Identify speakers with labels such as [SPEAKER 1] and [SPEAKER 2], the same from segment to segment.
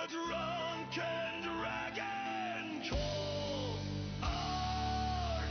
[SPEAKER 1] drunken dragon call our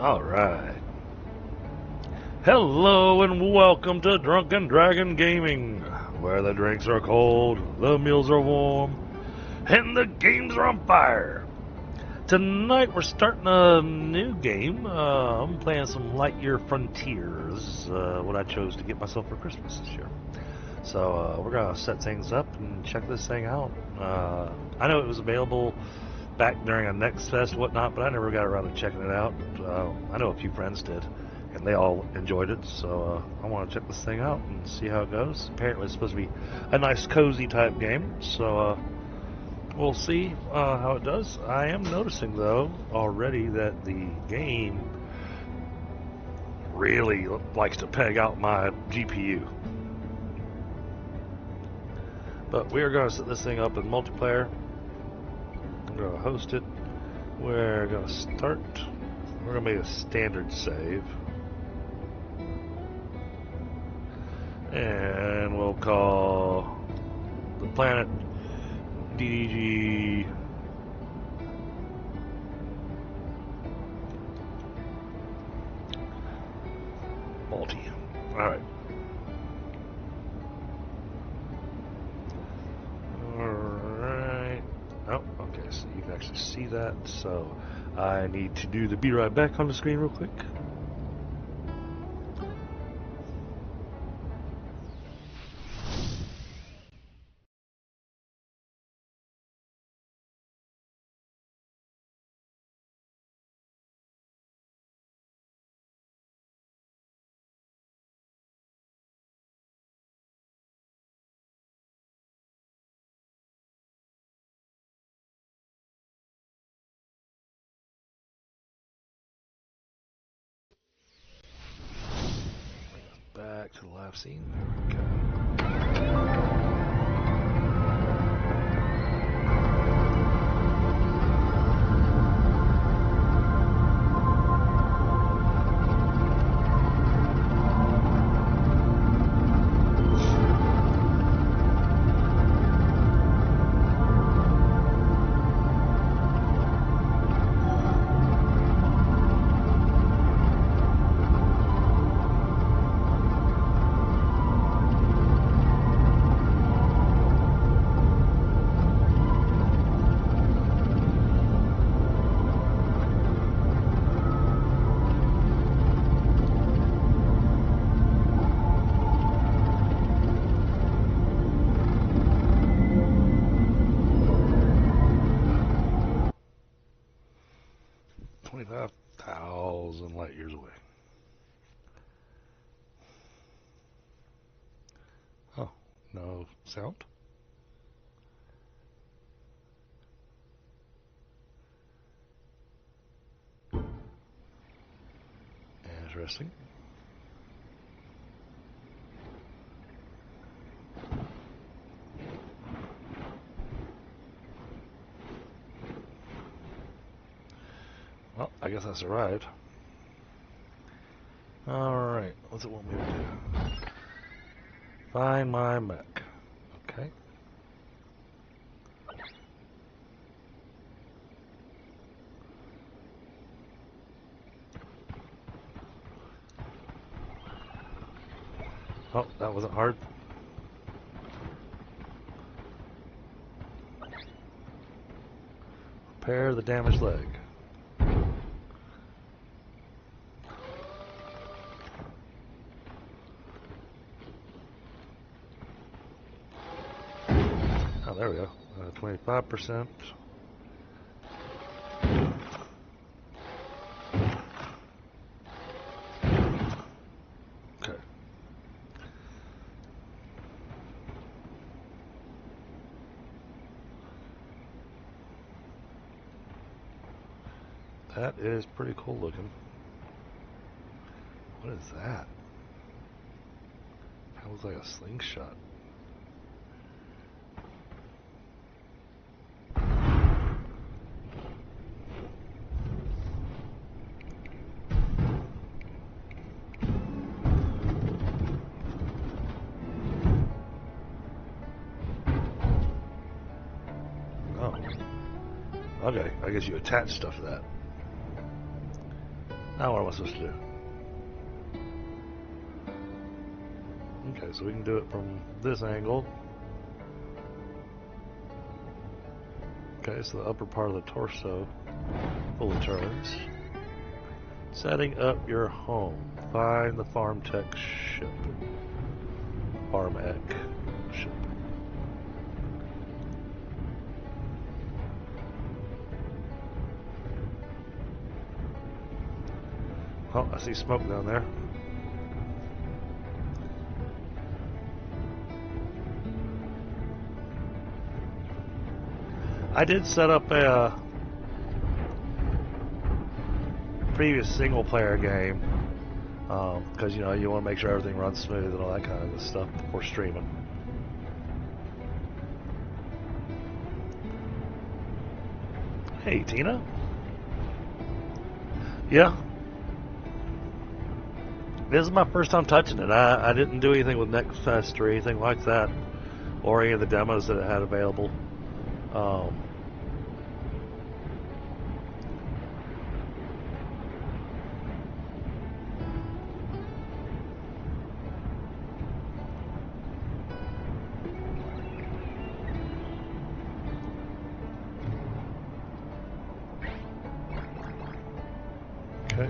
[SPEAKER 2] Alright. Hello and welcome to Drunken Dragon Gaming, where the drinks are cold, the meals are warm, and the games are on fire. Tonight we're starting a new game. I'm playing some Lightyear Frontier. This is what I chose to get myself for Christmas this year. So we're going to set things up and check this thing out. I know it was available back during a Next Fest whatnot, but I never got around to checking it out. I know a few friends did, and they all enjoyed it, so I want to check this thing out and see how it goes. Apparently it's supposed to be a nice cozy type game, so we'll see how it does. I am noticing though already that the game really likes to peg out my GPU. But we are going to set this thing up in multiplayer. I'm going to host it. We're going to start. We're going to make a standard save. And we'll call the planet DDG multi. Alright. Alright. Oh, okay, so you can actually see that. So I need to do the be right back on the screen real quick. Back to the live scene. There we go. Light years away. Oh, no sound? Interesting. Well, I guess that's arrived. Alright, what's it want me to do? Find my mech. Okay. Oh, that wasn't hard. Repair the damaged leg. Oh, there we go. 25%. Okay. That is pretty cool looking. What is that? That looks like a slingshot. Oh. Okay, I guess you attach stuff to that. Now what am I supposed to do? Okay, so we can do it from this angle. Okay, so the upper part of the torso fully turns. Setting up your home. Find the farm tech ship. Farm Ek ship. Oh, I see smoke down there. I did set up a previous single player game because you know you want to make sure everything runs smooth and all that kind of stuff before streaming. Hey Tina. Yeah. This is my first time touching it. I didn't do anything with Next Fest or anything like that, or any of the demos that it had available. Okay.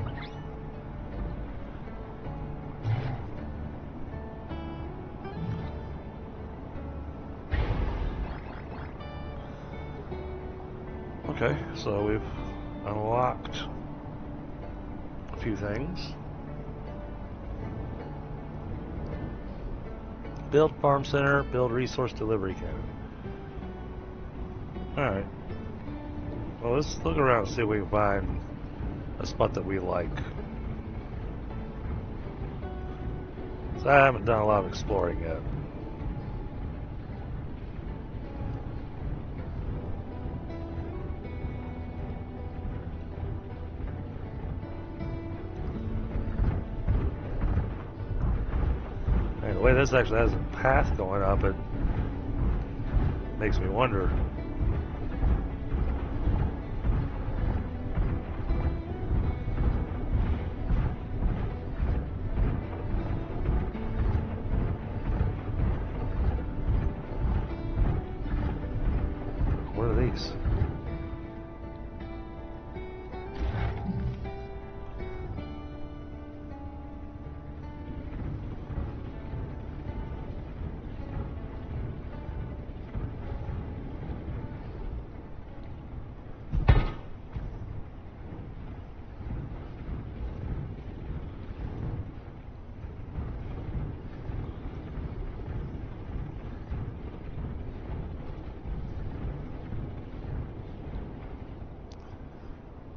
[SPEAKER 2] Okay, so we've unlocked a few things. Build farm center, build resource delivery cannon. Alright. Well, let's look around and see if we can find a spot that we like. So I haven't done a lot of exploring yet. And the way this actually has a path going up, it makes me wonder. What are these?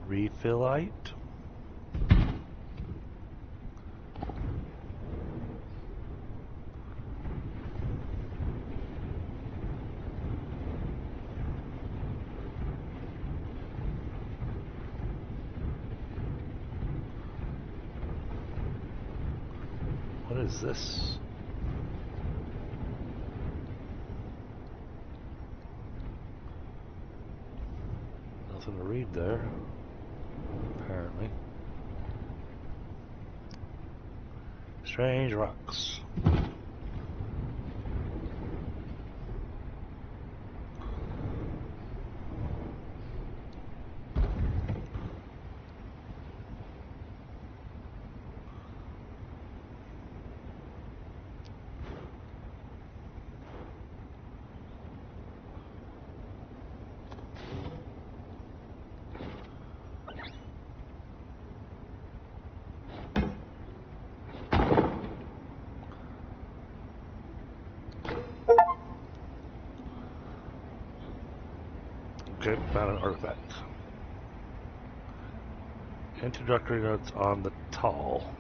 [SPEAKER 2] Refillite. What is this? Nothing to read there. Apparently. Strange rocks. Okay, found an artifact. Introductory notes on the tall.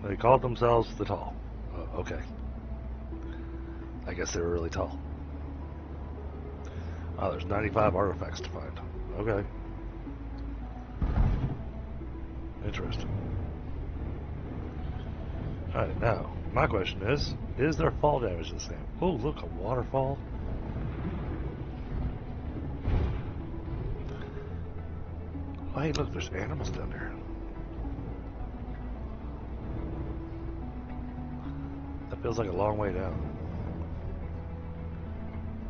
[SPEAKER 2] They called themselves the Tall. Okay. I guess they were really tall. Oh, there's 95 artifacts to find. Okay. Interesting. Alright, now, my question is there fall damage the same? Oh, look, a waterfall. Oh, hey, look, there's animals down there. That feels like a long way down.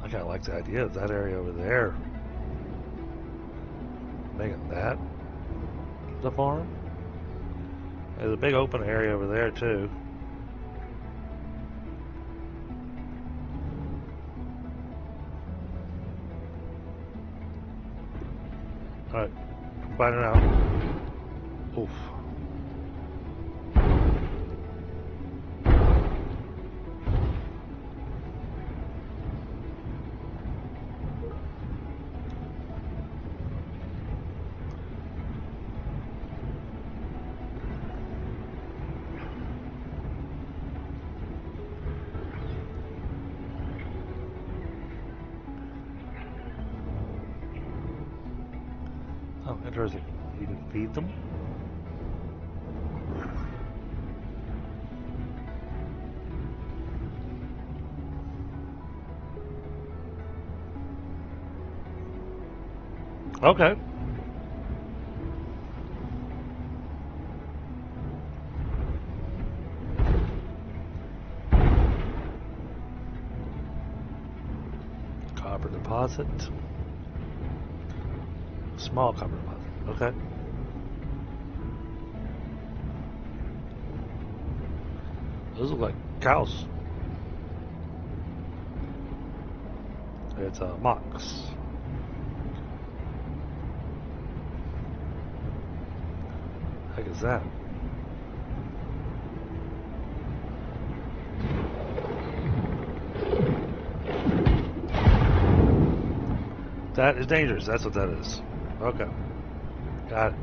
[SPEAKER 2] I kind of like the idea of that area over there. Making that the farm. There's a big open area over there, too. Alright, find it out. Oof. Oh, interesting. You can feed them? Okay. Copper deposit. Small copper deposit. Okay. Those look like cows. It's mocks. Heck is that? That is dangerous. That's what that is. Okay. Got it.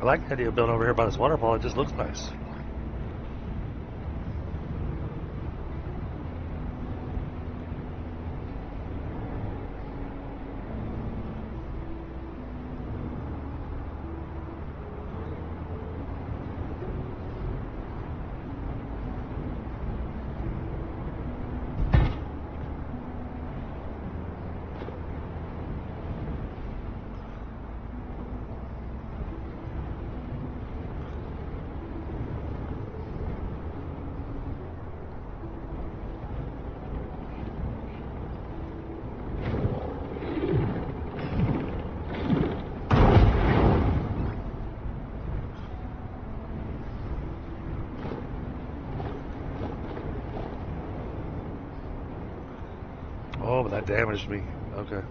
[SPEAKER 2] I like the idea of building over here by this waterfall. It just looks nice. Oh, but that damaged me. Okay.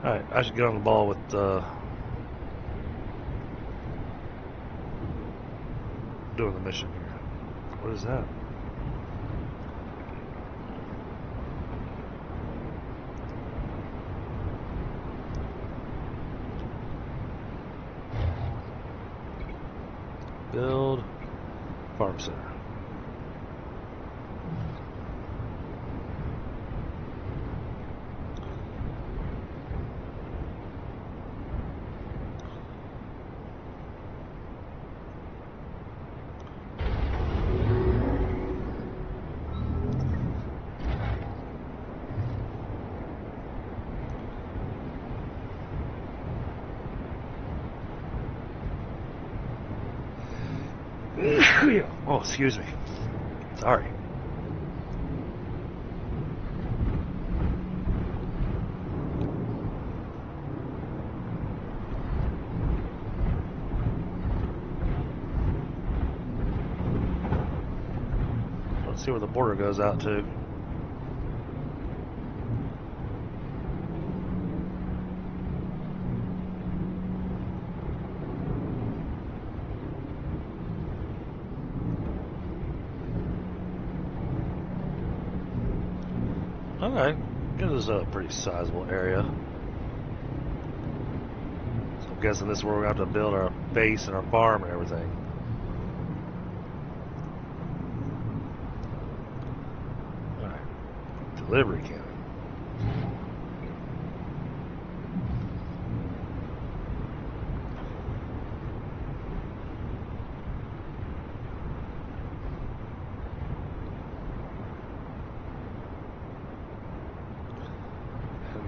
[SPEAKER 2] Alright, I should get on the ball with doing the mission here. What is that? Build farm center. Oh, excuse me. Sorry. Let's see where the border goes out to. Okay, this is a pretty sizable area. So I'm guessing this is where we're going to have to build our base and our farm and everything. Alright, delivery cannon.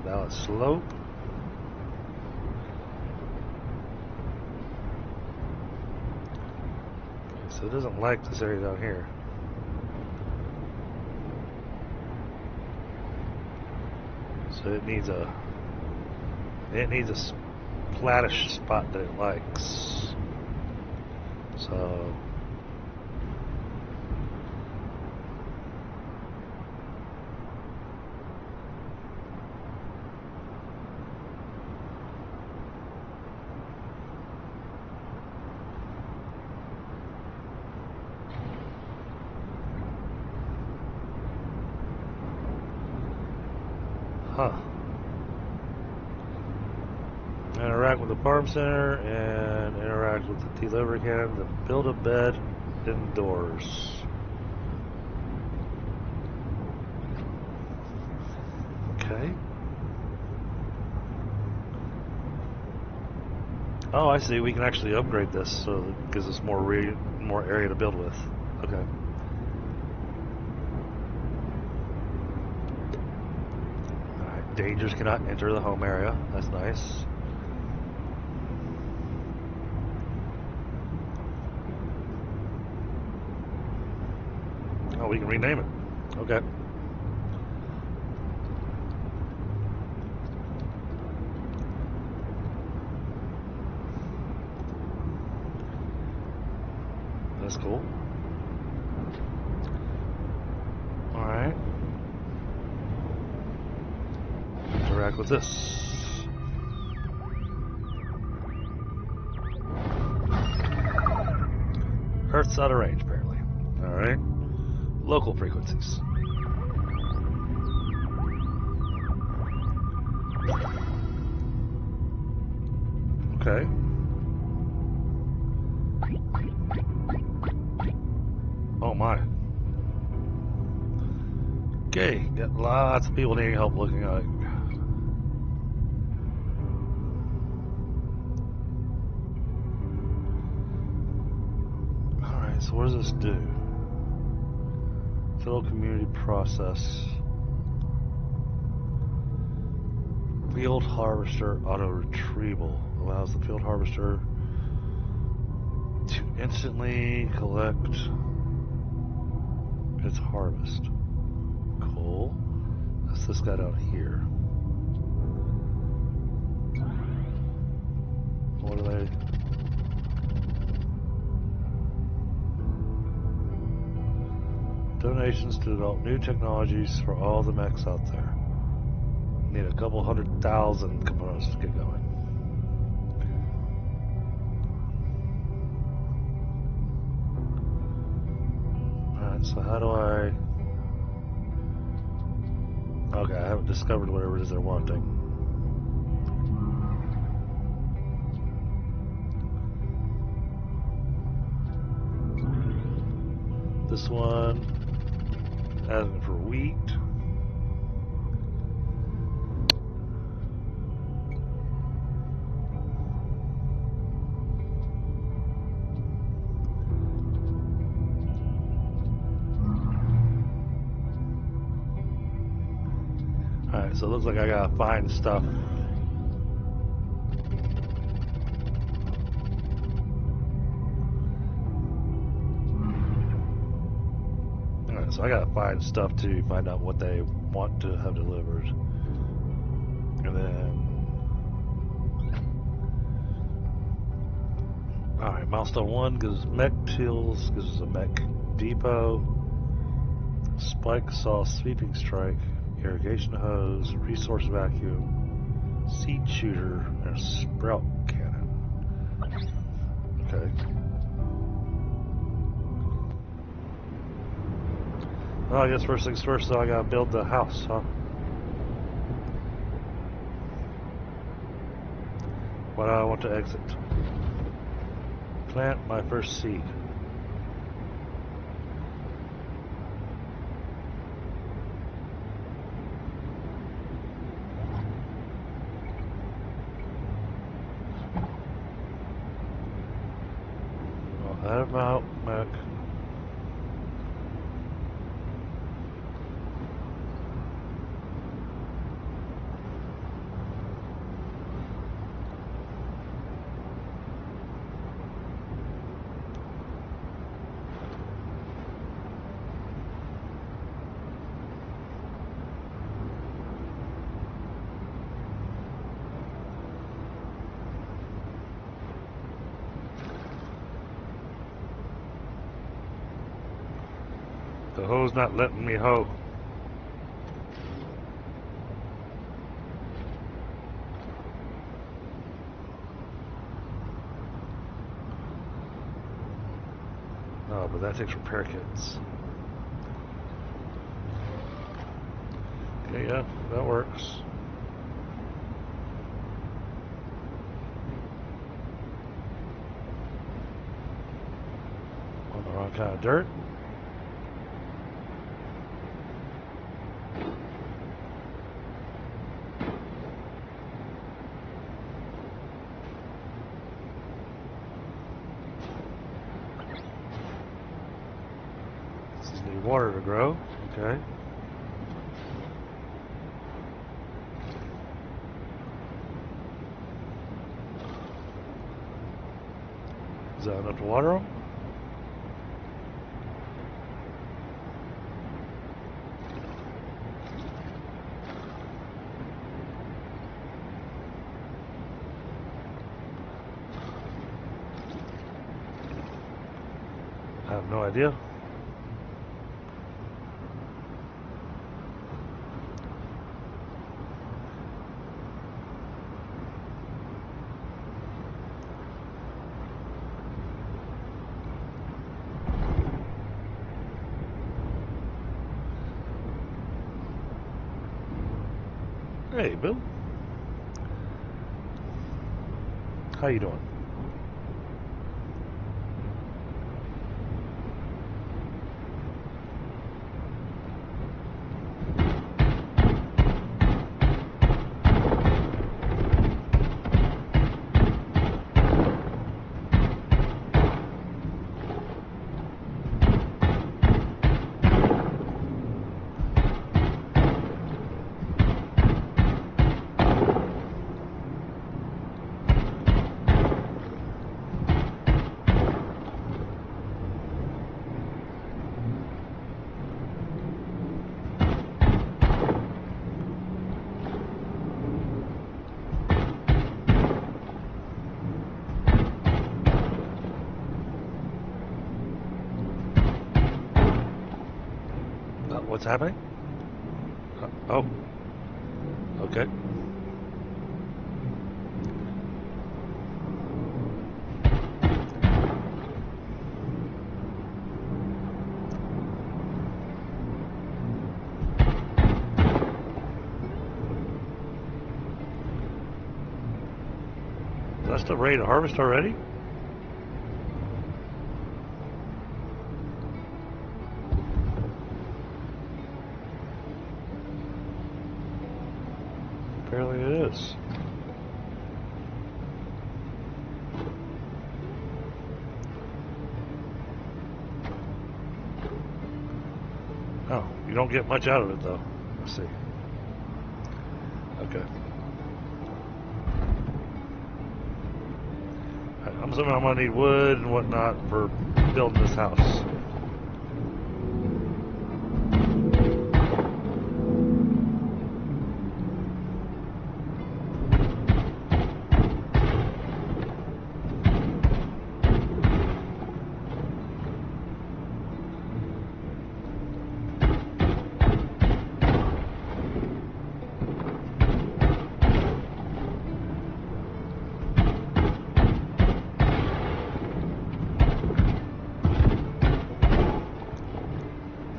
[SPEAKER 2] Down a slope. Okay, so it doesn't like this area down here. So it needs a flattish spot that it likes. So interact with the farm center and interact with the delivery cannon to build a bed indoors. Okay. Oh, I see. We can actually upgrade this, so it gives us more area to build with. Okay. Alright, dangers cannot enter the home area. That's nice. Oh, we can rename it. Okay. That's cool. Alright. Interact with this. Earth's out of range, apparently. Alright. Local frequencies. Okay. Oh my. Okay, got lots of people needing help looking at it. Alright, so what does this do? Field community process. Field harvester auto retrieval allows the field harvester to instantly collect its harvest. Cool. That's this guy down here. What are they? Donations to develop new technologies for all the mechs out there. Need a couple 100,000 components to get going. Alright, so how do I... Okay, I haven't discovered whatever it is they're wanting. This one, asking for wheat. Alright, so it looks like I gotta find stuff. Alright, so I gotta find stuff to find out what they want to have delivered. And then... Alright, milestone 1 gives mech tools, gives us a mech depot. Spike saw sweeping strike. Irrigation hose, resource vacuum, seed shooter, and a sprout cannon. Okay. Well, I guess first things first, though, I gotta build the house, huh? Why do I want to exit? Plant my first seed. I'll head him out, Mech. The hoe's not letting me hoe. Oh, but that takes repair kits. Okay, yeah, that works. On the wrong kind of dirt. Need water to grow. Okay. Is that enough to water them? I have no idea. Hey, Bill. How you doing? What's happening? Oh. Okay. Is that stuff ready to harvest already? Apparently it is. Oh, you don't get much out of it though. Let's see. Okay. I'm assuming I'm gonna need wood and whatnot for building this house.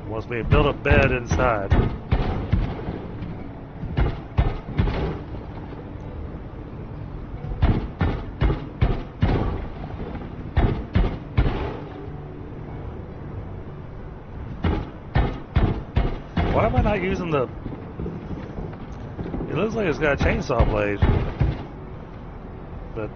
[SPEAKER 2] Wants me to build a bed inside. am I not using the... It looks like it's got a chainsaw blade. But...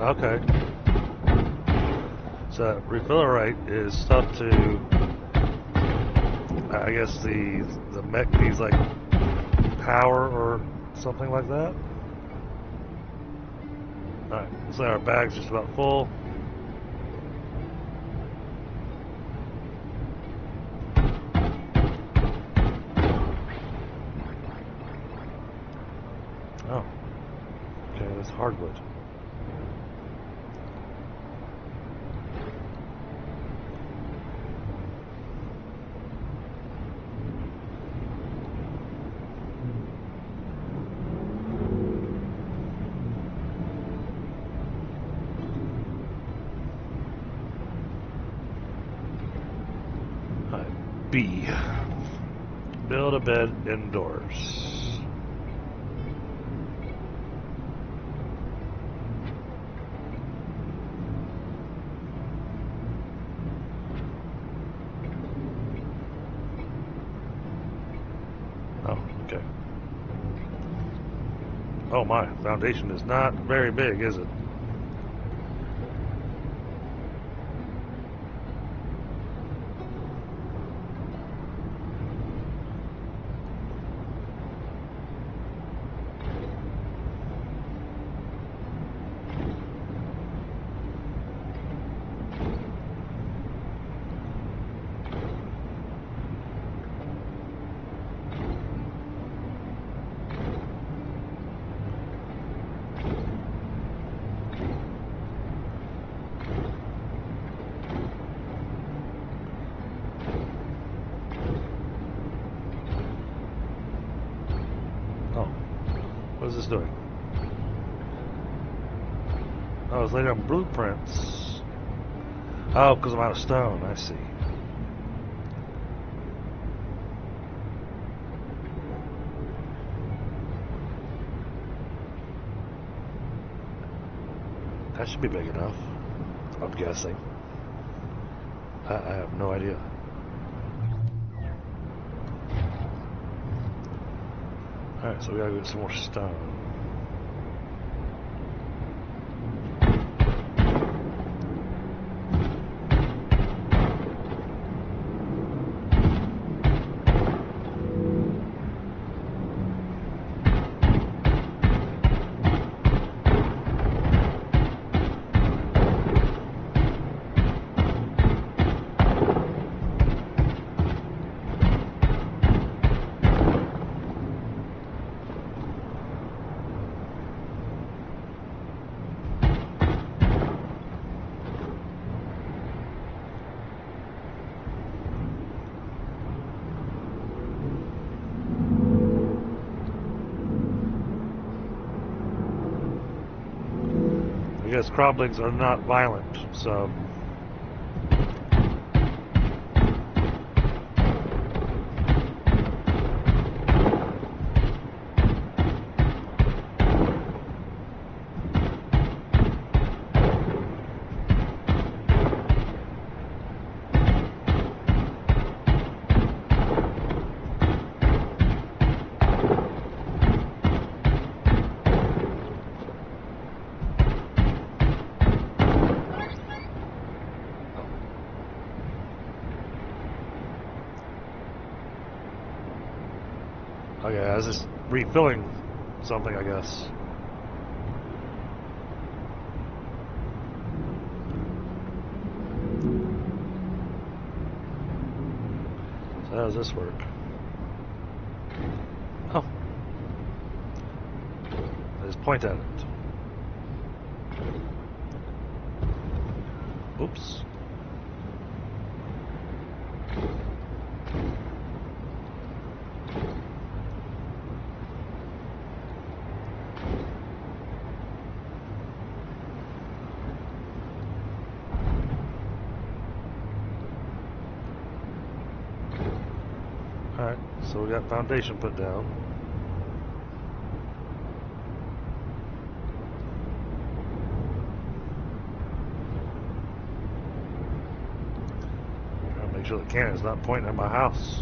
[SPEAKER 2] Okay. So refiller rate is stuff to, I guess the mech needs like power or something like that. Alright, so our bag's just about full. Oh. Okay, that's hardwood. B. Build a bed indoors. Oh, okay. Oh my, foundation is not very big, is it? What is this doing? Oh, it's laying on blueprints. Oh, because I'm out of stone. I see. That should be big enough, I'm guessing. I have no idea. Alright, so we gotta get some more stone. I guess crobblings are not violent, so... Okay, I was just refilling something, I guess. So how does this work? Oh. I just point at it. Oops. Alright, so we got foundation put down. Gotta make sure the cannon's not pointing at my house.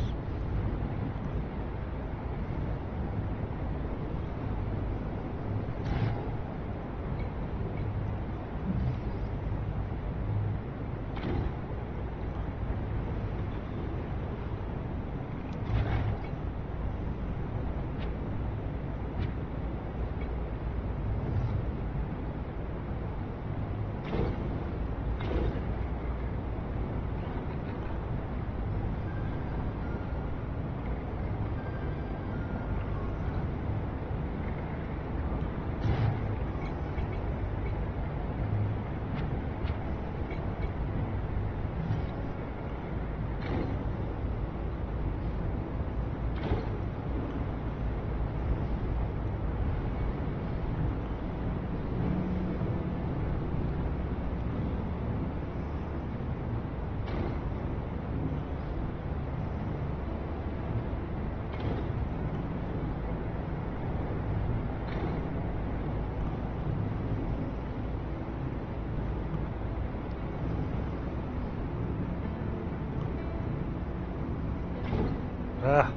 [SPEAKER 2] Ah,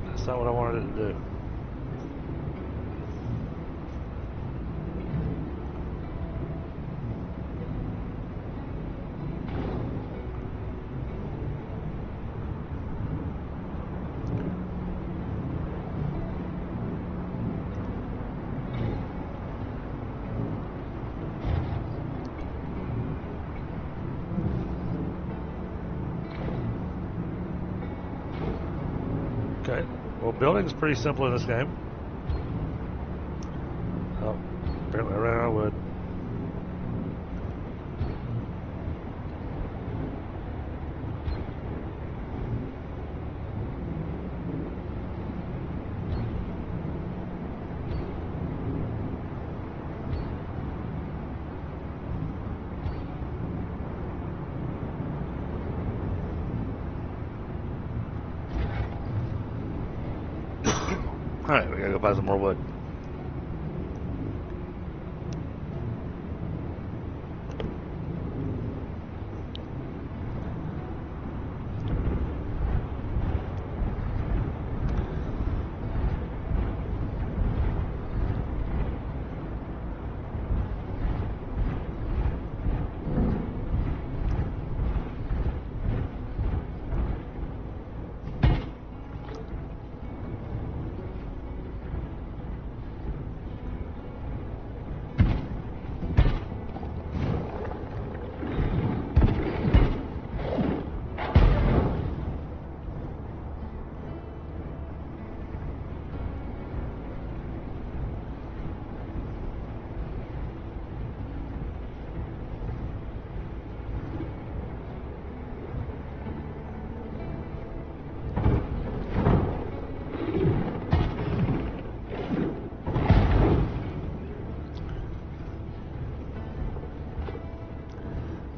[SPEAKER 2] that's not what I wanted it to do. Okay, well, building's pretty simple in this game. Oh, apparently I ran out of wood. Alright, we gotta go buy some more wood.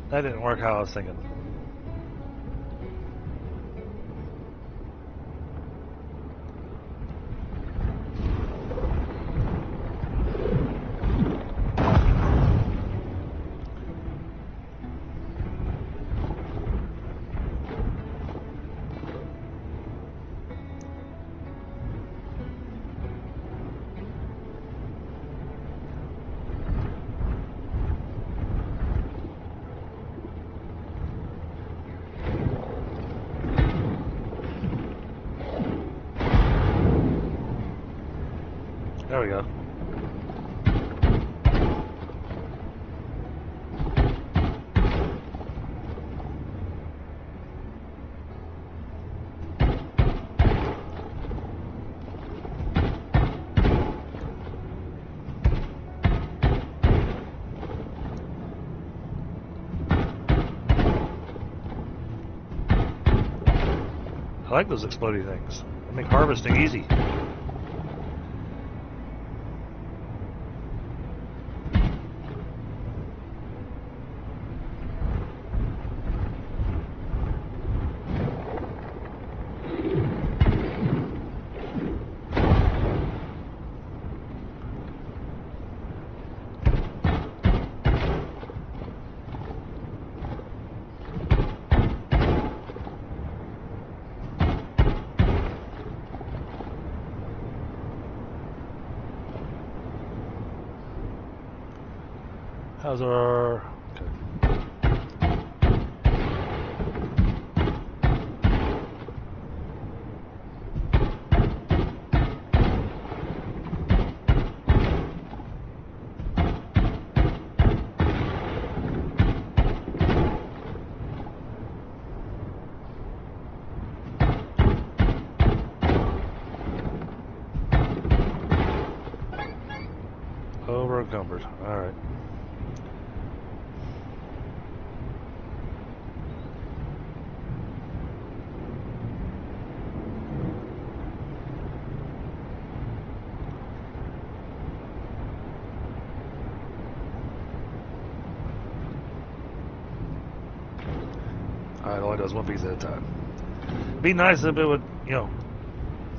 [SPEAKER 2] That didn't work how I was thinking. There we go. I like those exploding things. They make harvesting easy. How's our... Over encumbered. Alright. Alright, it only does one piece at a time. Be nice if it would, you know,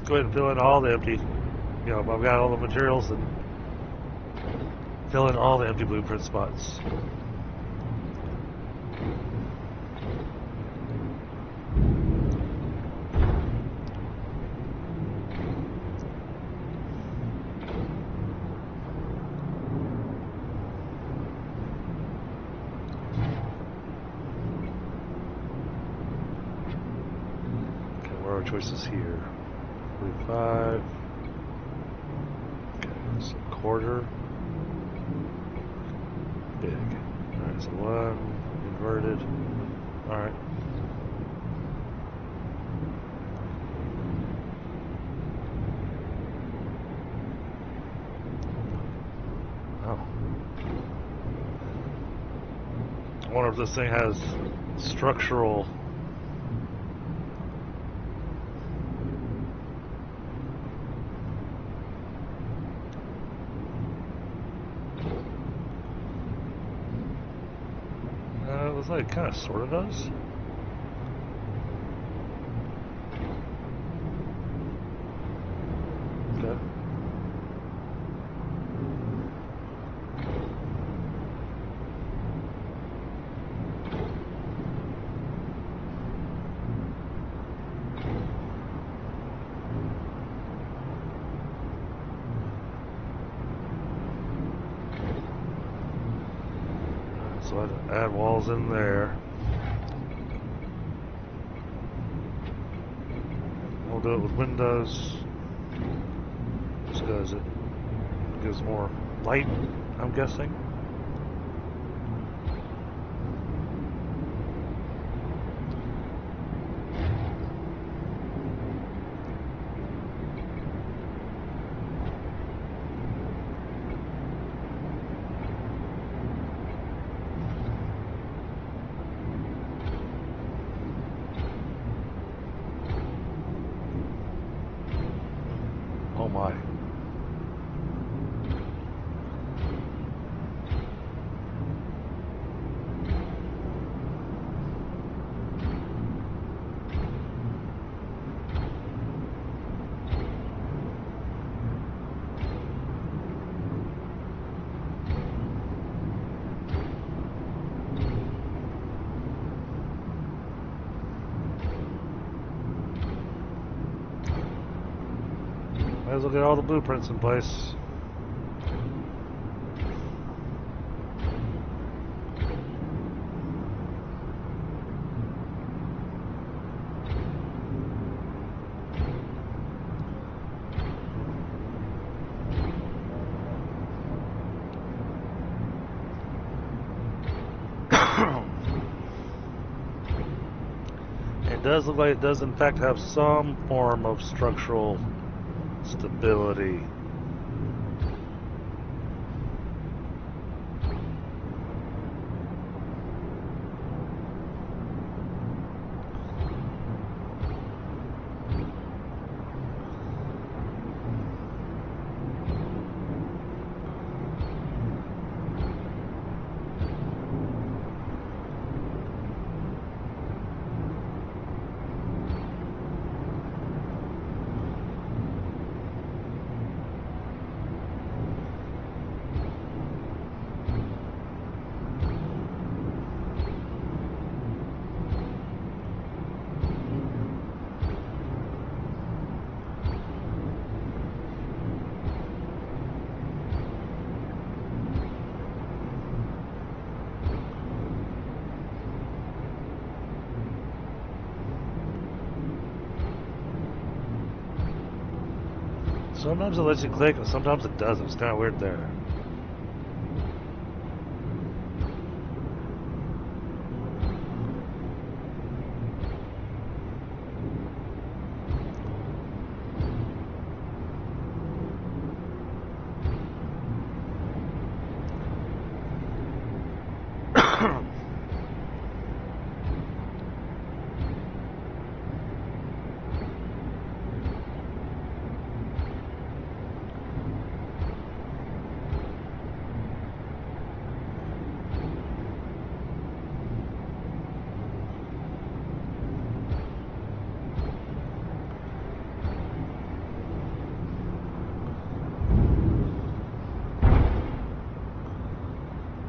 [SPEAKER 2] go ahead and fill in all the empty, you know, if I've got all the materials and fill in all the empty blueprint spots. Okay, what are our choices here? 45. Okay, so quarter. Big. Alright, so one, inverted. Alright. Oh. I wonder if this thing has structural... looks like it kind of sort of does. Okay. So I'd add walls in there. We'll do it with windows. Just because it gives more light, I'm guessing. Oh my. Might as well get all the blueprints in place. It does look like it does in fact have some form of structural stability. Sometimes it lets you click, and sometimes it doesn't. It's kind of weird there.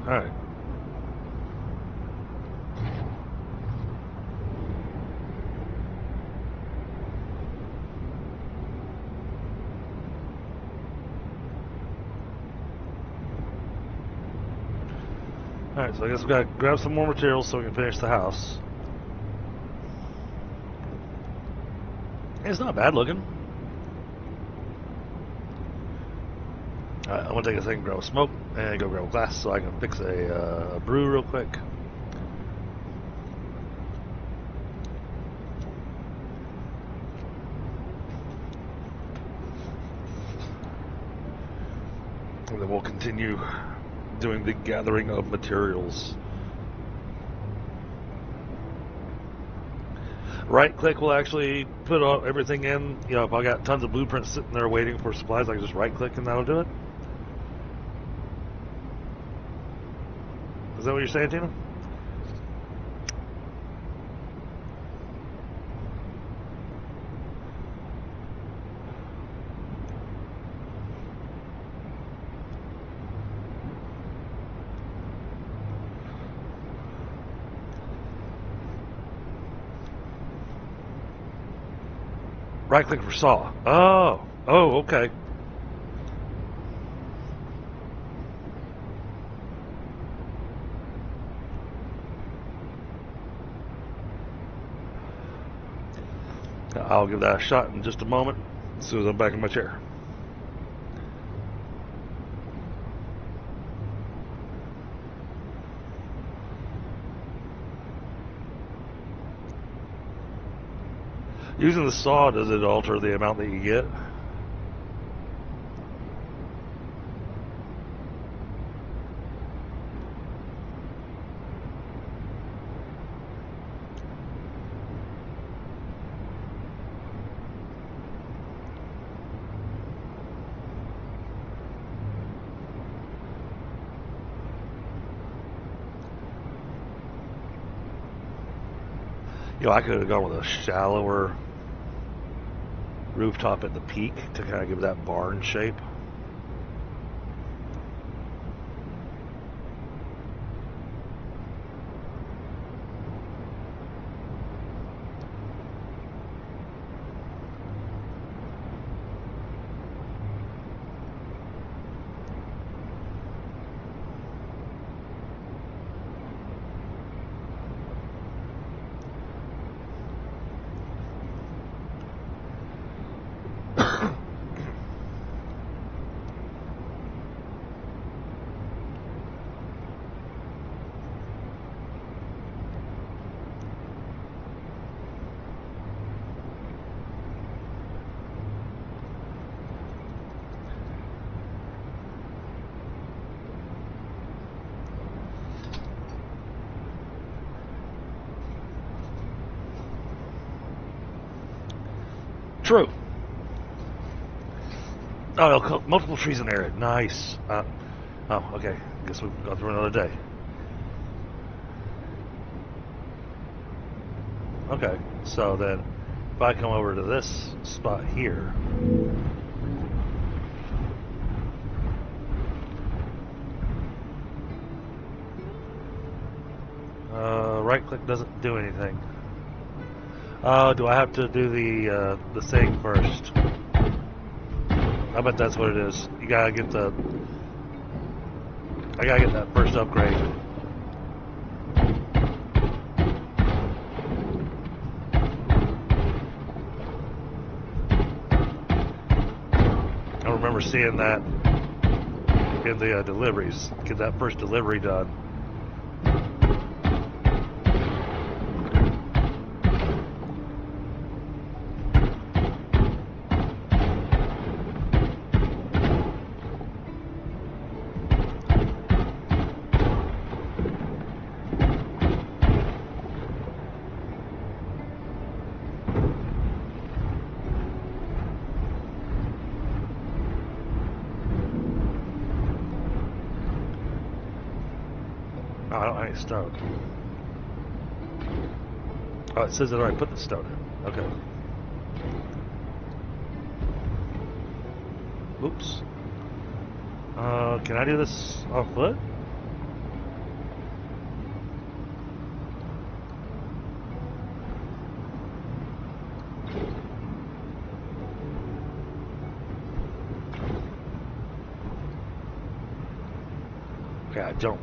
[SPEAKER 2] Alright. Alright, so I guess we gotta grab some more materials so we can finish the house. It's not bad looking. Alright, I'm gonna take a second, grab a smoke, and go grab a glass so I can fix a brew real quick. And then we'll continue doing the gathering of materials. Right click will actually put everything in. You know, if I got tons of blueprints sitting there waiting for supplies, I can just right click and that'll do it. Is that what you're saying, Tina? Right click for saw. Oh, okay. I'll give that a shot in just a moment, as soon as I'm back in my chair. Using the saw, does it alter the amount that you get? You know, I could have gone with a shallower rooftop at the peak to kind of give that barn shape. True. Oh, multiple trees in area. Nice. Oh, okay. Guess we've gone through another day. Okay, so then if I come over to this spot here, right click doesn't do anything. Do I have to do the thing first? I bet that's what it is. You gotta get I gotta get that first upgrade. remember seeing that in the deliveries. Get that first delivery done. Oh, I don't have any stone. Oh, it says that I put the stone in. Okay. Oops. Can I do this on foot? Okay, I don't.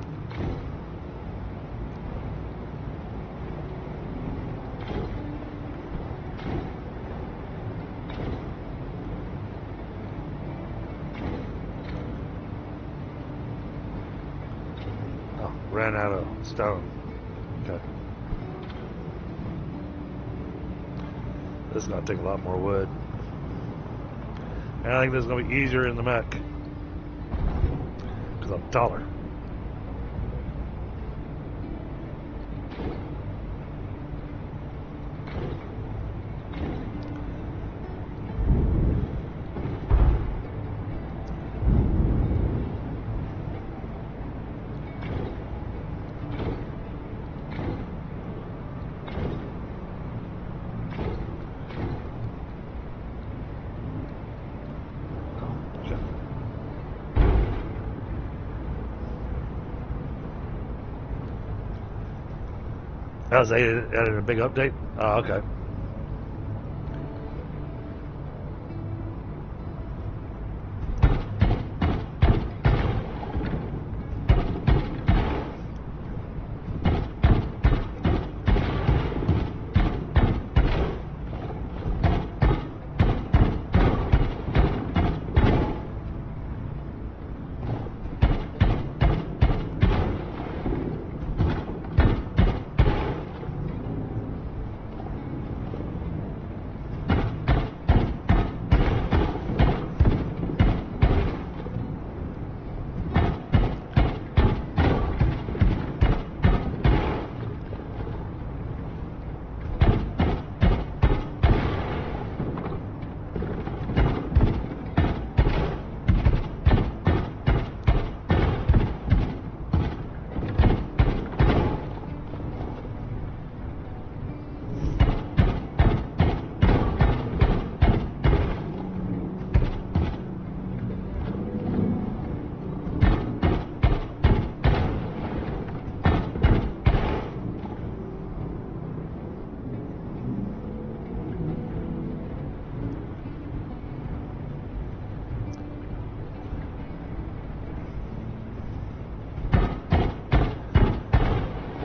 [SPEAKER 2] Ran out of stone. Okay. This is going to take a lot more wood. And I think this is going to be easier in the mech. Because I'm taller. That was added a big update? Oh, okay.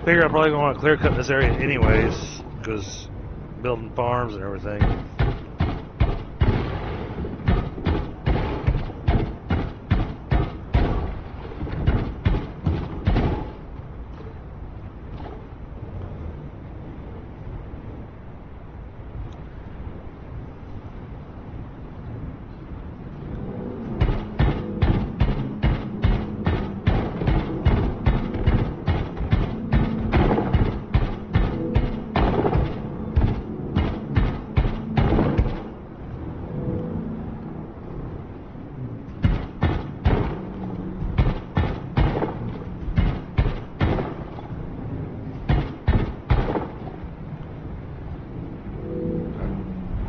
[SPEAKER 2] Figure I'm probably going to clear cut this area anyways, because building farms and everything.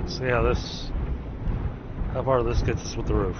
[SPEAKER 2] See how far this gets us with the roof.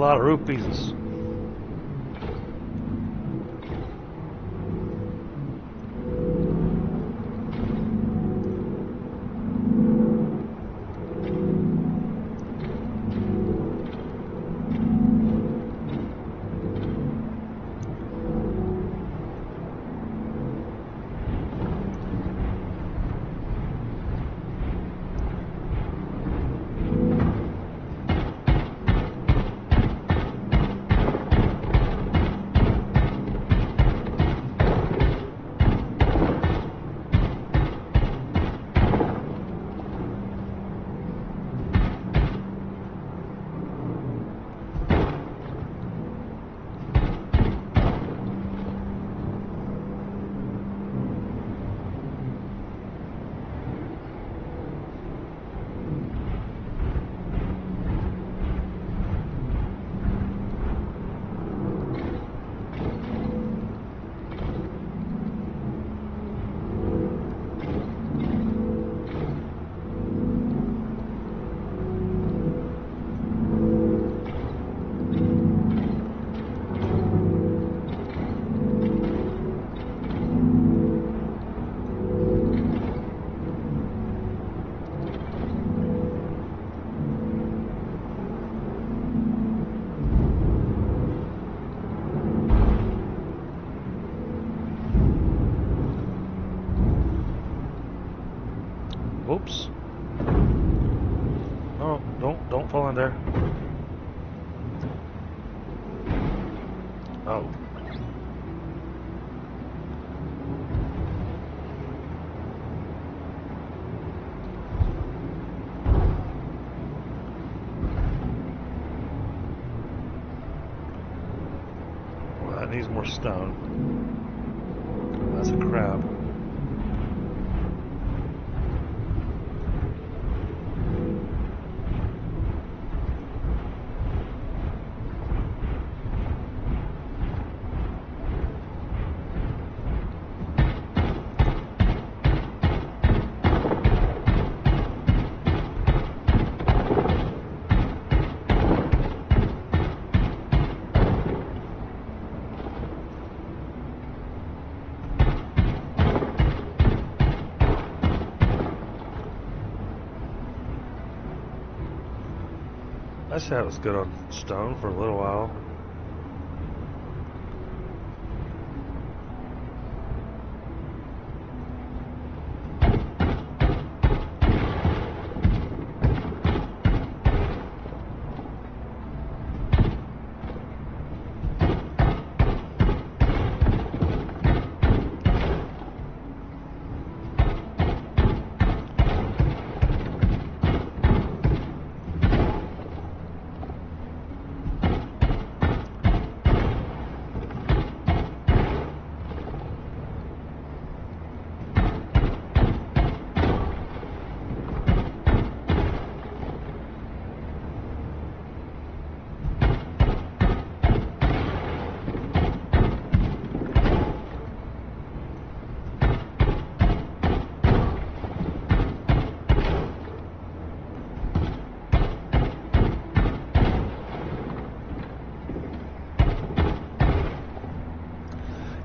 [SPEAKER 2] lot of roof pieces. Oops. Oh, don't fall in there. Oh. Well, that needs more stone. That's a crab. I said it was good on stone for a little while.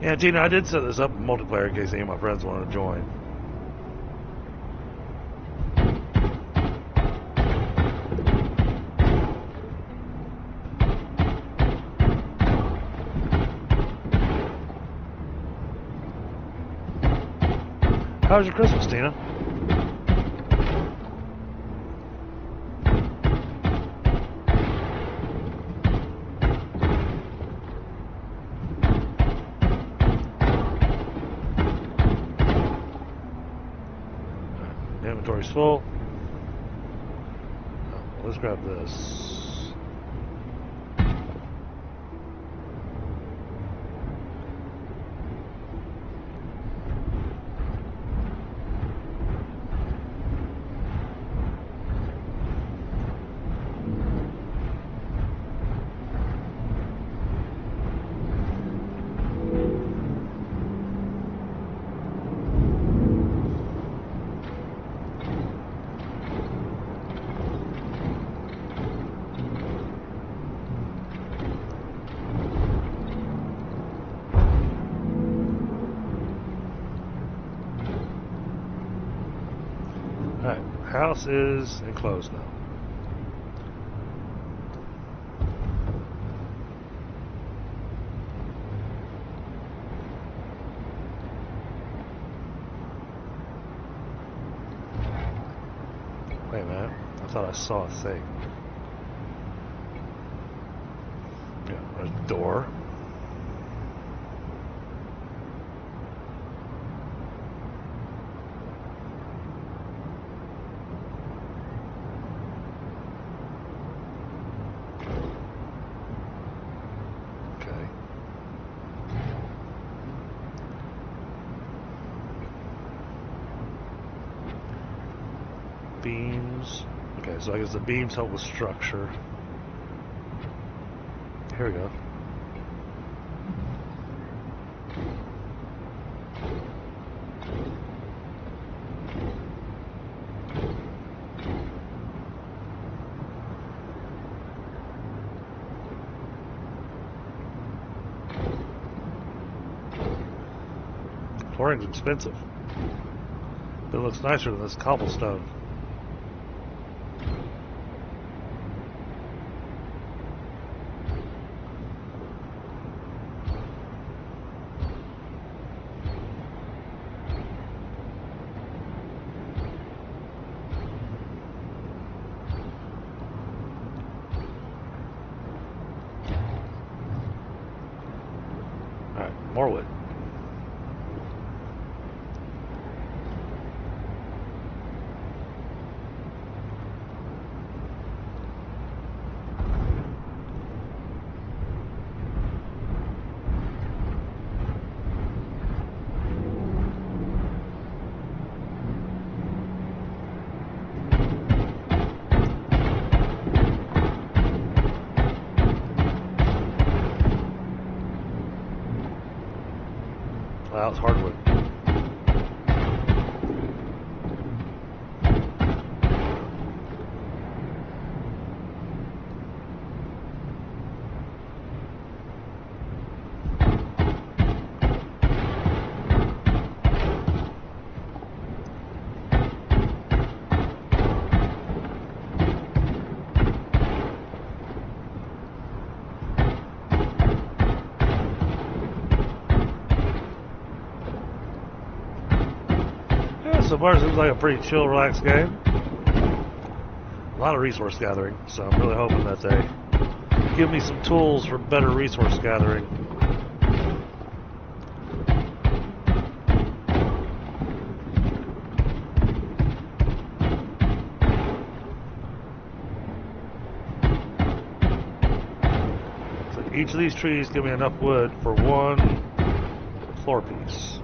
[SPEAKER 2] Yeah, Tina, I did set this up in multiplayer in case any of my friends wanted to join. How was your Christmas, Tina? Inventory's full. Let's grab this. House is enclosed now. Wait a minute. I thought I saw a thing. Yeah, a door. Beams. Okay, so I guess the beams help with structure. Here we go. Flooring's expensive, but it looks nicer than this cobblestone. Alright, more wood. Wow, it's hardwood. So far, it seems like a pretty chill, relaxed game. A lot of resource gathering, so I'm really hoping that they give me some tools for better resource gathering. So each of these trees give me enough wood for one floor piece.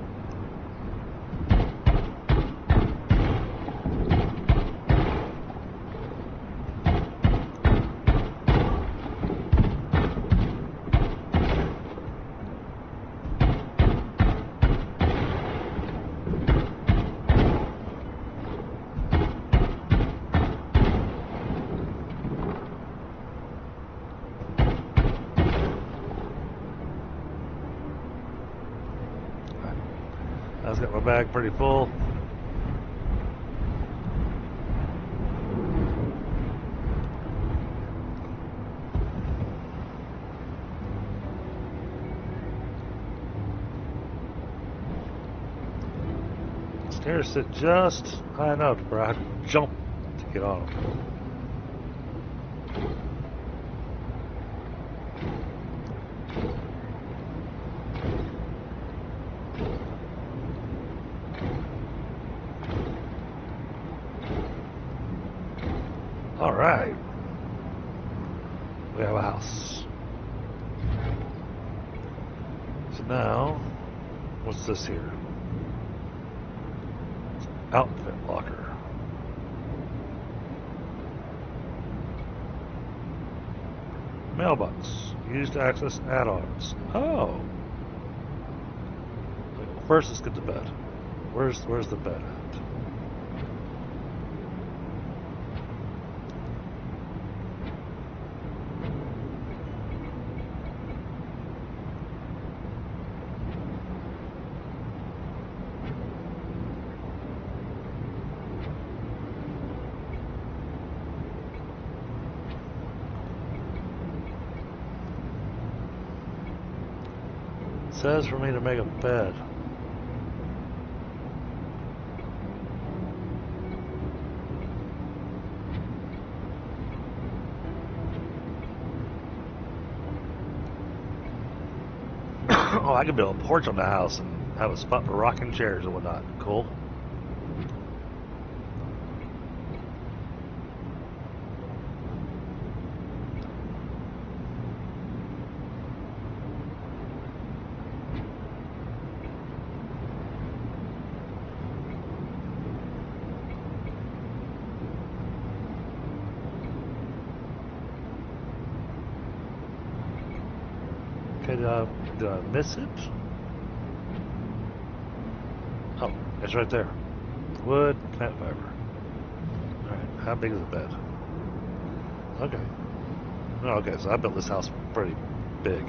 [SPEAKER 2] I've got my bag pretty full. Stairs sit just high enough where I can jump to get on them. Alright. We have a house. So now, what's this here? Outfit locker. Mailbox. Used to access add-ons. Oh. First, let's get to bed. Where's the bed at? says for me to make a bed. Oh, I could build a porch on the house and have a spot for rocking chairs and whatnot. Cool. Okay, did I miss it? Oh, it's right there. Wood, plant fiber. Alright, how big is the bed? Okay. Oh, okay, so I built this house pretty big.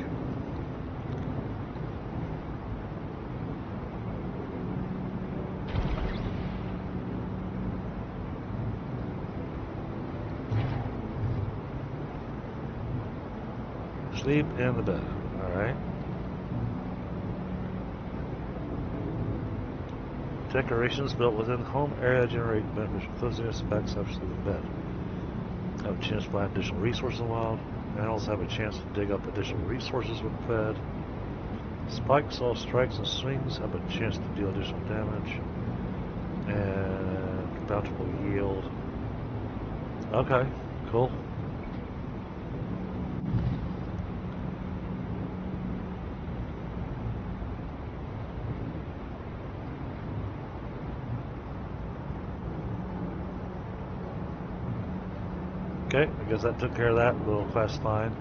[SPEAKER 2] Sleep in the bed. Alright. Decorations built within the home area generate members coziness and backstops to the bed. Have a chance to find additional resources in the wild. Animals have a chance to dig up additional resources when fed. Spikes, all strikes, and swings have a chance to deal additional damage. And bountiful yield. Okay, cool. Okay, I guess that took care of that little quest line.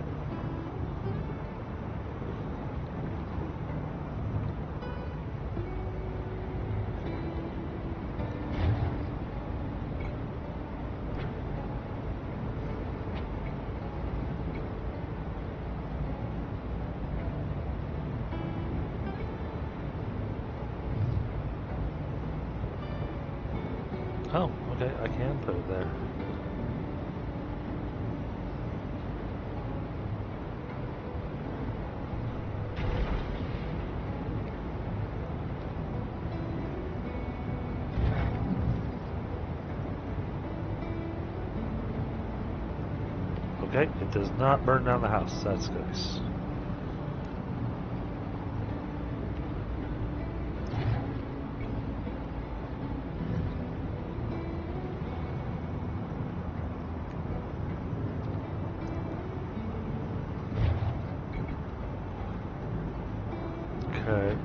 [SPEAKER 2] Oh, okay, I can put it there. Okay, it does not burn down the house. That's nice. Okay.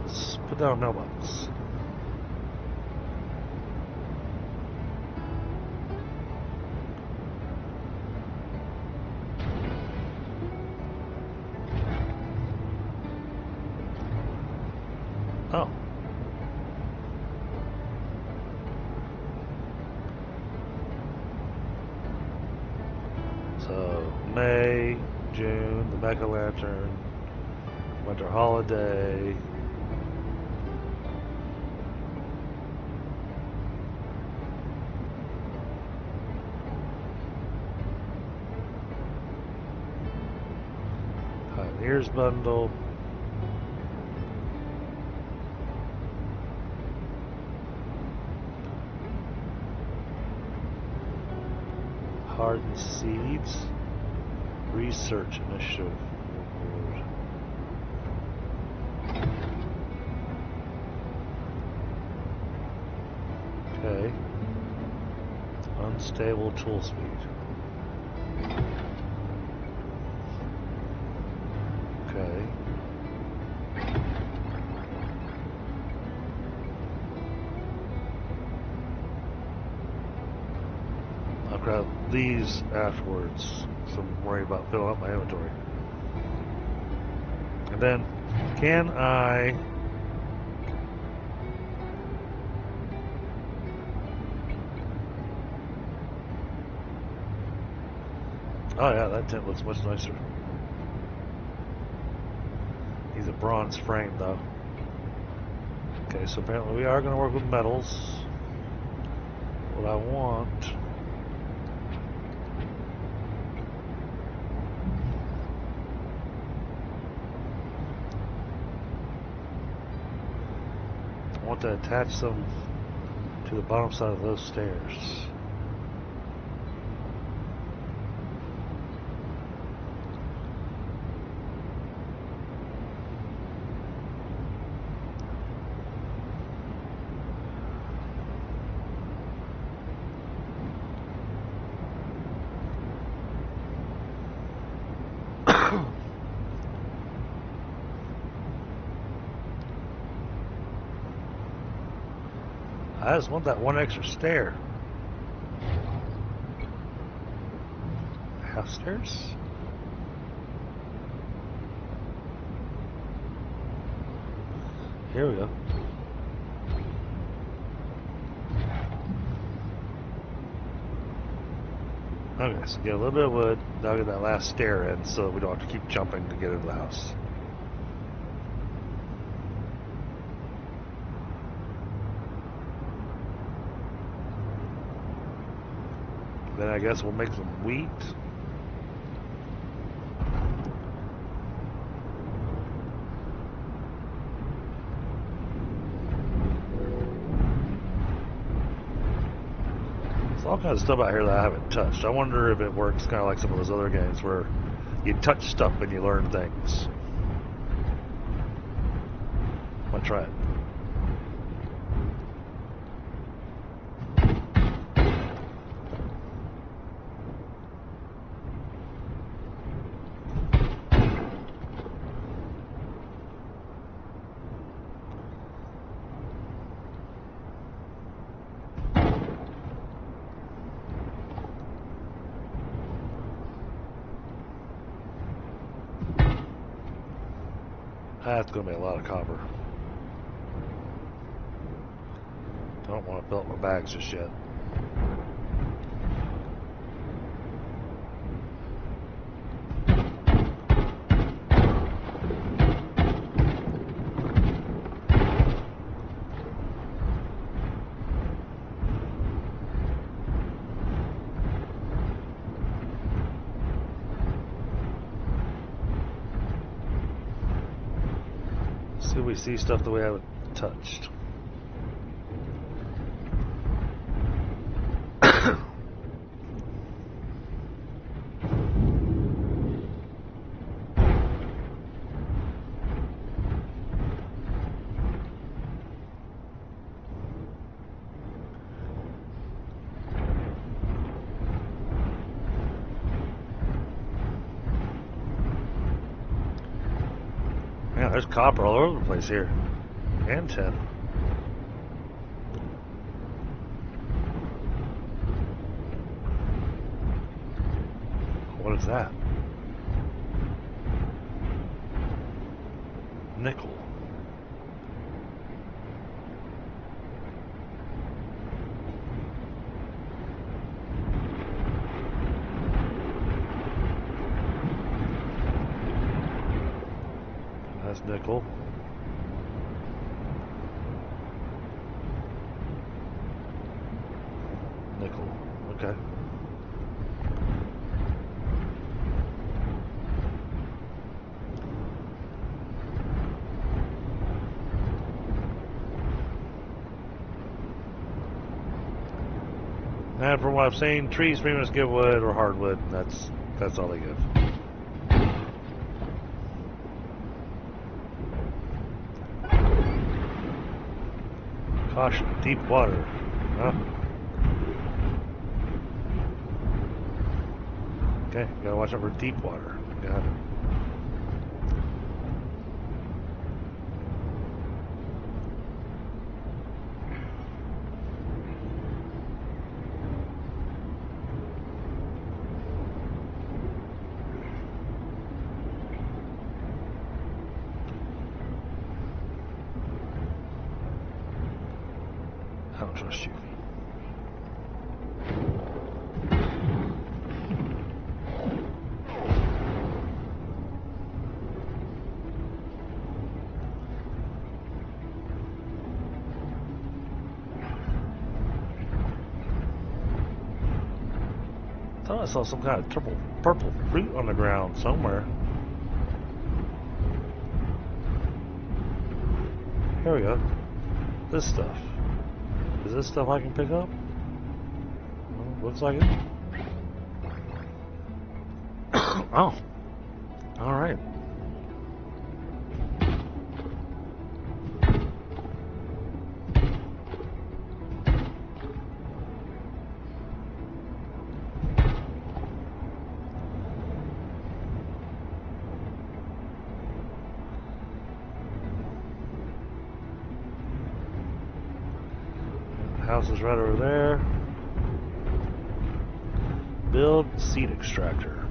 [SPEAKER 2] Let's put down a mailbox. Oh. So, May, June, the Mech Lantern, Winter Holiday. Pioneers Bundle. Hardened Seeds. Research Initiative. Okay. Unstable tool speed. Okay. I'll grab these afterwards, so I'm worried about filling up my inventory. And then, can I... Oh yeah, that tent looks much nicer. Needs a bronze frame though. Okay, so apparently we are going to work with metals. What I want... I want to attach them to the bottom side of those stairs. I just want that one extra stair. Half stairs? Here we go. Okay, so get a little bit of wood, now get that last stair in so we don't have to keep jumping to get into the house. Then I guess we'll make some wheat. There's all kinds of stuff out here that I haven't touched. I wonder if it works kind of like some of those other games where you touch stuff and you learn things. I'm gonna try it. That's going to be a lot of copper. Don't want to fill up my bags just yet. We see stuff that we haven't touched. Yeah, there's copper all over the place here. And tin. What is that? Nickel. That's nickel. Nickel. Okay. And from what I've seen, trees pretty much give wood or hardwood. That's all they give. Caution, deep water. Huh? Okay, gotta watch out for deep water. Got it. I don't trust you. thought I saw some kind of purple fruit on the ground somewhere. Here we go. This stuff. Is this stuff I can pick up? Well, looks like it. Oh. Alright. House is right over there. Build seed extractor.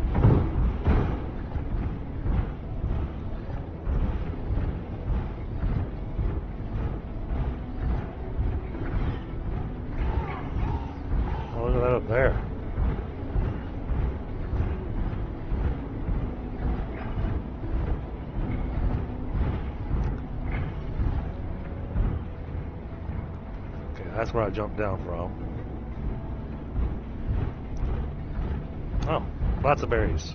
[SPEAKER 2] Oh, look at that up there. That's where I jumped down from. Oh, lots of berries.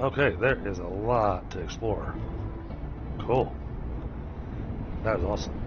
[SPEAKER 2] Okay, there is a lot to explore. Cool. That is awesome.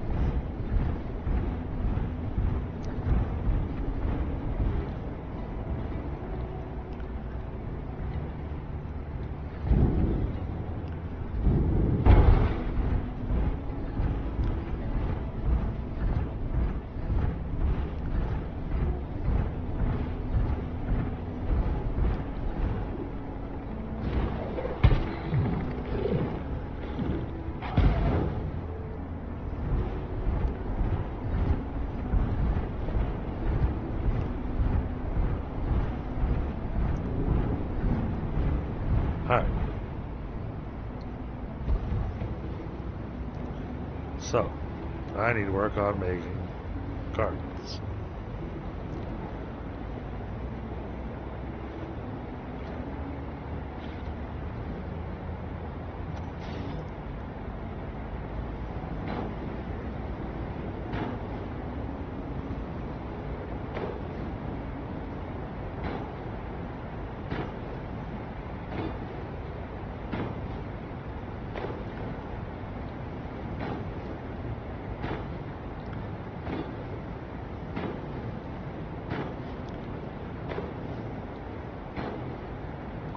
[SPEAKER 2] Alright. So, I need to work on making gardens.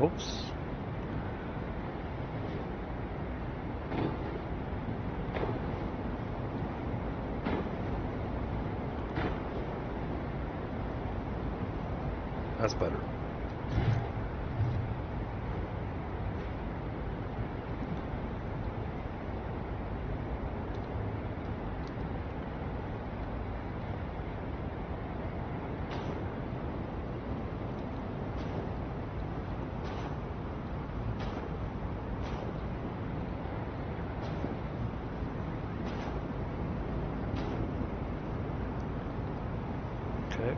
[SPEAKER 2] Oops. That's better. Okay.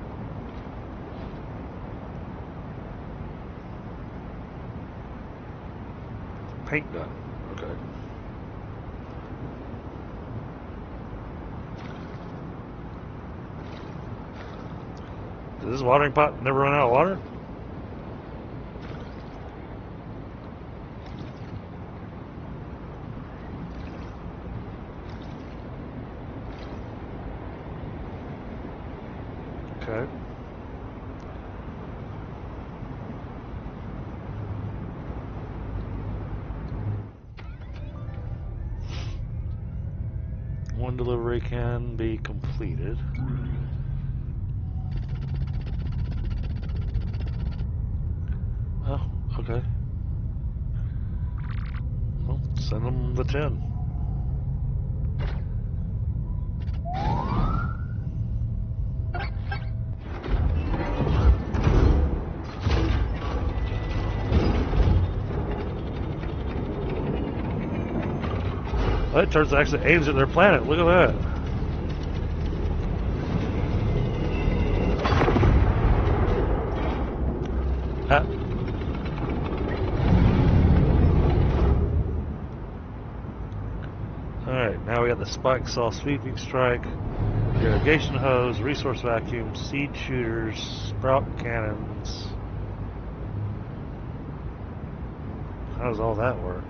[SPEAKER 2] Paint done. Okay. Does this watering pot never run out of water? Okay. One delivery can be completed. Oh, okay. Well, send them the 10. Oh, it turns actually aims at their planet. Look at that. Ah. Alright, now we got the spike saw, sweeping strike, irrigation hose, resource vacuum, seed shooters, sprout cannons. How does all that work?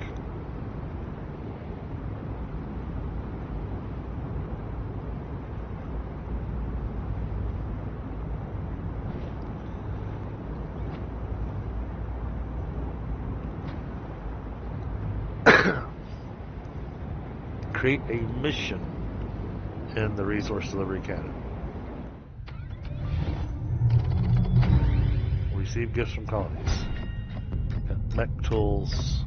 [SPEAKER 2] Create a mission in the resource delivery cannon. Receive gifts from colonies. Got mech tools.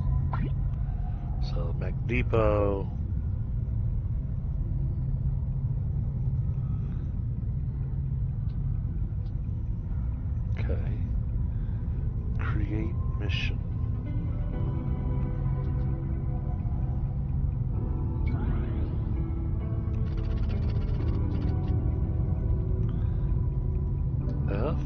[SPEAKER 2] So mech depot. Okay. Create mission. F.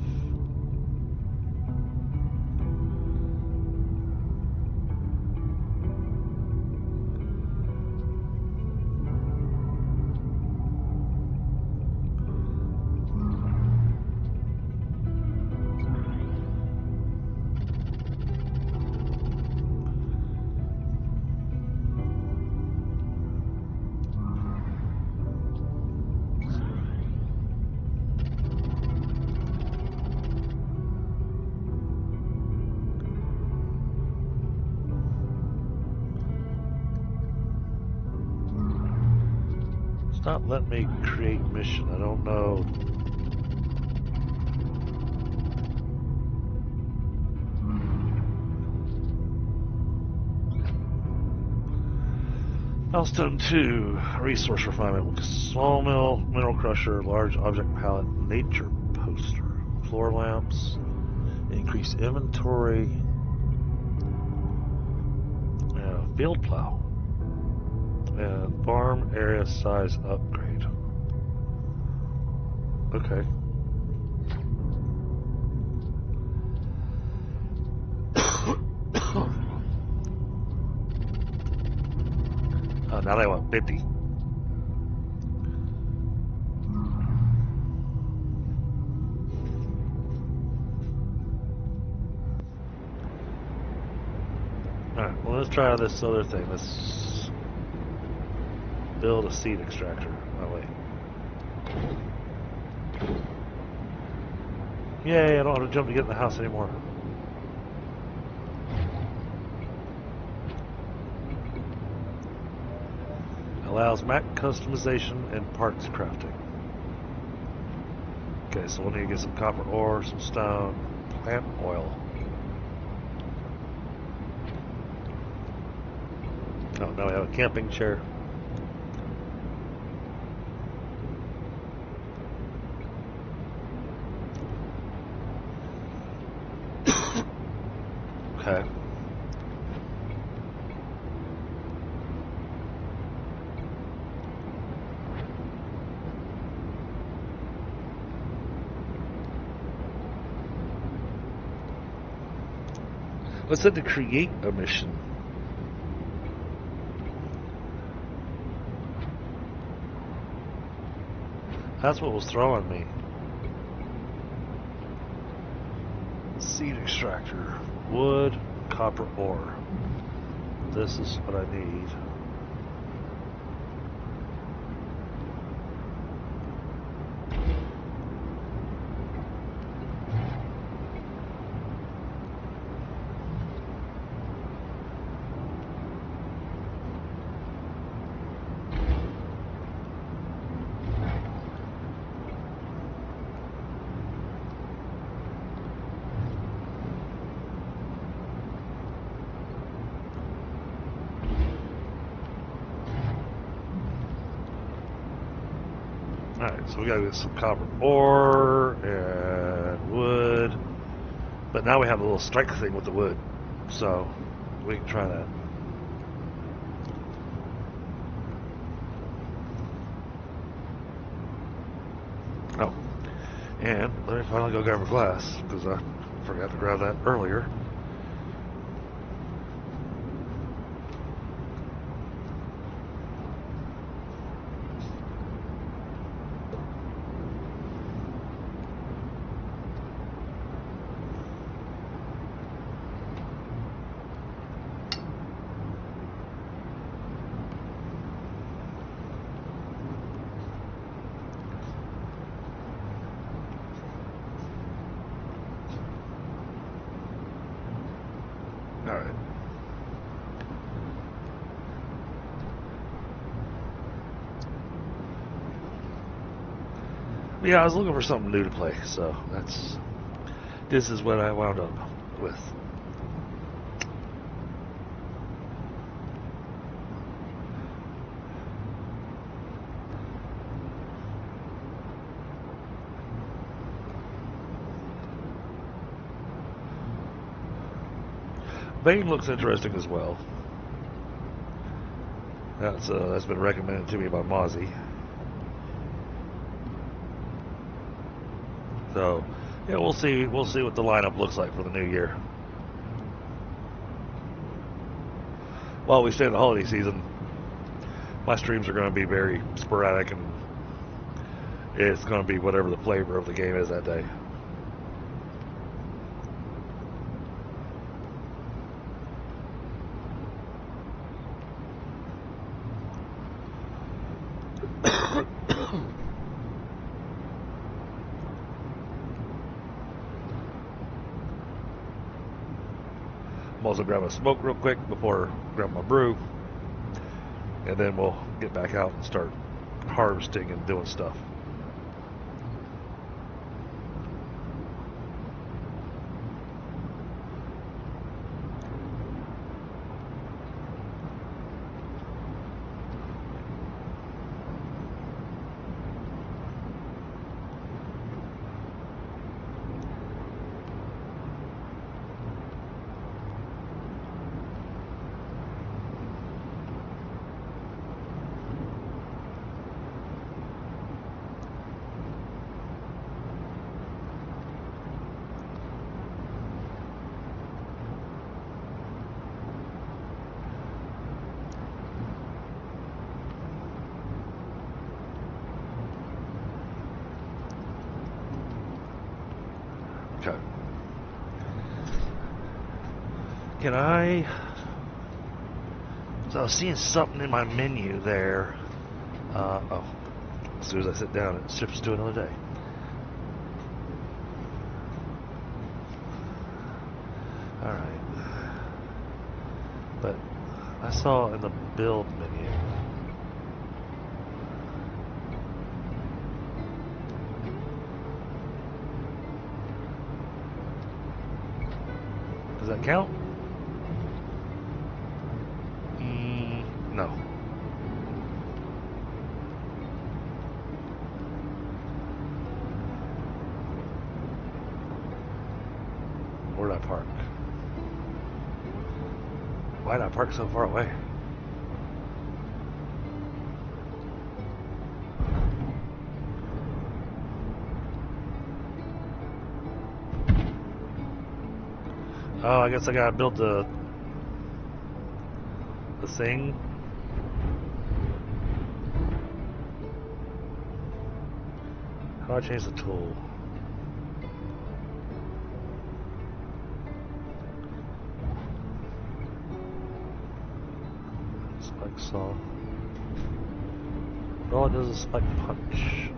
[SPEAKER 2] Stop letting me create mission. I don't know. Milestone 2, resource refinement. Small mill, mineral crusher, large object pallet, nature poster, floor lamps, increase inventory, field plow. And farm area size upgrade. Okay. Oh, now they want 50. Alright, well, let's try this other thing. Let's build a seed extractor. Oh, wait. Yay, I don't have to jump to get in the house anymore. Allows Mech customization and parts crafting. Okay, so we'll need to get some copper ore, some stone, plant oil. Oh, now we have a camping chair. Okay. What's it to create a mission? That's what was throwing me. Seed extractor. Wood, copper ore. This is what I need. Alright, so we gotta get some copper ore and wood. But now we have a little strike thing with the wood. So we can try that. And let me finally go grab a glass, because I forgot to grab that earlier. Alright. Yeah, I was looking for something new to play, so this is what I wound up with. Bane looks interesting as well. That's been recommended to me by Mozzie. So, yeah, we'll see what the lineup looks like for the new year. While we stay in the holiday season, my streams are going to be very sporadic, and it's going to be whatever the flavor of the game is that day. I'm also grabbing a smoke real quick before grabbing my brew, and then we'll get back out and start harvesting and doing stuff. Okay. Can I... So I was seeing something in my menu there. Oh. As soon as I sit down, it shifts to another day. Alright. But I saw in the build menu. Does that count? No. Where did I park? Why did I park so far away? Oh, I guess I gotta build the thing. How do I change the tool? Spike saw. All it does is spike punch.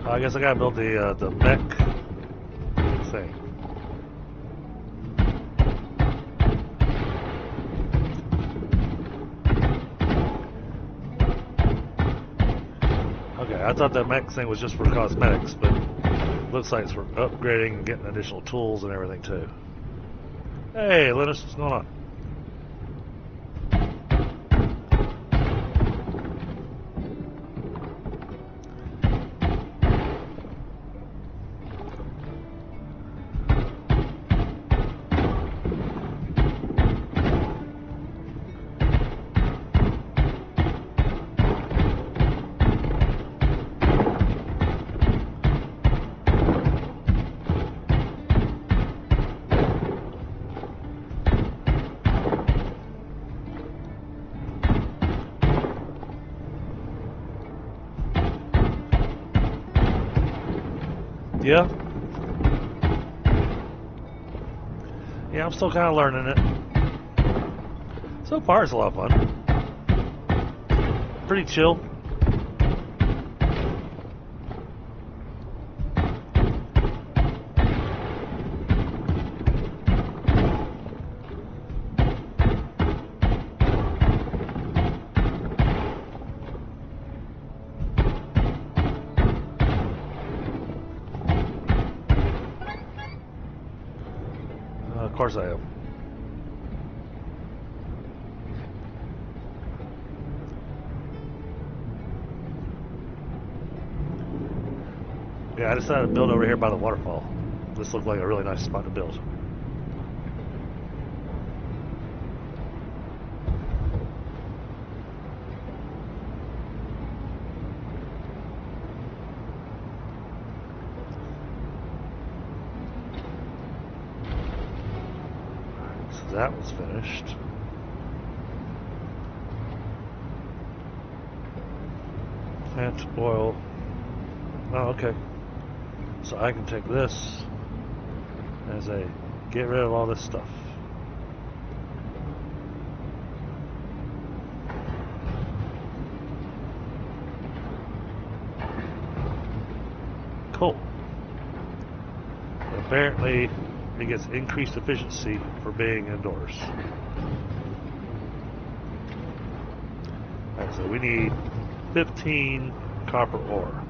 [SPEAKER 2] I guess I gotta build the mech thing. Okay, I thought that mech thing was just for cosmetics, but looks like it's for upgrading and getting additional tools and everything too. Hey, Linus, what's going on? Yeah. Yeah, I'm still kind of learning it. So far, it's a lot of fun. Pretty chill. Of course I am. Yeah, I decided to build over here by the waterfall. This looked like a really nice spot to build. So that was finished. Plant oil. Oh, okay. So I can take this as a get rid of all this stuff. Cool. Apparently, it gets increased efficiency for being indoors. Alright, so we need 15 copper ore.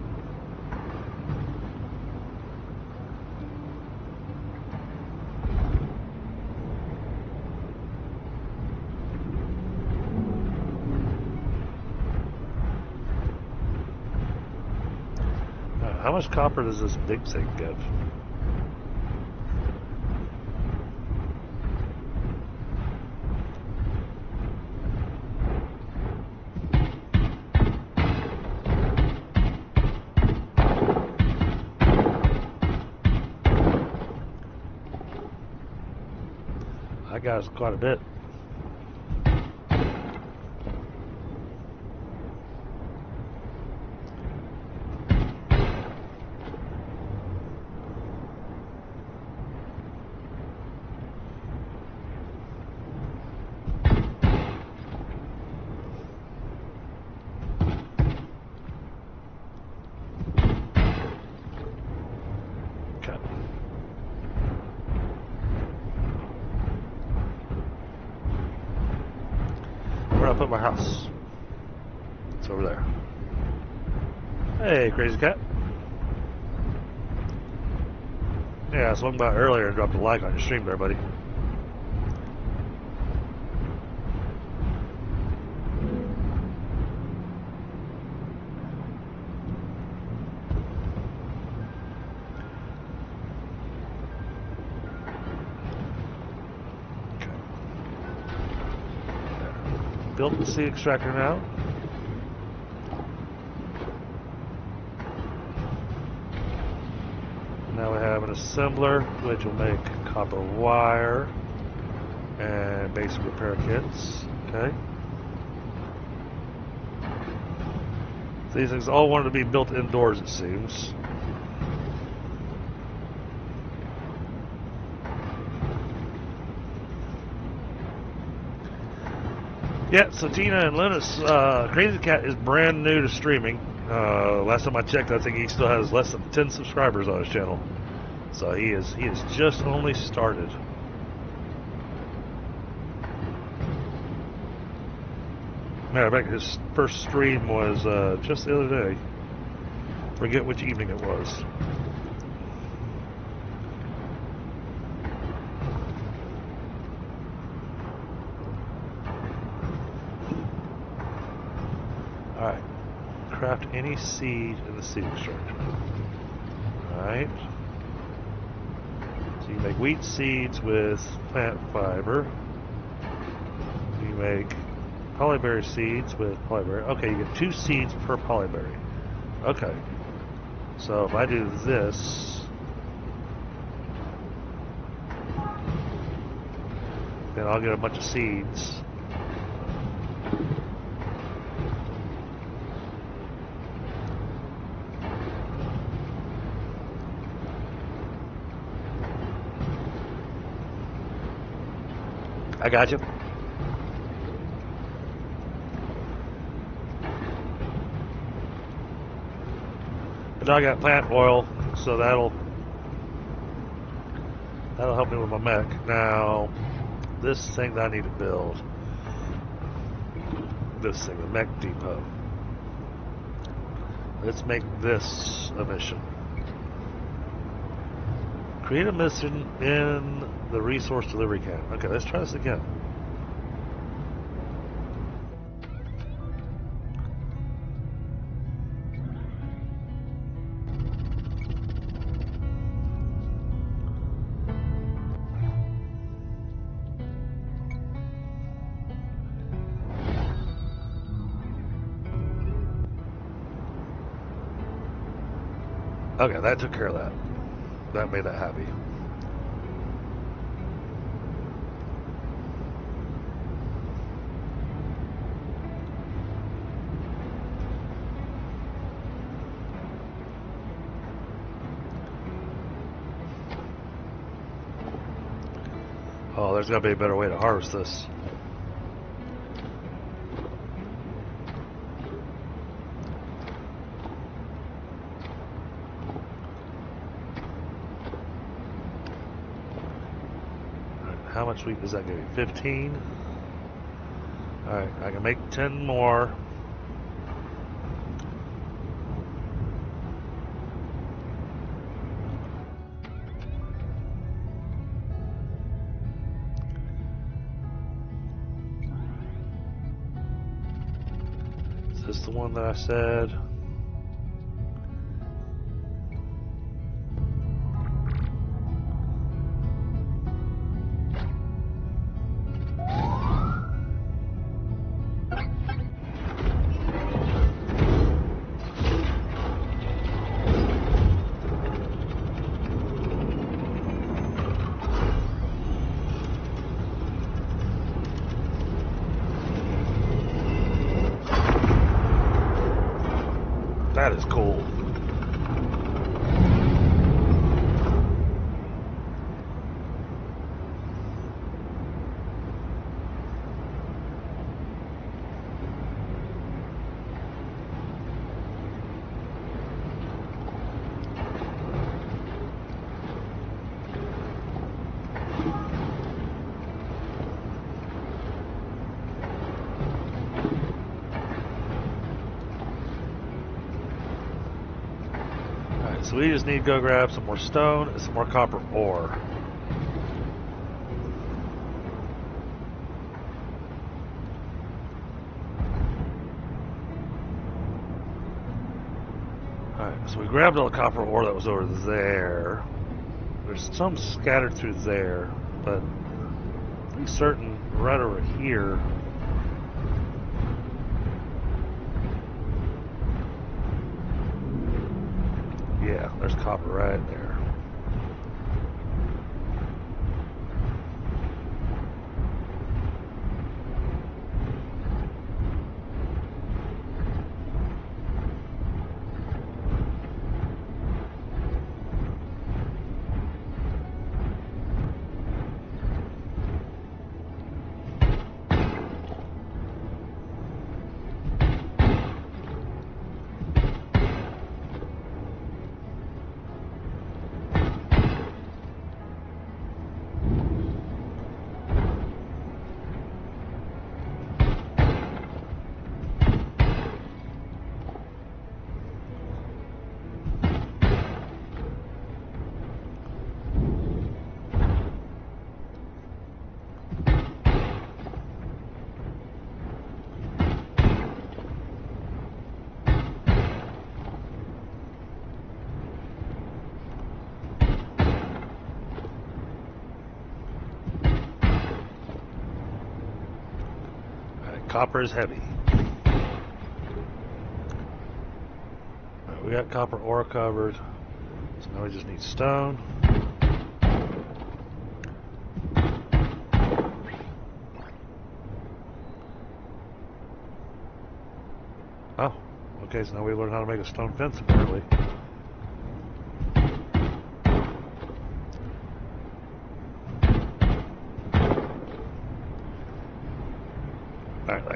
[SPEAKER 2] How much copper does this big thing give? I got quite a bit. Put my house. It's over there. Hey, crazy cat. Yeah, I swung by earlier and dropped a like on your stream there, buddy. Built the seed extractor now. Now we have an assembler, which will make copper wire and basic repair kits. Okay. So these things all wanted to be built indoors, it seems. Yeah, so Tina and Linus, Crazy Cat is brand new to streaming. Last time I checked, I think he still has less than 10 subscribers on his channel. So he is just only started. Matter of fact, his first stream was just the other day. Forget which evening it was. Alright. Craft any seed in the seed extractor. Alright. So you make wheat seeds with plant fiber. You make polyberry seeds with polyberry. Okay, you get 2 seeds per polyberry. Okay. So if I do this, then I'll get a bunch of seeds. I got you. And I got plant oil, so that'll help me with my mech. Now, this thing that I need to build, this thing, the mech depot. Let's make this a mission. Create a mission in the resource delivery camp. Okay, let's try this again. Okay, that took care of that. That made that happy. Oh, there's got to be a better way to harvest this. How much wheat does that give you? 15. Alright, I can make 10 more. Is this the one that I said? That is cool. So we just need to go grab some more stone and some more copper ore. Alright, so we grabbed all the copper ore that was over there. There's some scattered through there, but I'm pretty certain right over here. Yeah, there's copper right there. Copper is heavy. Alright, we got copper ore covered. So now we just need stone. Oh, okay, so now we learn how to make a stone fence apparently.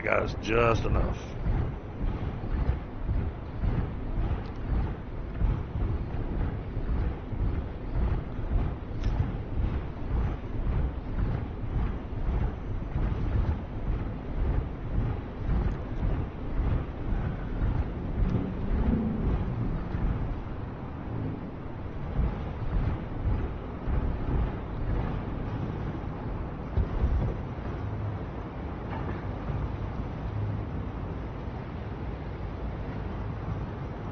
[SPEAKER 2] got us just enough.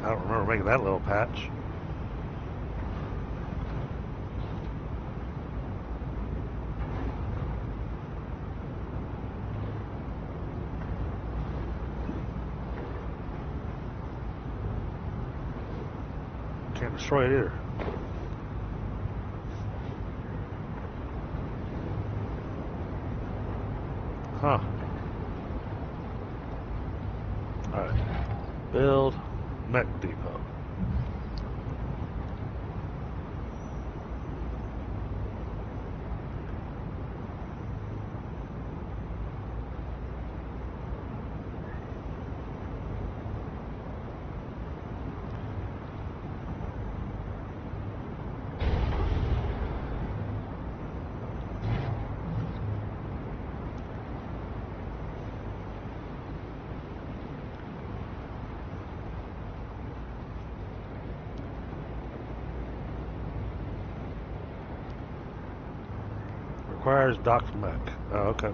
[SPEAKER 2] I don't remember making that little patch. Can't destroy it either. Huh. Alright. Build Mech Depot. Requires docked mech. Oh, okay.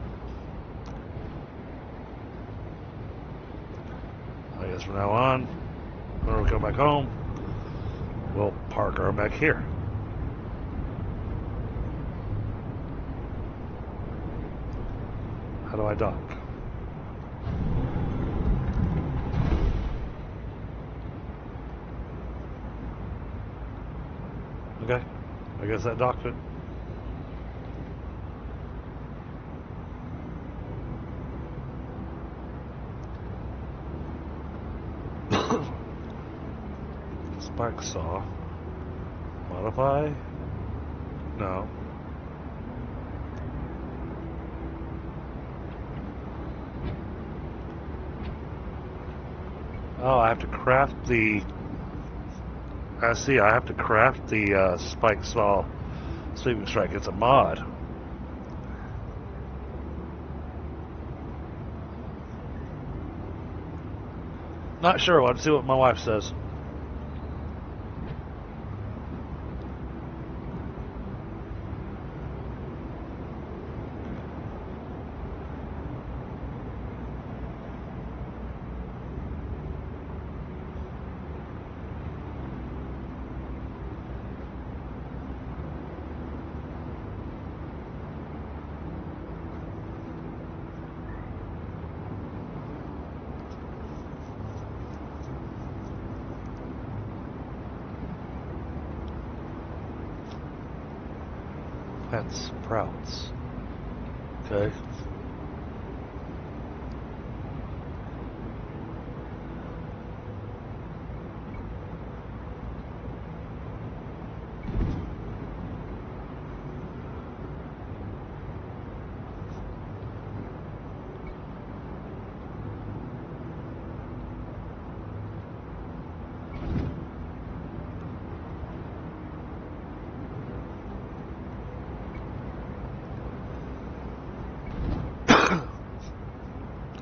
[SPEAKER 2] I guess from now on, when we come back home, we'll park our mech here. How do I dock? Okay, I guess that docked it. Spike saw. Modify? No. Oh, I have to craft the... I see, I have to craft the spike saw sweeping strike. It's a mod. Not sure. Let's see what my wife says. Plant sprouts. Okay.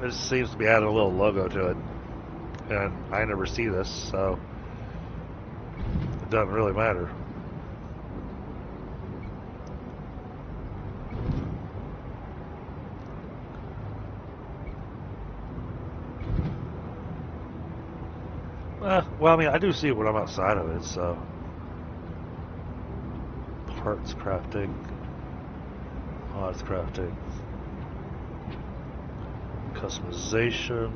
[SPEAKER 2] It just seems to be adding a little logo to it, and I never see this, so it doesn't really matter. Well, I mean, I do see it when I'm outside of it, so. Parts crafting, mods crafting. Customization.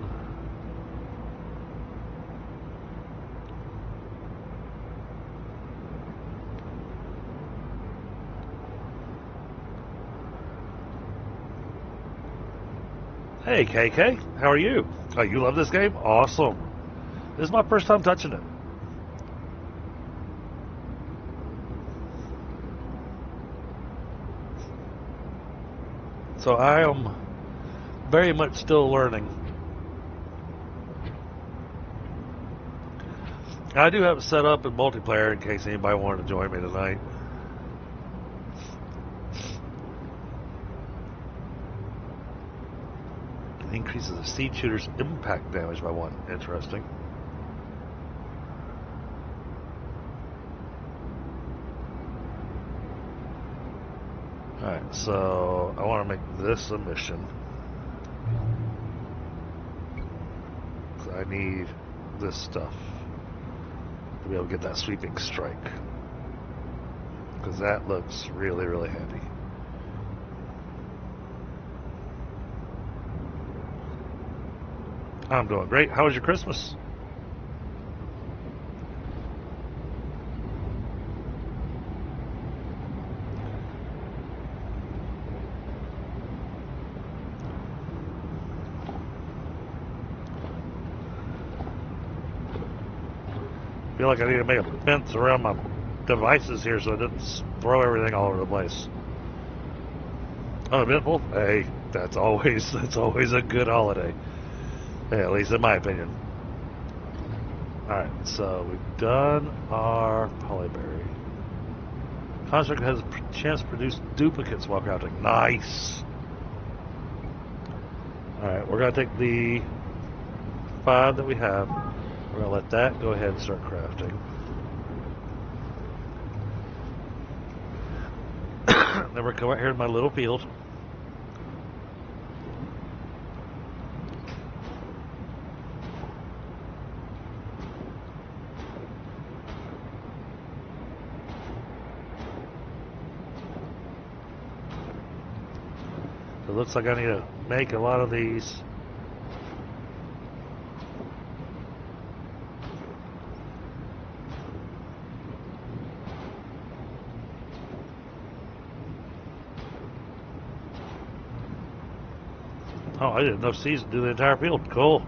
[SPEAKER 2] Hey KK, how are you? Oh, you love this game? Awesome. This is my first time touching it. So I am very much still learning. I do have it set up in multiplayer in case anybody wanted to join me tonight. Increases the seed shooter's impact damage by 1. Interesting. Alright, so I want to make this a mission. I need this stuff to be able to get that sweeping strike. Because that looks really, really handy. I'm doing great. How was your Christmas? I feel like I need to make a fence around my devices here so I didn't throw everything all over the place. Uneventful? Hey, that's always a good holiday. Hey, at least in my opinion. Alright, so we've done our polyberry. Construct has a chance to produce duplicates while crafting. Nice! Alright, we're going to take the 5 that we have. We're going to let that go ahead and start crafting. Then we're coming out here in my little field. It looks like I need to make a lot of these. Oh, I didn't have enough seeds to do the entire field. Cool.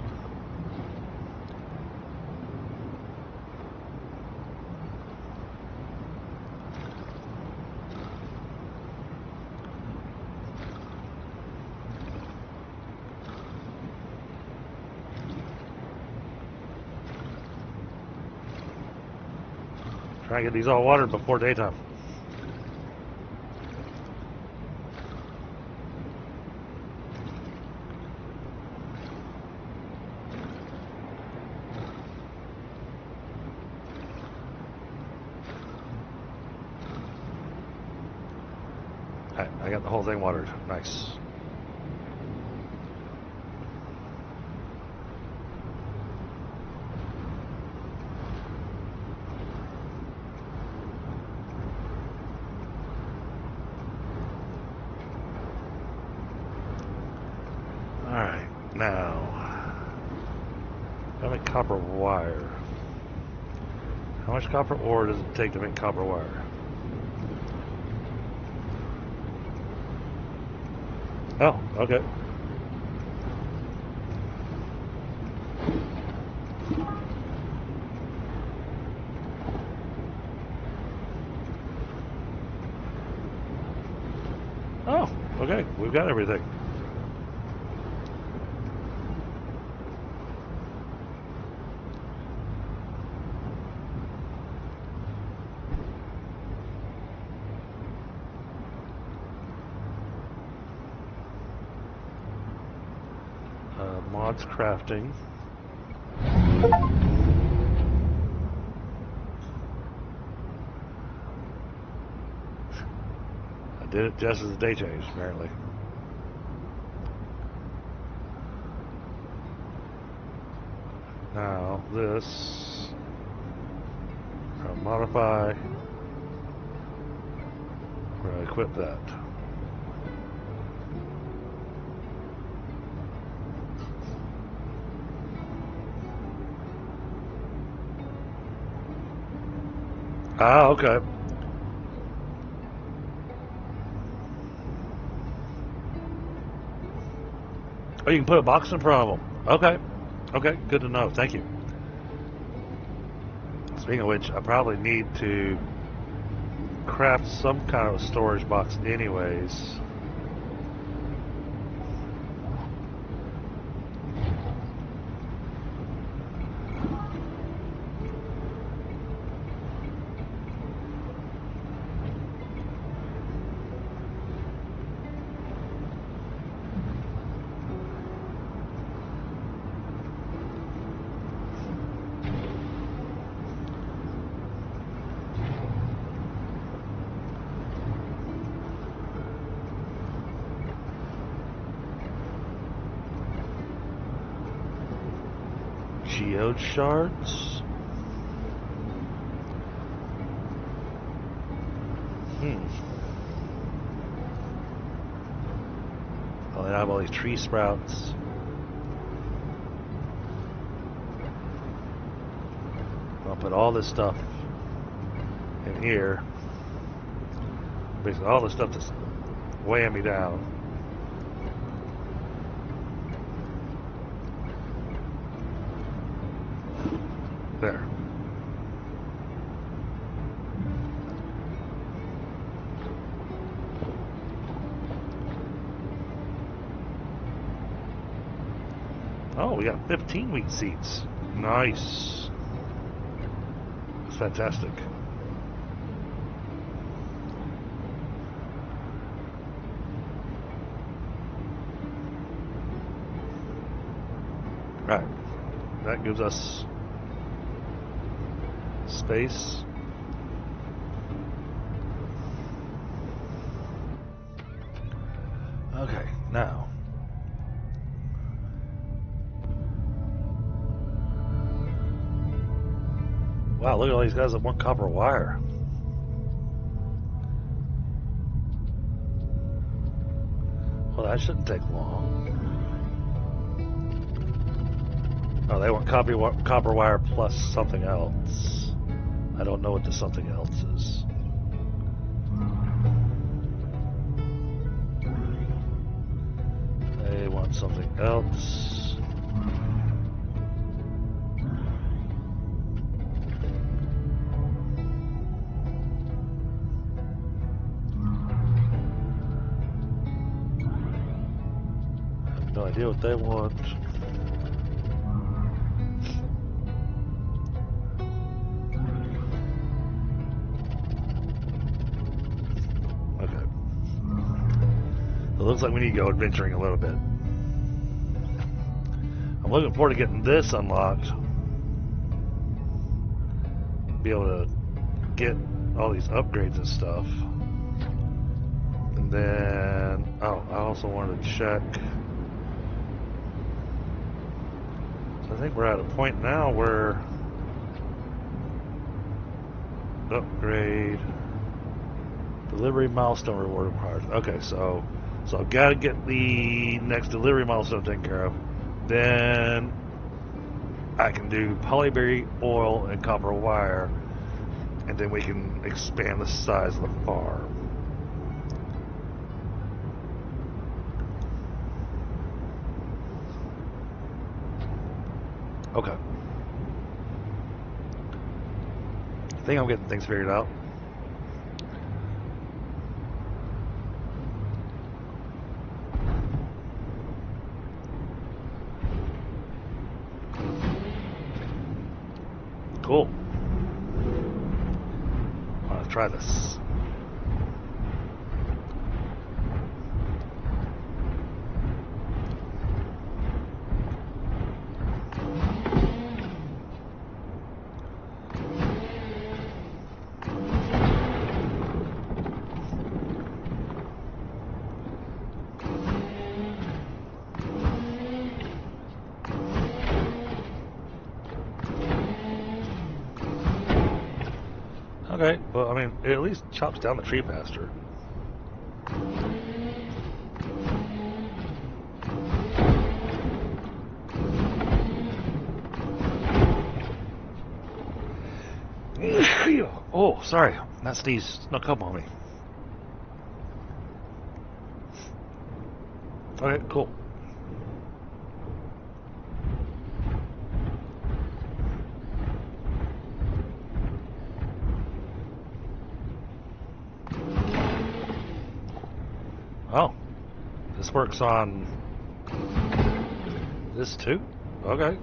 [SPEAKER 2] Try and get these all watered before daytime. Alright, I got the whole thing watered. Nice. Now, I make copper wire. How much copper ore does it take to make copper wire? Oh, okay. Oh, okay. We've got everything. Mods crafting. I did it just as the day changed, apparently. Now this, I'll modify. We're going to equip that. Ah, okay. Oh, you can put a box in front of them. Okay. Okay, good to know. Thank you. Speaking of which, I probably need to craft some kind of storage box anyways. geode shards. Oh, they have all these tree sprouts. I'll put all this stuff in here. Basically all the stuff that's weighing me down. There. Oh, we got 15 wheat seeds. Nice. That's fantastic. Right. That gives us space. Okay, now. Wow, look at all these guys that want copper wire. Well, that shouldn't take long. Oh, they want copper wire plus something else. I don't know what the something else is. They want something else. I have no idea what they want. It looks like we need to go adventuring a little bit. I'm looking forward to getting this unlocked. Be able to get all these upgrades and stuff. And then, oh, I also wanted to check. So I think we're at a point now where upgrade, delivery milestone reward required. Okay, so I've got to get the next delivery milestone taken care of. Then I can do polyberry oil and copper wire, and then we can expand the size of the farm. Okay. I think I'm getting things figured out. Cool. I want to try this. Okay, well, I mean, it at least chops down the tree faster. Oh, sorry, that sneeze snuck up on me. Okay, cool. Oh, this works on this too? Okay.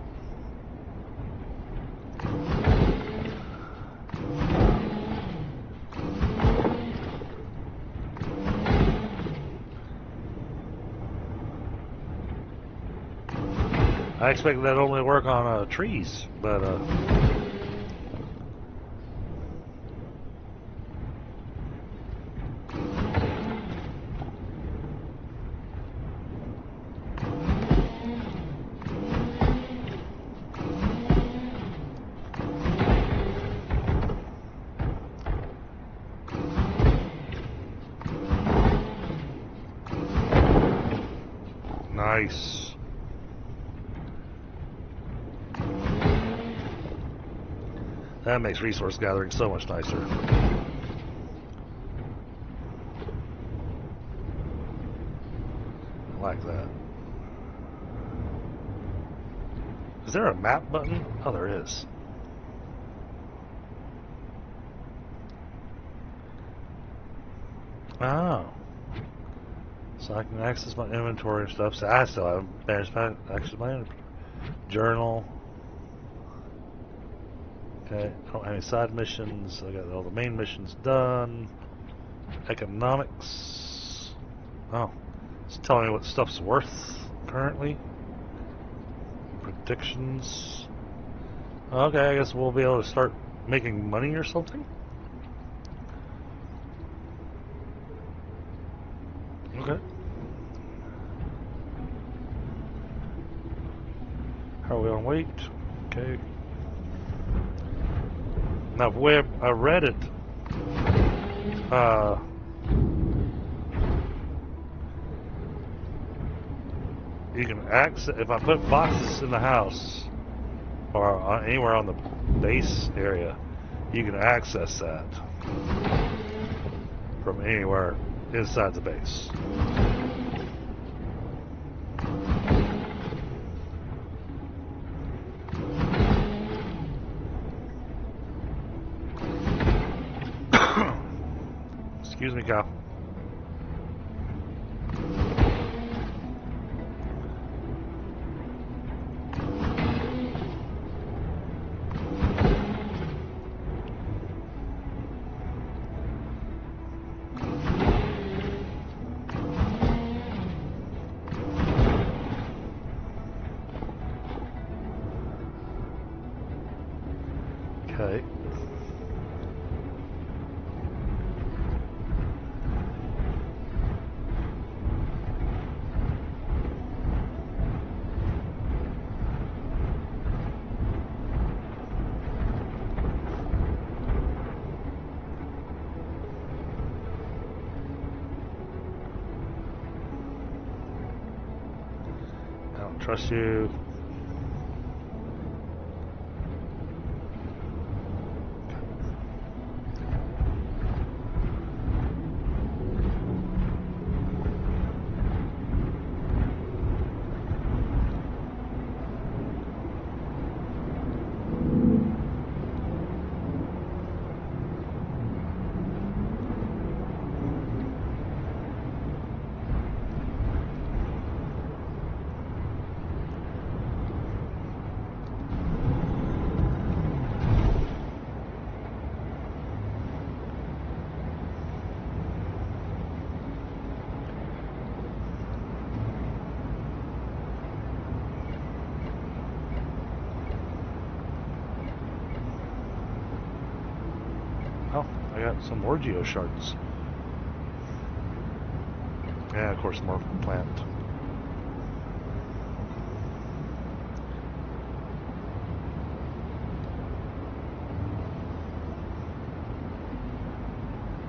[SPEAKER 2] I expected that only work on trees, but Nice. That makes resource gathering so much nicer. I like that. Is there a map button? Oh, there is. Oh. So I can access my inventory and stuff. So I still haven't managed to access my inventory. Journal. Okay. I don't have any side missions. I got all the main missions done. Economics. Oh. It's telling me what stuff's worth currently. Predictions. Okay, I guess we'll be able to start making money or something. Okay. How are we on weight? Okay. Now, where I read it, you can access, if I put boxes in the house or anywhere on the base area, you can access that from anywhere inside the base. Excuse me, cow. Okay. I don't trust you. Oh, I got some more geo shards. Yeah, of course, more plant.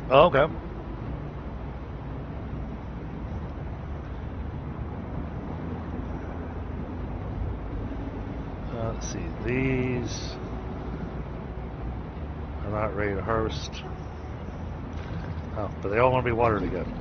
[SPEAKER 2] Oh, okay. Let's see, these are not ready to harvest. Oh, but they all want to be watered again.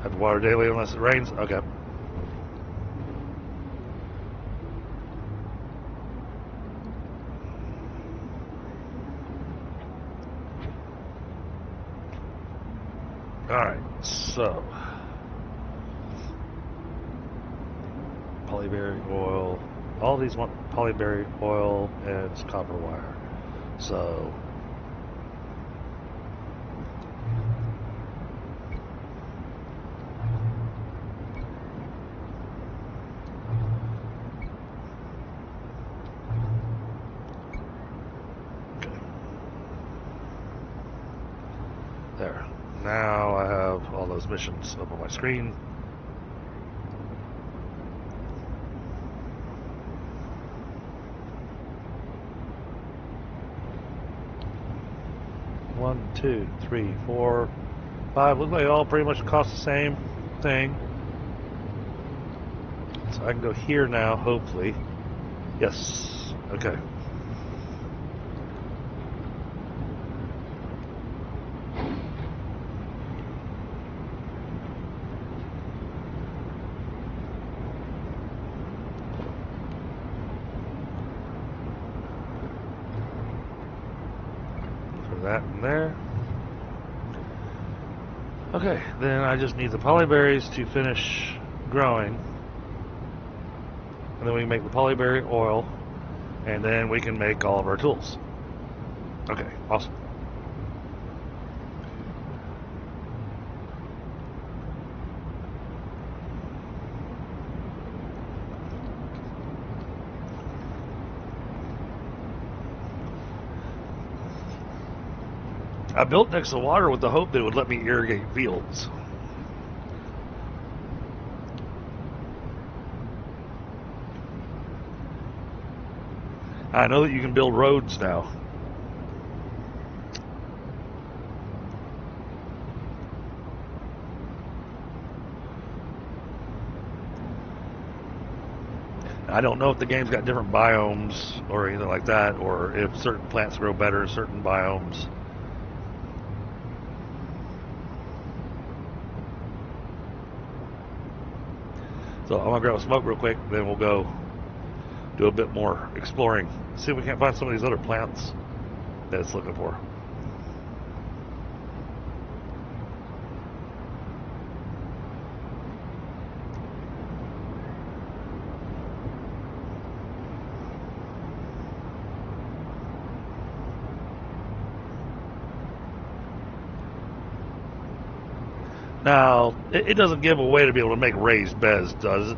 [SPEAKER 2] Have water daily unless it rains? Okay. Alright, so polyberry oil. All these want polyberry oil and it's copper wire. So those missions up on my screen. One, two, three, four, five. Looks like they all pretty much cost the same thing. So I can go here now, hopefully. Yes. Okay. That in there. Okay, then I just need the polyberries to finish growing, and then we can make the polyberry oil, and then we can make all of our tools. Okay, awesome. I built next to water with the hope that it would let me irrigate fields. I know that you can build roads now. I don't know if the game's got different biomes or anything like that, or if certain plants grow better in certain biomes. So I'm gonna grab a smoke real quick, then we'll go do a bit more exploring. See if we can't find some of these other plants that it's looking for. Now, it doesn't give a way to be able to make raised beds, does it?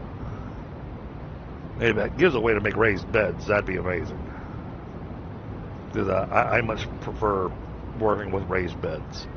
[SPEAKER 2] Maybe that gives a way to make raised beds. That'd be amazing. Because I much prefer working with raised beds.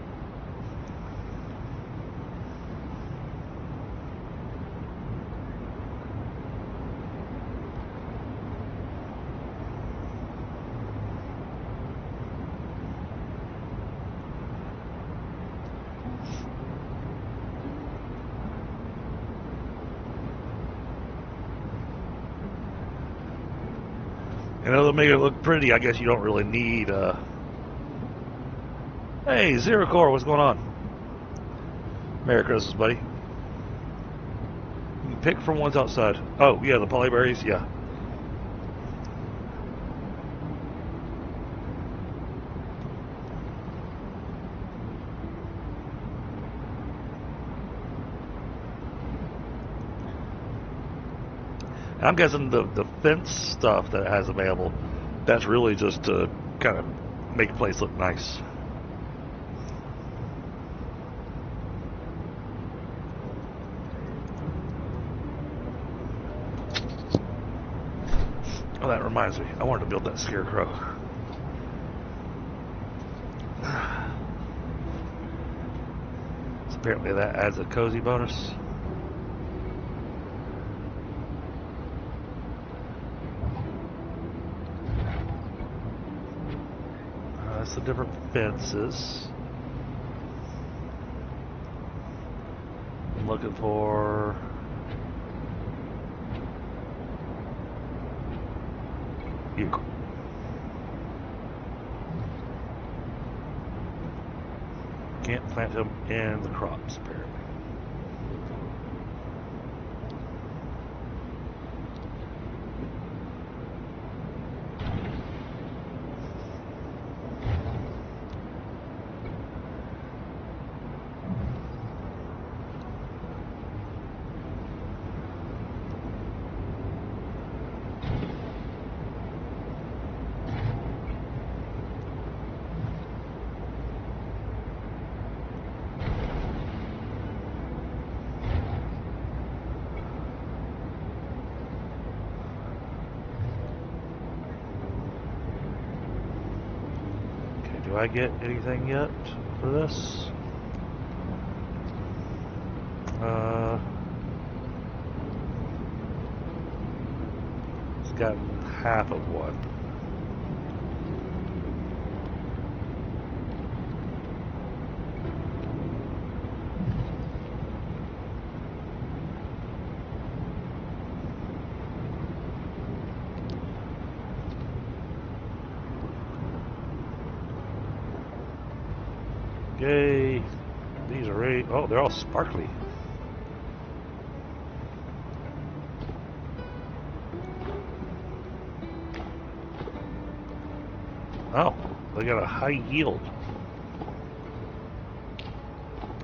[SPEAKER 2] In order to make it look pretty, I guess you don't really need Hey, Zero Core, what's going on? Merry Christmas, buddy. You can pick from ones outside. Oh, yeah, the polyberries, yeah. I'm guessing the fence stuff that it has available, that's really just to kind of make the place look nice. Oh, that reminds me. I wanted to build that scarecrow. So apparently that adds a cozy bonus. The different fences. I'm looking for you. Can't plant them in the crops, apparently. Do I get anything yet for this? It's got half of one. Yay. These are ready. Oh, they're all sparkly. Oh, they got a high yield.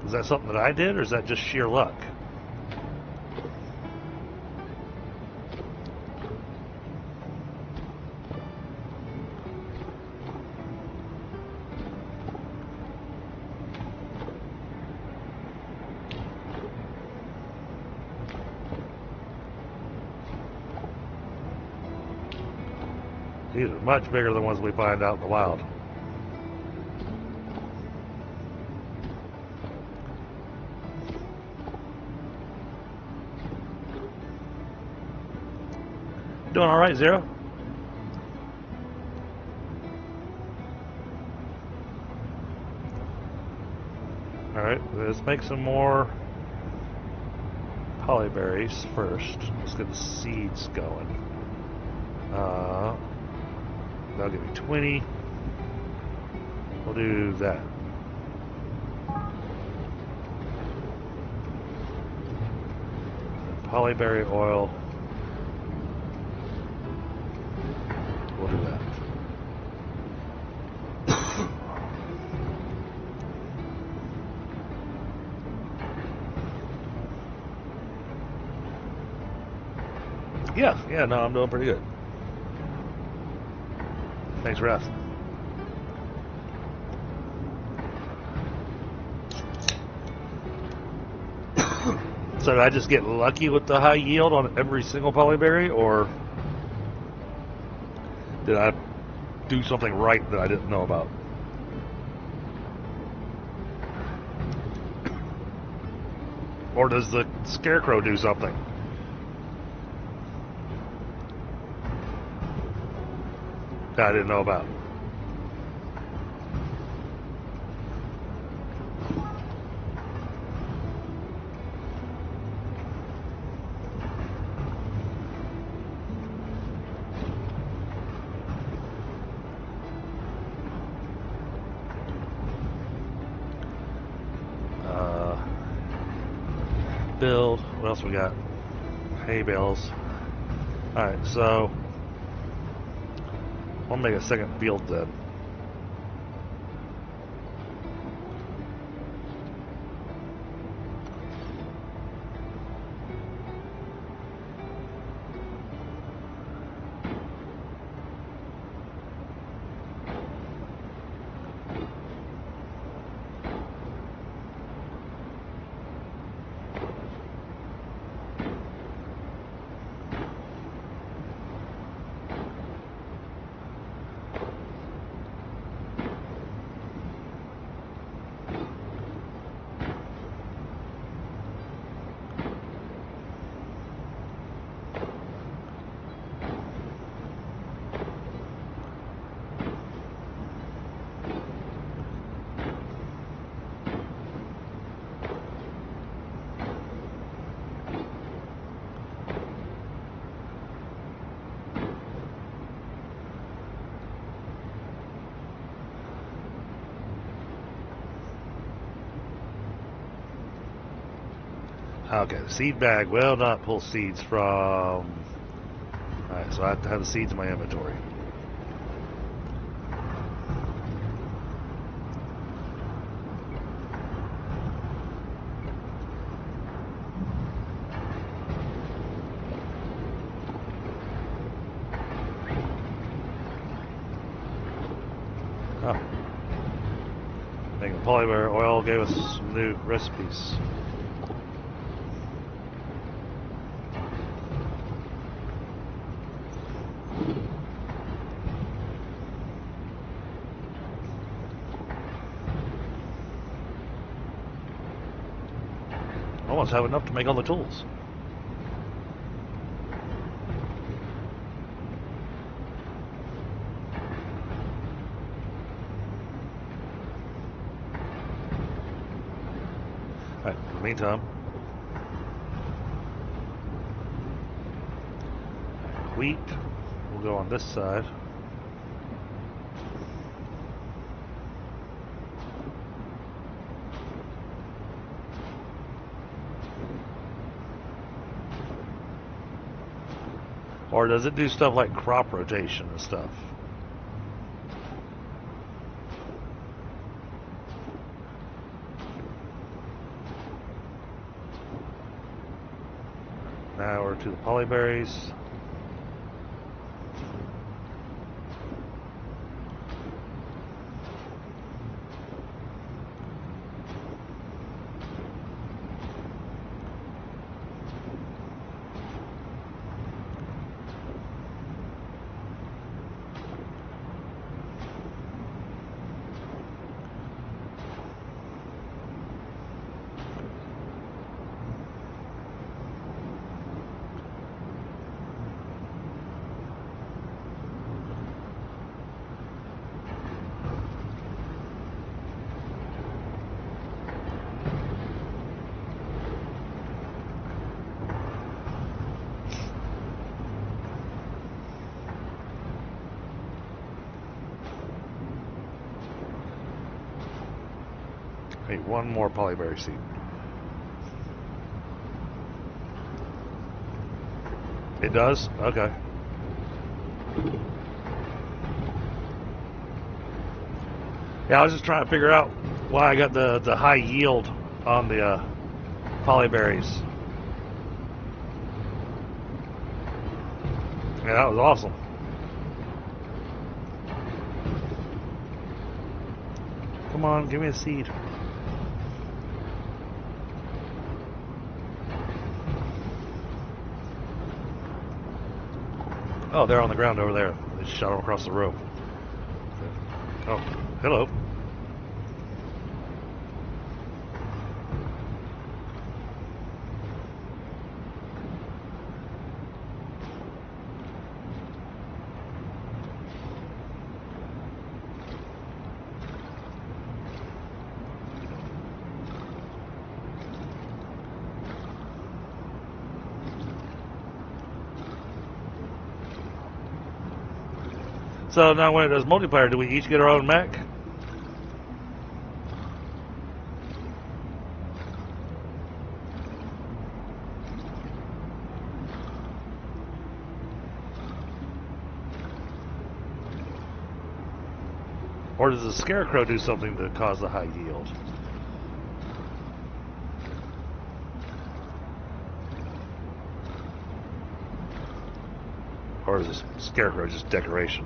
[SPEAKER 2] Is that something that I did, or is that just sheer luck? These are much bigger than the ones we find out in the wild. Doing all right, Zero? All right, let's make some more polyberries first. Let's get the seeds going. That'll give me 20. We'll do that. Polyberry oil. We'll do that. Yeah, no, I'm doing pretty good. Thanks for asking. So did I just get lucky with the high yield on every single polyberry, or did I do something right that I didn't know about? Or does the scarecrow do something? That I didn't know about. Build. What else we got? Hay bales. Alright, so I'll make a second field then. Okay, the seed bag will not pull seeds from... Alright, so I have to have the seeds in my inventory. Oh. Making polymer oil gave us some new recipes. almost have enough to make all the tools. Alright, in the meantime, wheat will go on this side. Or does it do stuff like crop rotation and stuff? Now we're to the polyberries. Hey, one more polyberry seed. It does? Okay. Yeah, I was just trying to figure out why I got the high yield on the polyberries. Yeah, that was awesome. Come on, give me a seed. Oh, they're on the ground over there. They shot them across the road. Oh, hello. So now when it does multiplayer, do we each get our own mech? Or does the scarecrow do something to cause the high yield? Or is the scarecrow just decoration?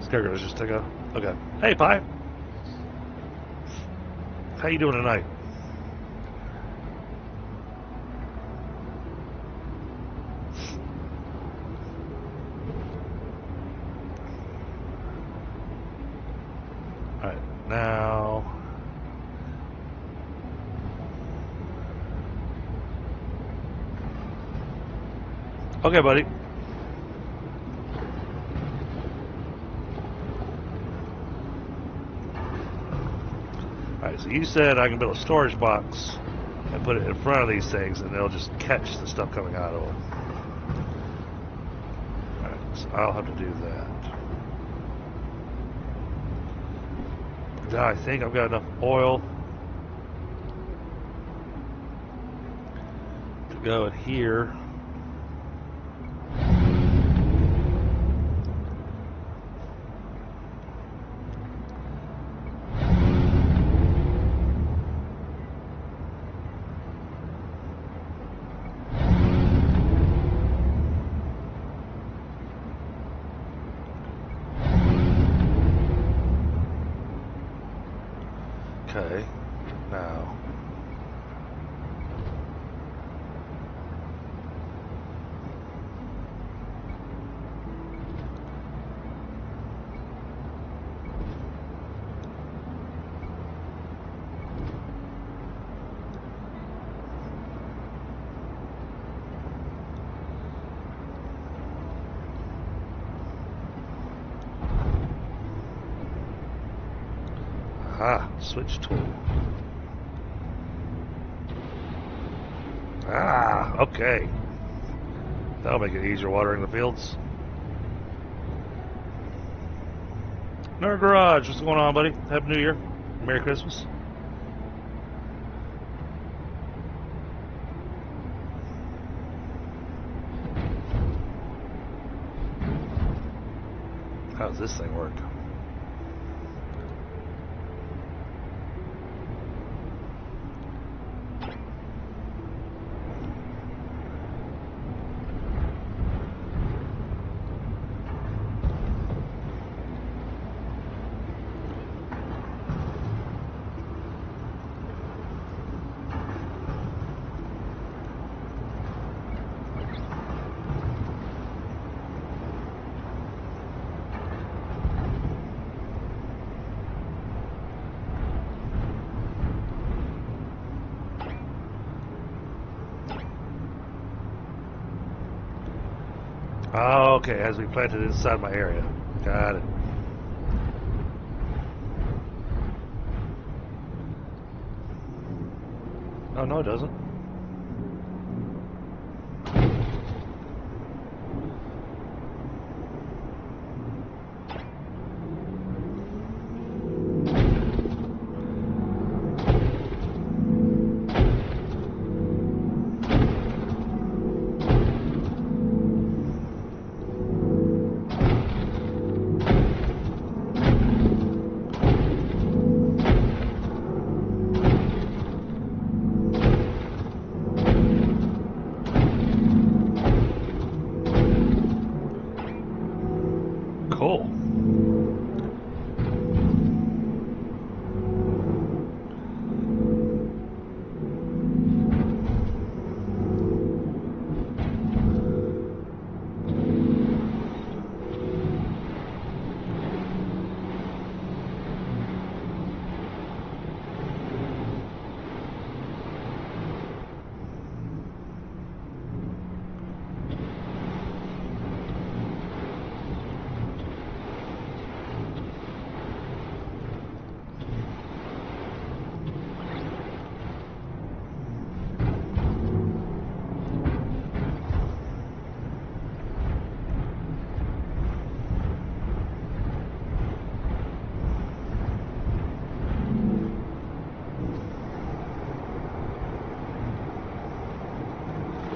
[SPEAKER 2] Scarecrow's just take a... Okay. Hey, Pie. How you doing tonight? Alright, now... Okay, buddy. Alright, so you said I can build a storage box and put it in front of these things and they'll just catch the stuff coming out of them. Alright, so I'll have to do that. Now I think I've got enough oil to go in here. Okay. Now. Ah, switch tool. Ah, okay. That'll make it easier watering the fields. Nerd Garage, what's going on, buddy? Happy New Year. Merry Christmas. How does this thing work? Oh, okay, as we planted inside my area. Got it. Oh, no, it doesn't. Cool.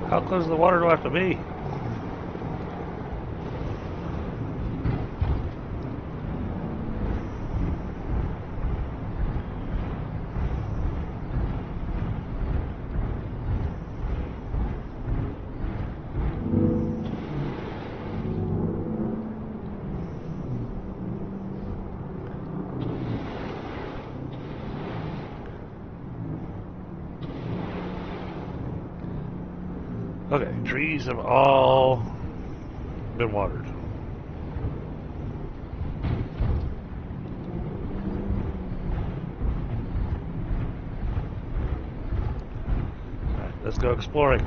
[SPEAKER 2] How close to the water do I have to be? Okay, trees have all been watered. All right, let's go exploring.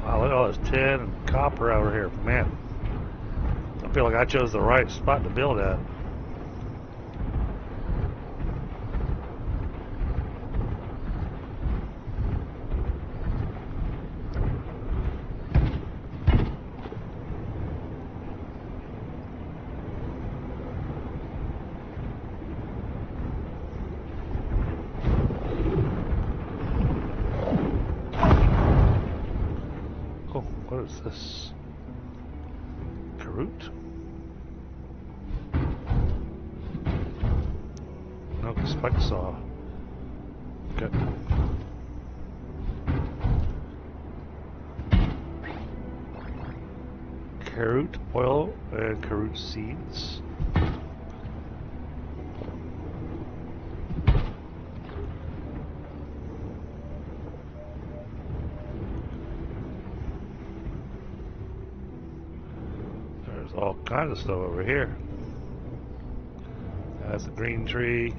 [SPEAKER 2] Wow, look at all this tin and copper over here. Man, I feel like I chose the right spot to build at. What is this? Root? No, the spike saw. Okay. Carrot oil and carrot seeds. There's all kinds of stuff over here. That's a green tree.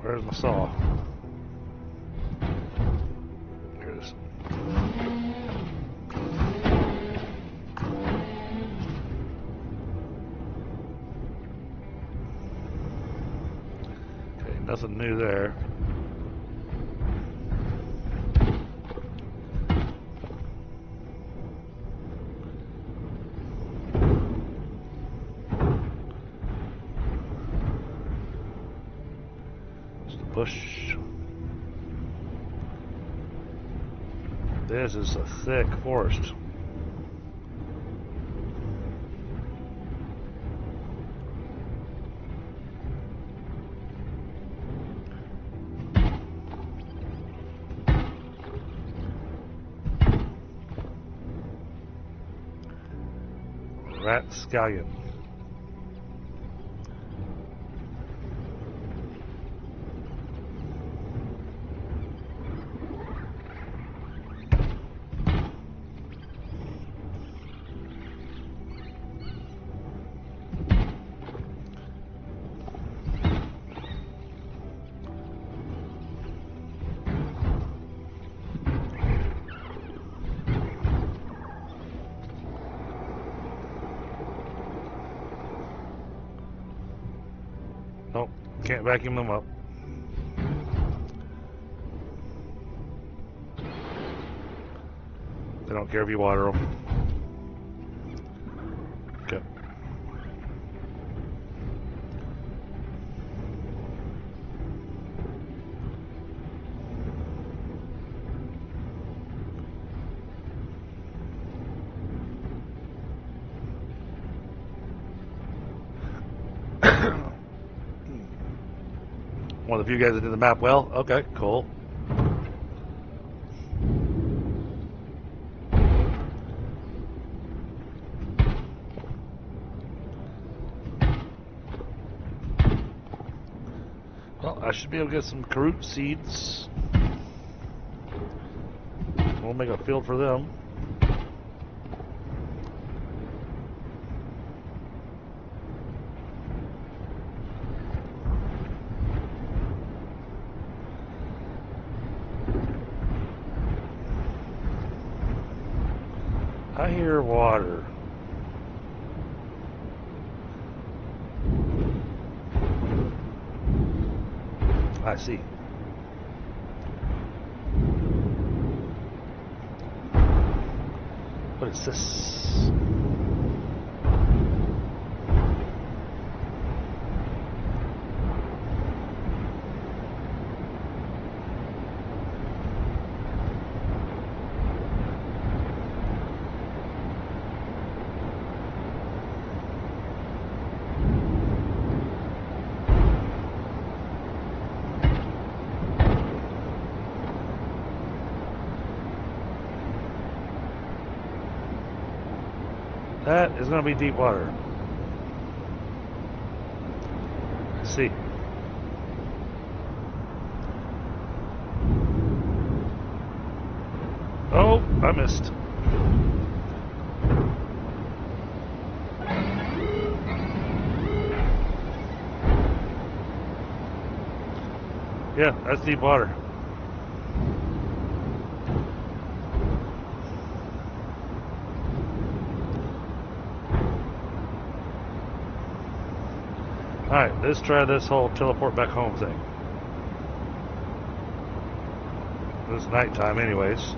[SPEAKER 2] Where's my saw? Here it is. Okay, nothing new there. Bush. This is a thick forest. Rat scallion. Nope, can't vacuum them up. They don't care if you water them. Okay. One of the few guys that did the map well. Okay, cool. Well, I should be able to get some carrot seeds. We'll make a field for them. I hear water. I see. What is this? That is going to be deep water. Let's see. Oh, I missed. Yeah, that's deep water. Alright, let's try this whole teleport back home thing. It's nighttime anyways.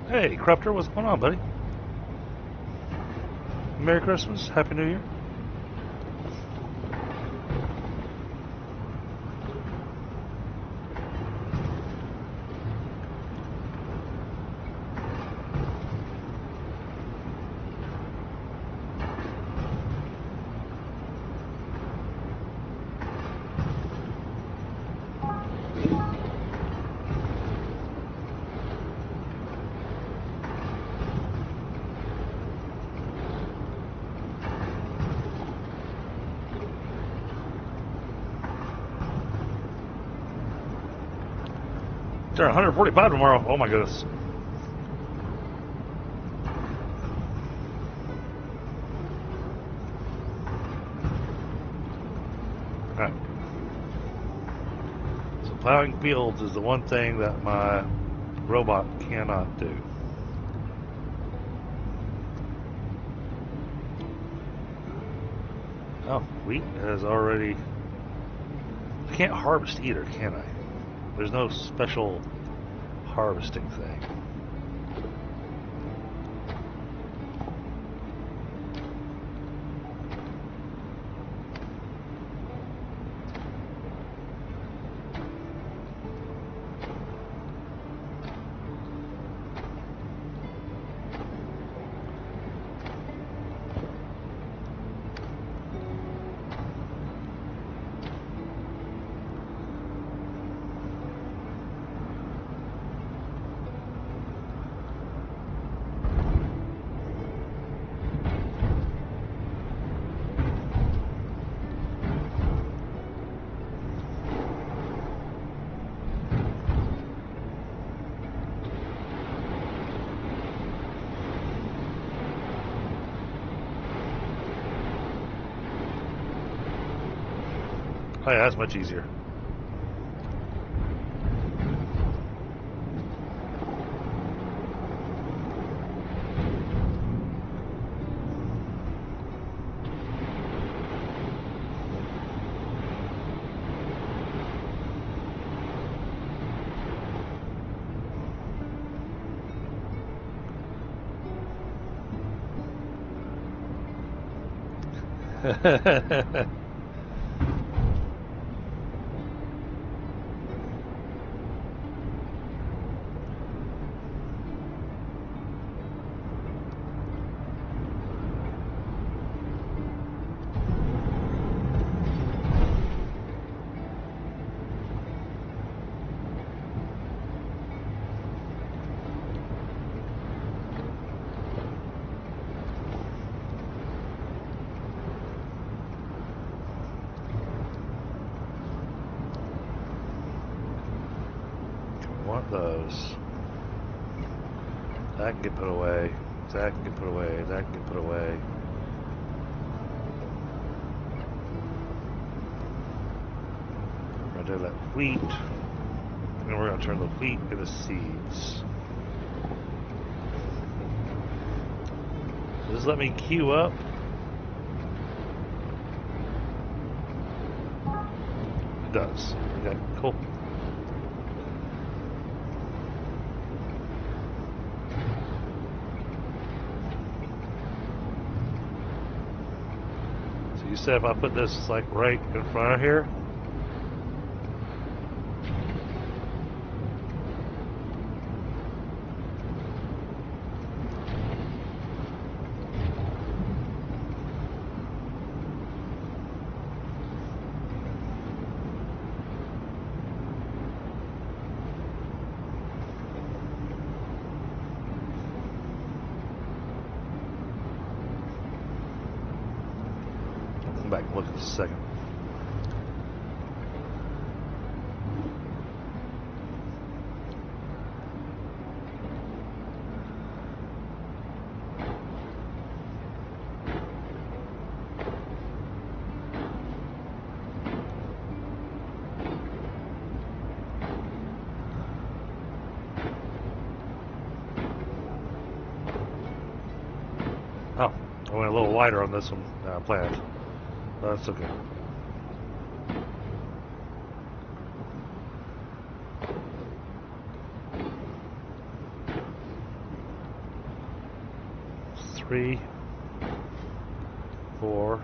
[SPEAKER 2] Hey, Crupter, what's going on, buddy? Merry Christmas, Happy New Year. They're 145 tomorrow. Oh my goodness. Alright. So plowing fields is the one thing that my robot cannot do. Oh, wheat has already... I can't harvest either, can I? There's no special harvesting thing. Oh yeah, that's much easier. Want those. That can get put away. That can get put away. That can get put away. We're gonna do that wheat, and we're gonna turn the wheat into seeds. Does this let me queue up? It does. Okay, cool. You said if I put this like right in front of here, come back and look at this a second. Oh, I went a little wider on this one plant. That's okay. Three, 4.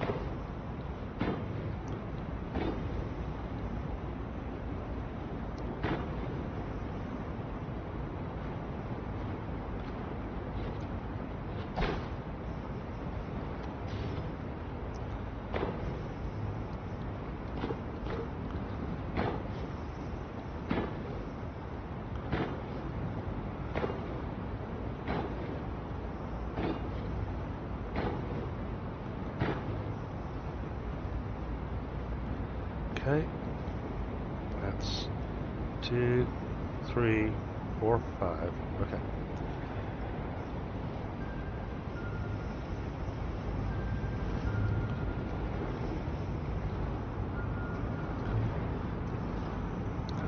[SPEAKER 2] Okay, that's 2, 3, 4, 5. Okay.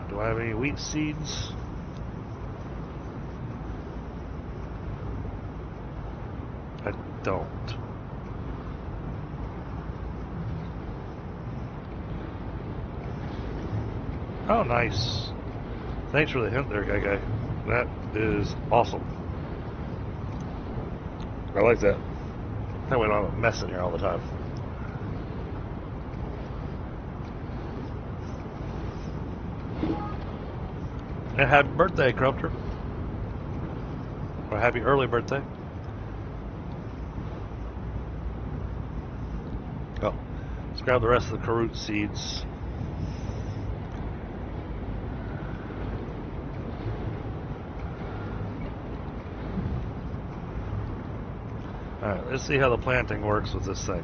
[SPEAKER 2] Do I have any wheat seeds? I don't. Oh, nice. Thanks for the hint there, guy. That is awesome. I like that. That way I don't have a mess in here all the time. And happy birthday, Corruptor. Or happy early birthday. Oh, let's grab the rest of the Karut seeds. Alright, let's see how the planting works with this thing.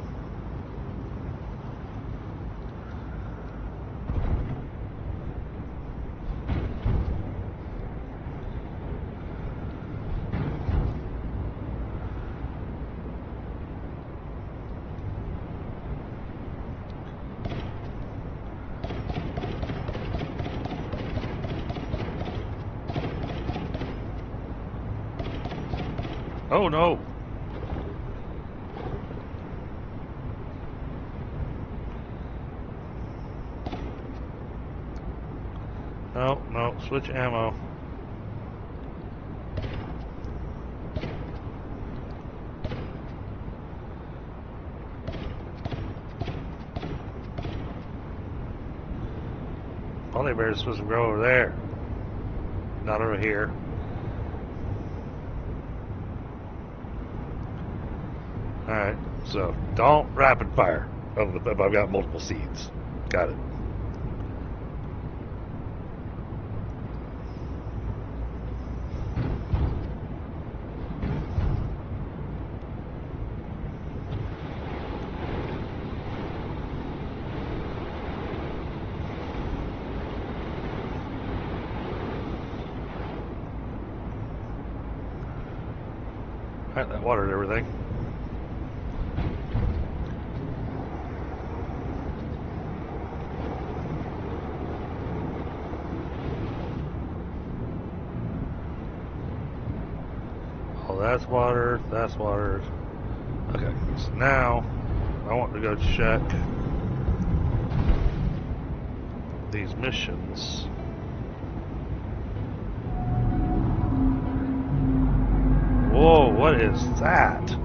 [SPEAKER 2] Oh no! No, switch ammo. Poly bear is supposed to grow over there, not over here. Alright, so don't rapid fire if I've got multiple seeds. Got it. Alright, that watered everything. Oh, that's watered, that's watered. Okay, so now I want to go check these missions. Whoa, what is that?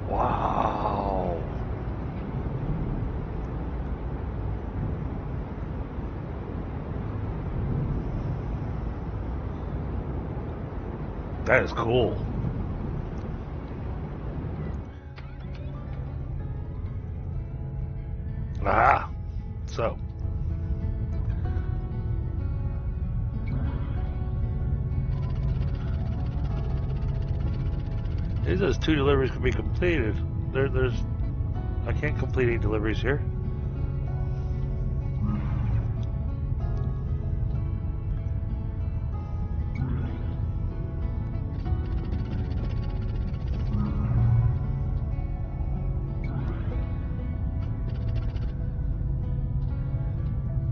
[SPEAKER 2] Wow. That is cool. Ah, so. It says 2 deliveries can be completed. I can't complete 8 deliveries here.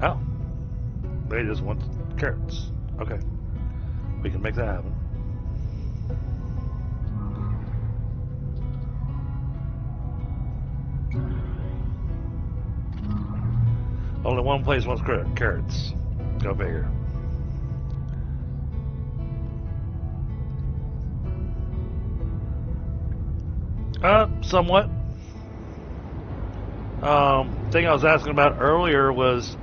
[SPEAKER 2] Oh, they just want carrots. Okay, we can make that happen. Only one place wants carrots. Go figure. Somewhat. Thing I was asking about earlier was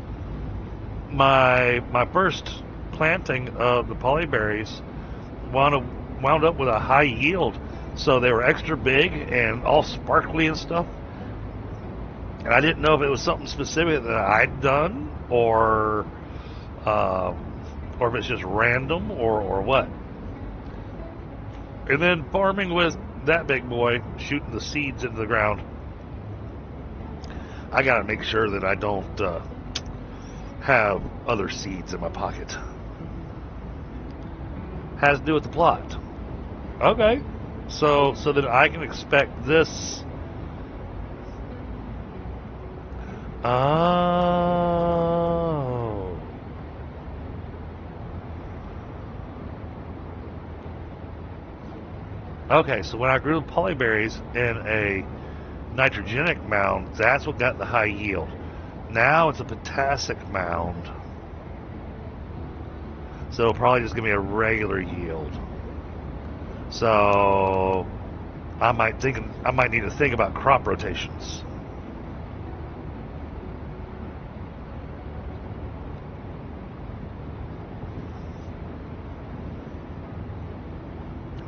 [SPEAKER 2] my first planting of the polyberries wound up with a high yield, so they were extra big and all sparkly and stuff. And I didn't know if it was something specific that I'd done, or if it's just random, or what. And then farming with that big boy, shooting the seeds into the ground, I gotta make sure that I don't have other seeds in my pocket. Has to do with the plot. Okay, so that I can expect this. Oh. Okay, so when I grew the polyberries in a nitrogenic mound, that's what got the high yield. Now it's a potassic mound, so it'll probably just give me a regular yield. So I might need to think about crop rotations.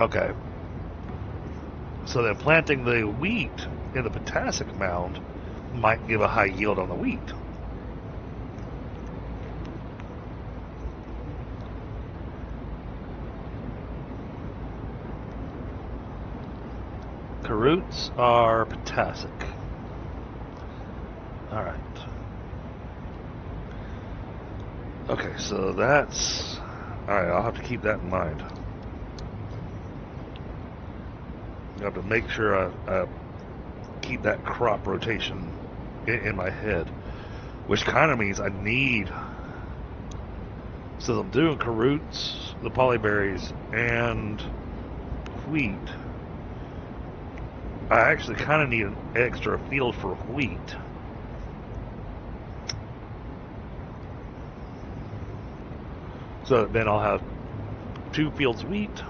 [SPEAKER 2] Okay. So then planting the wheat in the potassic mound might give a high yield on the wheat. Carrots are potassic. Alright. Okay, so that's... Alright, I'll have to keep that in mind. I have to make sure I keep that crop rotation in my head, which kind of means I need, so I'm doing carrots, the polyberries, and wheat. I actually kind of need an extra field for wheat. So then I'll have 2 fields of wheat,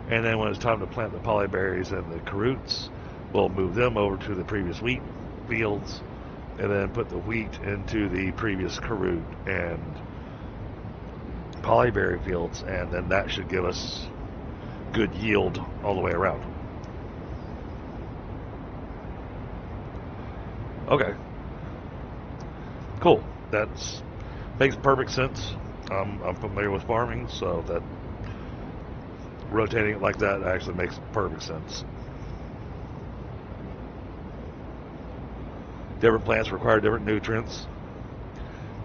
[SPEAKER 2] and then when it's time to plant the polyberries and the carrots, we'll move them over to the previous wheat fields, and then put the wheat into the previous carrot and polyberry fields, and then that should give us good yield all the way around. Okay, cool. That's makes perfect sense. I'm familiar with farming, so that rotating it like that actually makes perfect sense. Different plants require different nutrients.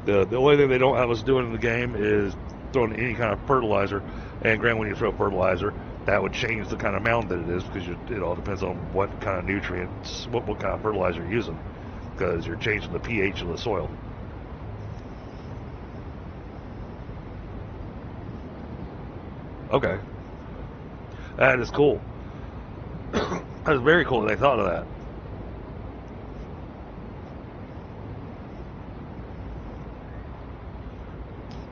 [SPEAKER 2] The only thing they don't have us doing in the game is throwing any kind of fertilizer. And granted, when you throw fertilizer, that would change the kind of mound that it is, because it all depends on what kind of nutrients, what kind of fertilizer you're using, because you're changing the pH of the soil. Okay. That is cool. That is very cool that they thought of that.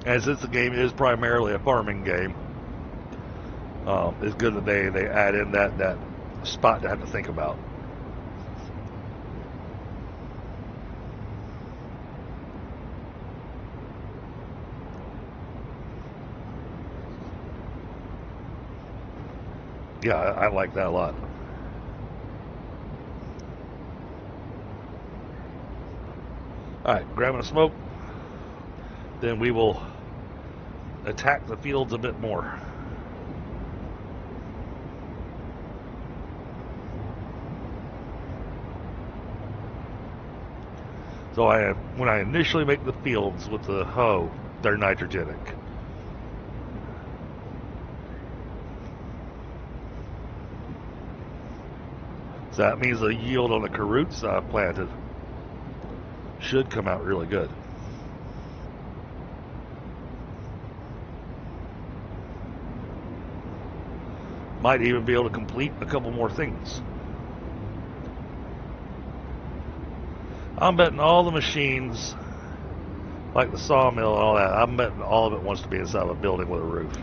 [SPEAKER 2] And since the game is primarily a farming game, it's good that they add in that spot to have to think about. Yeah, I like that a lot. Alright, grabbing a smoke. Then we will attack the fields a bit more. So when I initially make the fields with the hoe, they're nitrogenic. So that means the yield on the carrots I've planted should come out really good. Might even be able to complete a couple more things. I'm betting all the machines, like the sawmill and all that, I'm betting all of it wants to be inside of a building with a roof.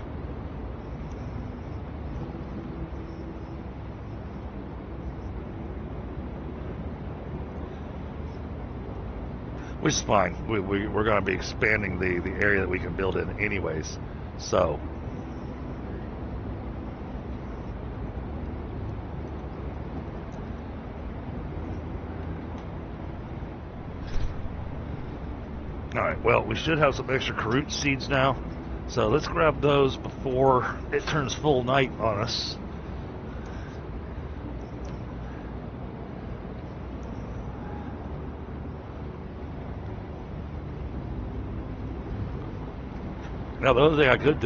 [SPEAKER 2] Which is fine. We're going to be expanding the area that we can build in anyways. So alright, well, we should have some extra carrot seeds now. So let's grab those before it turns full night on us. Now, the other thing I could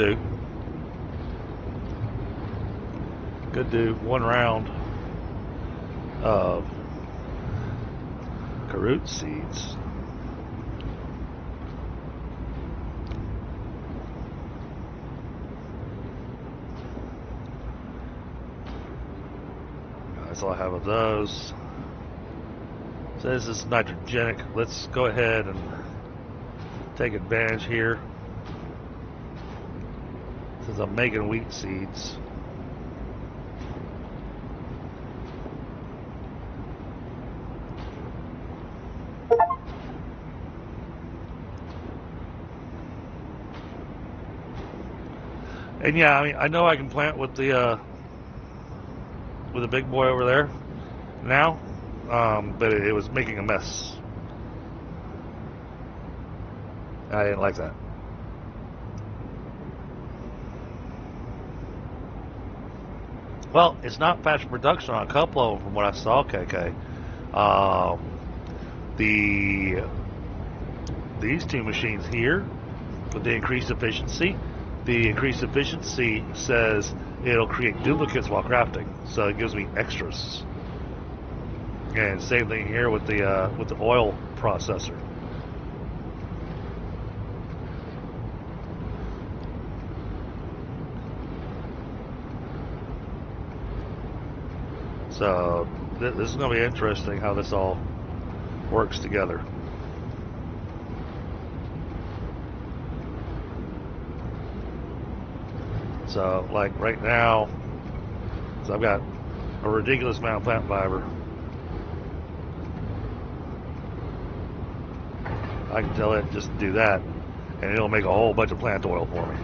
[SPEAKER 2] do one round of carrot seeds. That's all I have of those. So this is nitrogenic. Let's go ahead and take advantage here. Since I'm making wheat seeds. And yeah, I mean, I know I can plant with the big boy over there now, but it was making a mess. I didn't like that. Well, it's not fast production on a couple of them from what I saw, KK. These two machines here, with the increased efficiency, says it'll create duplicates while crafting, so it gives me extras. And same thing here with the oil processor. So this is going to be interesting how this all works together. So like right now, so I've got a ridiculous amount of plant fiber. I can tell it just to do that, and it'll make a whole bunch of plant oil for me.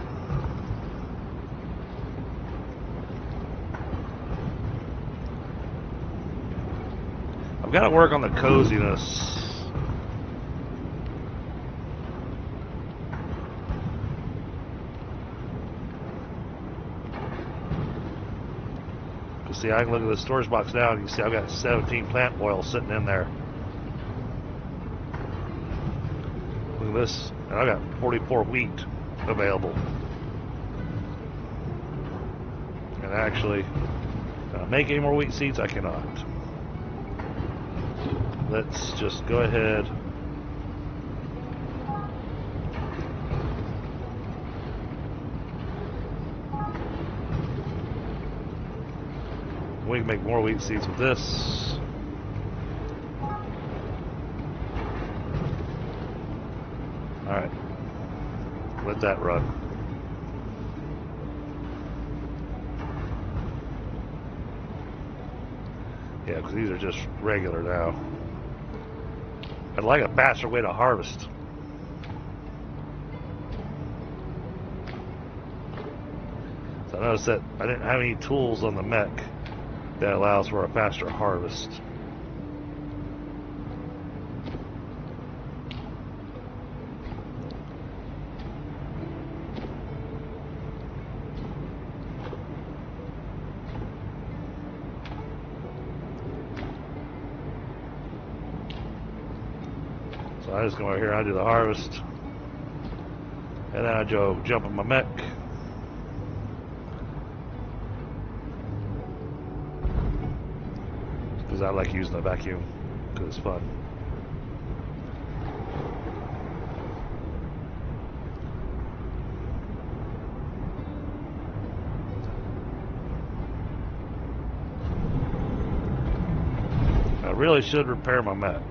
[SPEAKER 2] I've got to work on the coziness. See, I can look at the storage box now and you can see I've got 17 plant oil sitting in there. Look at this, and I've got 44 wheat available. And actually, can I make any more wheat seeds? I cannot. Let's just go ahead. We can make more wheat seeds with this. Alright. Let that run. Yeah, because these are just regular now. I'd like a faster way to harvest. So noticed that I didn't have any tools on the Mech that allows for a faster harvest. So I just come over here and I do the harvest. And then I jump on my Mech. Because I like using the vacuum, because it's fun. I really should repair my Mech.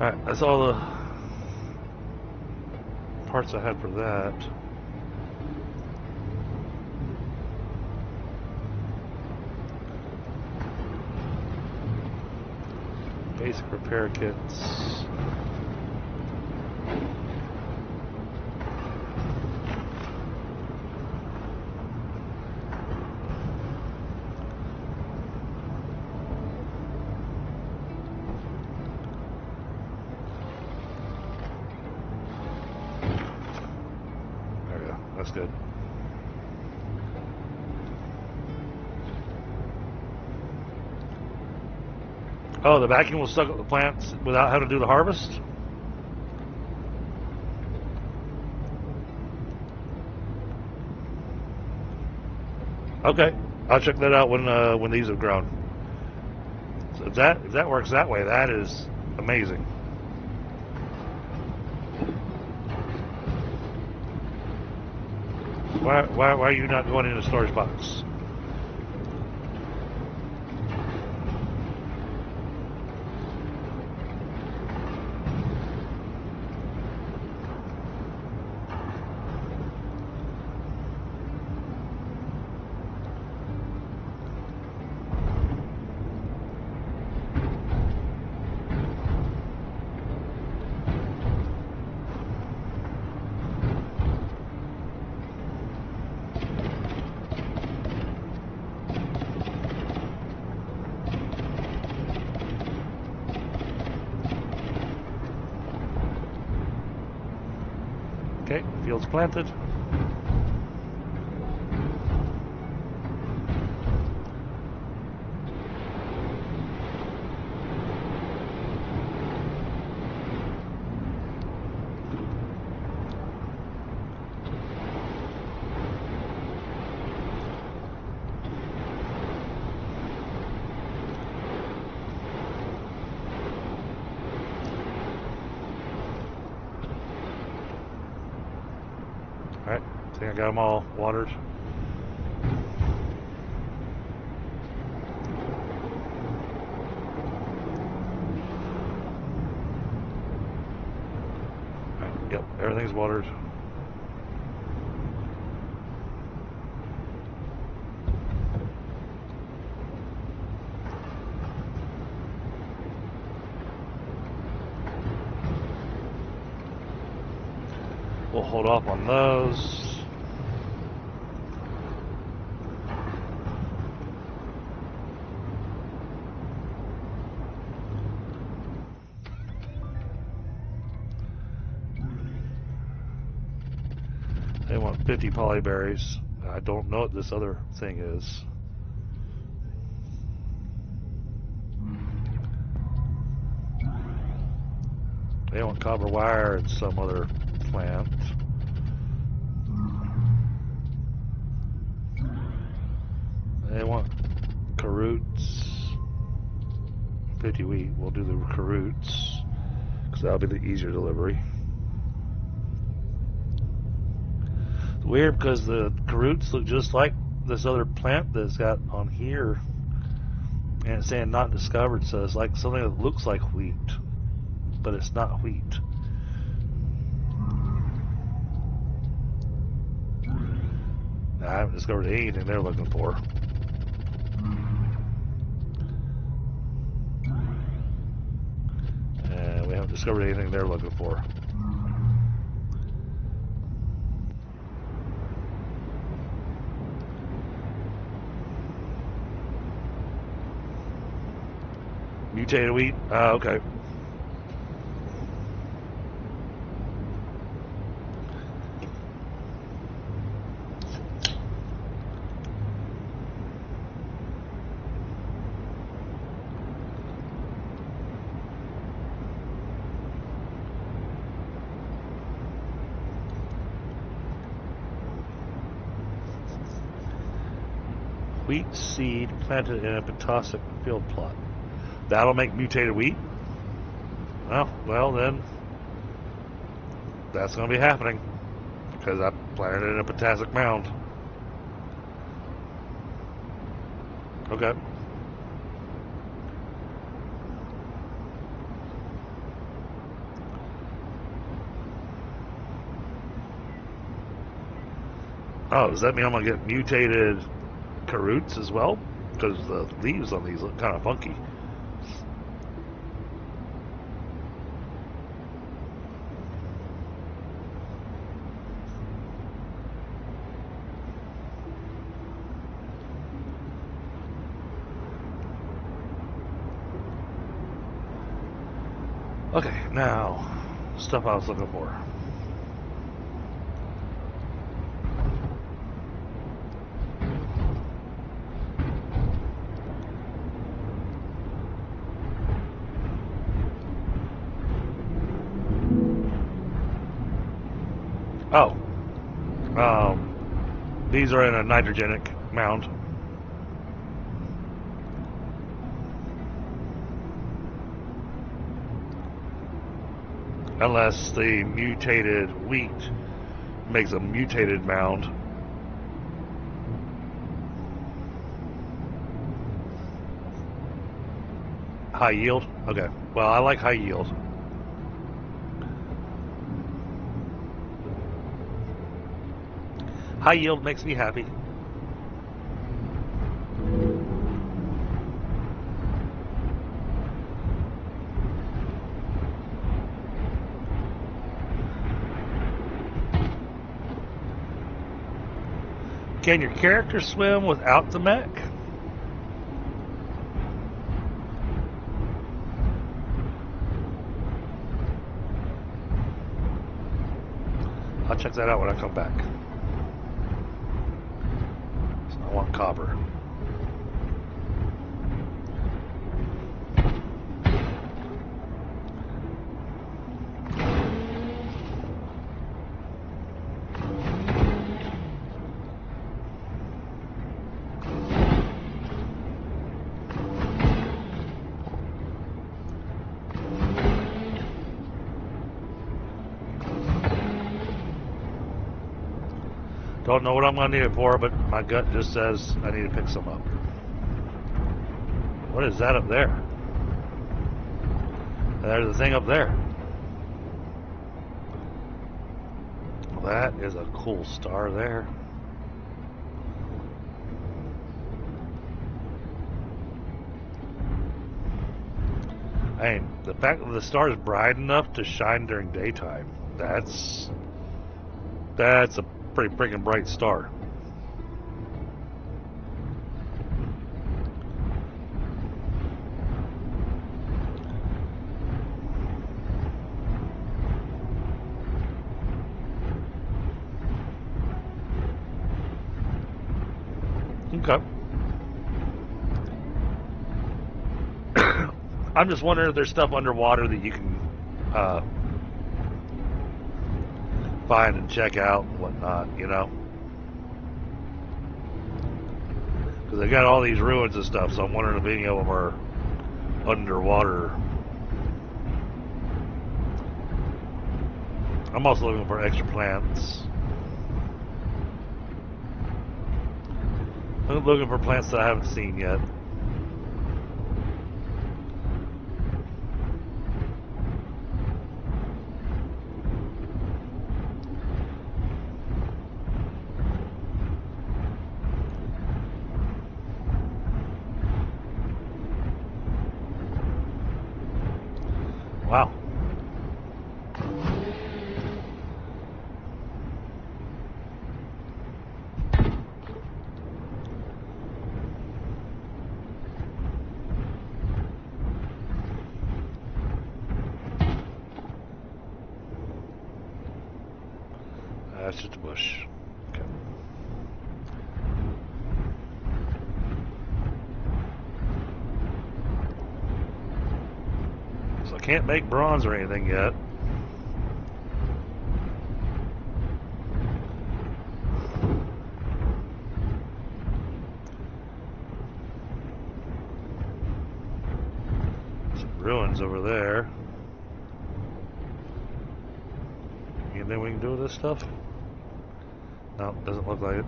[SPEAKER 2] Alright, that's all the parts I had for that. Basic repair kits. That's good. Oh, the vacuum will suck up the plants without having to do the harvest? Okay, I'll check that out when these have grown. So if that works that way, that is amazing. Why are you not going in the storage box? Okay, field's planted. Alright, I think I got them all watered. Alright, yep, everything's watered. We'll hold off on those. They want 50 polyberries. I don't know what this other thing is. They want copper wire and some other plant. They want carrots. 50 wheat. We'll do the carrots because that'll be the easier delivery. It's weird because the carrots look just like this other plant that's got on here. And it's saying not discovered, so it's like something that looks like wheat, but it's not wheat. I haven't discovered anything they're looking for. And we haven't discovered anything they're looking for. Mutated wheat? Okay. Wheat seed planted in a potassic field plot. That'll make mutated wheat? Oh, well then, that's going to be happening. Because I planted it in a potassic mound. Okay. Oh, does that mean I'm going to get mutated carrots as well? Because the leaves on these look kind of funky. Okay, now, stuff I was looking for. Oh, these are in a nitrogenic mound. Unless the mutated wheat makes a mutated mound. High yield? Okay. Well, I like high yield. High yield makes me happy. Can your character swim without the mech? I'll check that out when I come back. So I want copper. Don't know what I'm going to need it for, but my gut just says I need to pick some up. What is that up there? There's the thing up there. Well, that is a cool star there. I mean, the fact that the star is bright enough to shine during daytime, that's a pretty freaking bright star. Okay. I'm just wondering if there's stuff underwater that you can find and check out and whatnot, you know? Because they got all these ruins and stuff, so I'm wondering if any of them are underwater. I'm also looking for extra plants. I'm looking for plants that I haven't seen yet. Wow. That's just a bush. Okay. So I can't make bronze or anything yet. Some ruins over there. Anything we can do with this stuff? No, doesn't look like it.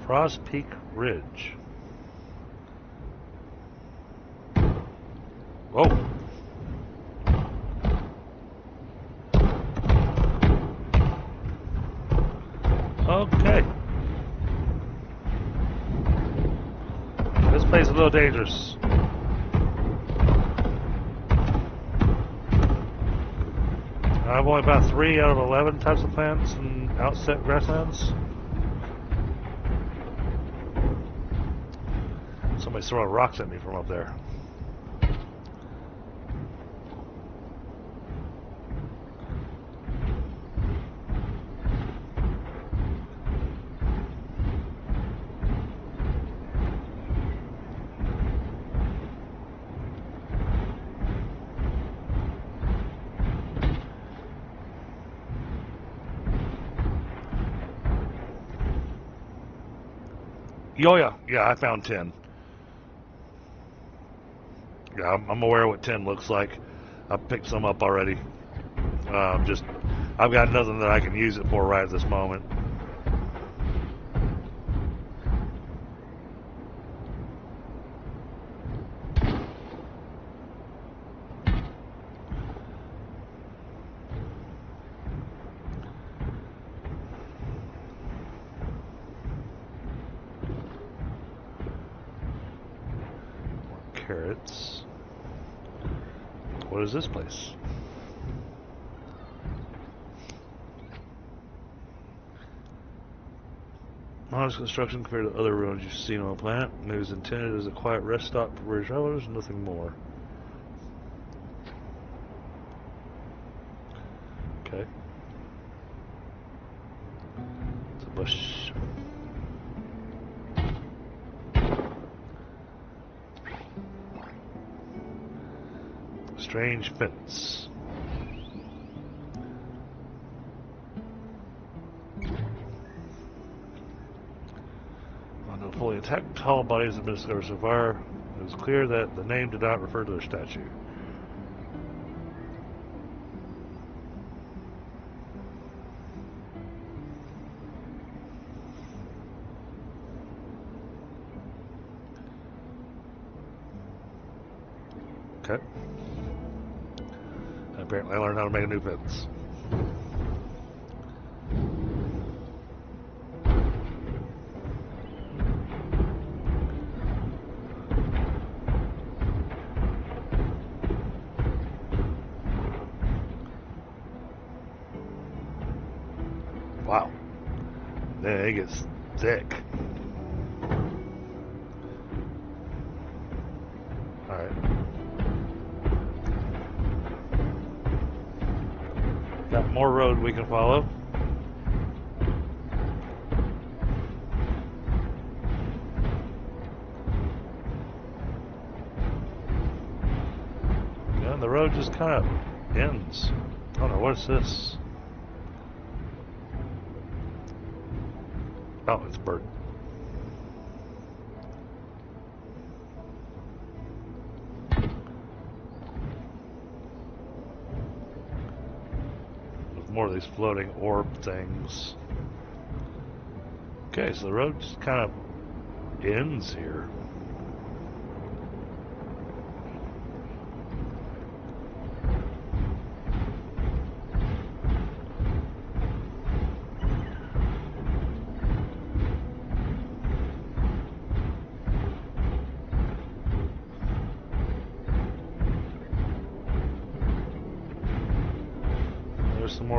[SPEAKER 2] Frost Peak Ridge. Whoa. Okay. This place is a little dangerous. I've only about 3 out of 11 types of plants and outset grasslands. Somebody's throwing rocks at me from up there. Oh yeah, I found 10. Yeah, I'm aware of what 10 looks like. I've picked some up already. I've got nothing that I can use it for right at this moment. Carrots. What is this place? Modest construction compared to other ruins you've seen on the planet. It was intended as a quiet rest stop for weary travelers, nothing more. Okay. It's a bush. Strange fence. Although fully intact, tall bodies have been discovered so far, it was clear that the name did not refer to their statue. Okay. Apparently I learned how to make a new fence. Wow. Man, it gets thick. Alright. Got more road we can follow. Yeah, the road just kind of ends. I don't know, what's this? Oh, it's a bird. There's more of these floating orb things. Okay, so the road just kind of ends here.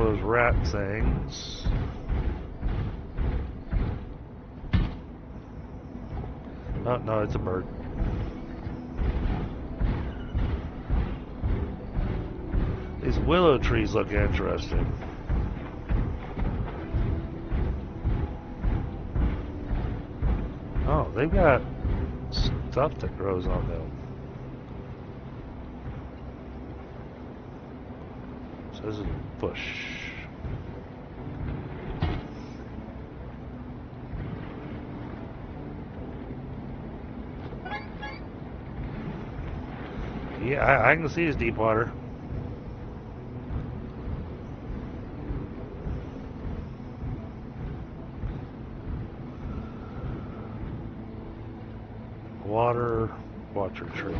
[SPEAKER 2] those rat things. Oh, no, it's a bird. These willow trees look interesting. Oh, they've got stuff that grows on them. So this is a bush. Yeah, I can see it's deep water. Water tree.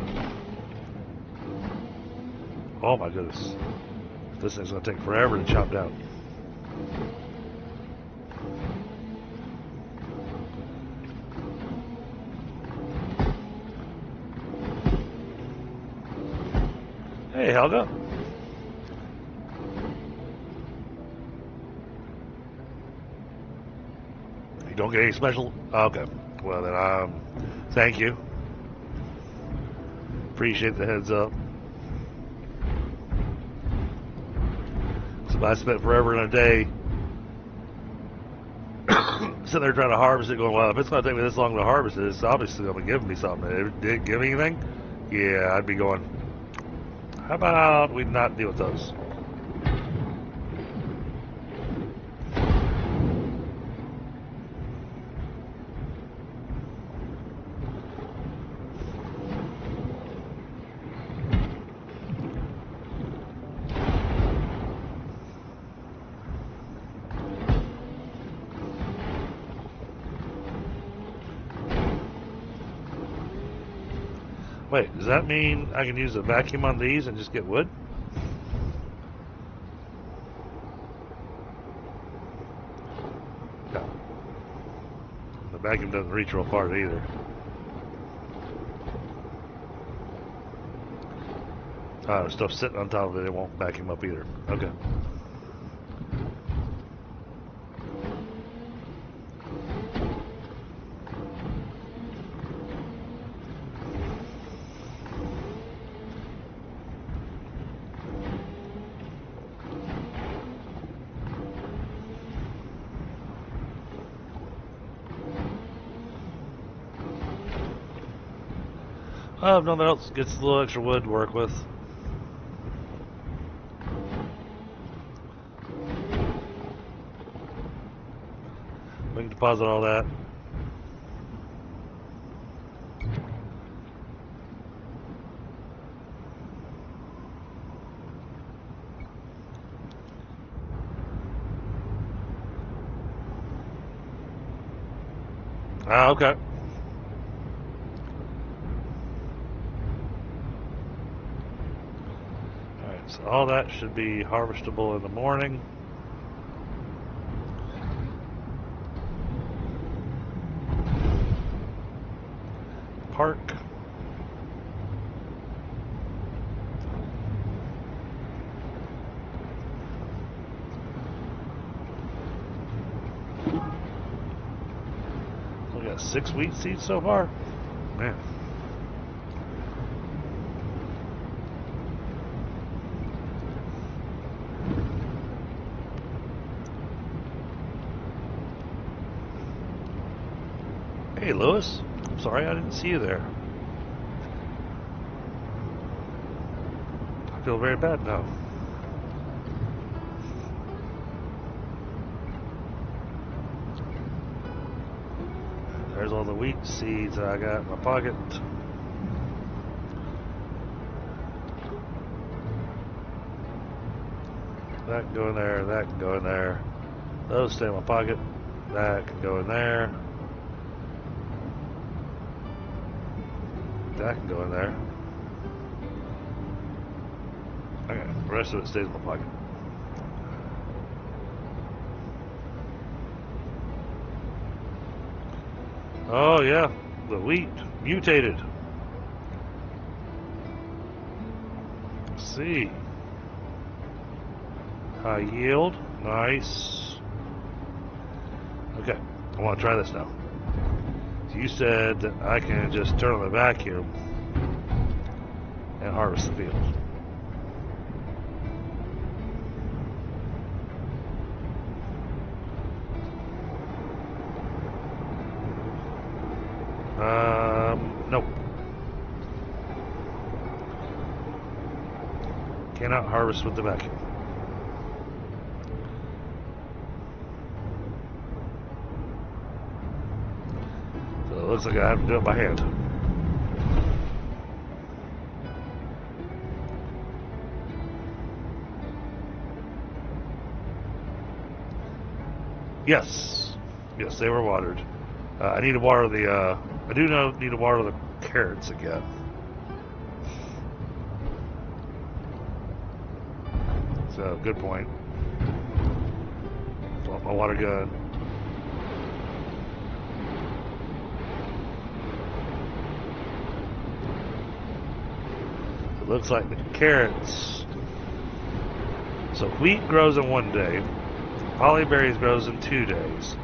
[SPEAKER 2] Oh my goodness. This thing's gonna take forever to chop down. Hey, Helga. You don't get any special? Okay. Well then, thank you. Appreciate the heads up. So I spent forever in a day sitting there trying to harvest it, going, well, if it's going to take me this long to harvest it, it's obviously going to give me something. If it didn't give me anything, yeah, I'd be going, how about we not deal with those? Wait, does that mean I can use a vacuum on these and just get wood? No. The vacuum doesn't reach real far either. Stuff sitting on top of it, it won't vacuum up either. Okay. If nothing else, gets a little extra wood to work with. We can deposit all that. Okay. So all that should be harvestable in the morning. Park. We got 6 wheat seeds so far. Man. Hey, Lewis. I'm sorry I didn't see you there. I feel very bad now. There's all the wheat seeds I got in my pocket. That can go in there, that can go in there. Those stay in my pocket. That can go in there. That can go in there. Okay, the rest of it stays in my pocket. Oh yeah, the wheat mutated. Let's see. High yield. Nice. Okay, I want to try this now. So you said that I can just turn on the vacuum and harvest the field. Nope. Cannot harvest with the vacuum. So it looks like I have to do it by hand. Yes. Yes, they were watered. I need to water the, I do need to water the carrots again. So, good point. Fill up my water gun. It looks like the carrots. So, wheat grows in 1 day. Polyberries grows in 2 days.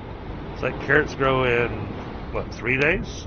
[SPEAKER 2] It's like carrots grow in, what, 3 days?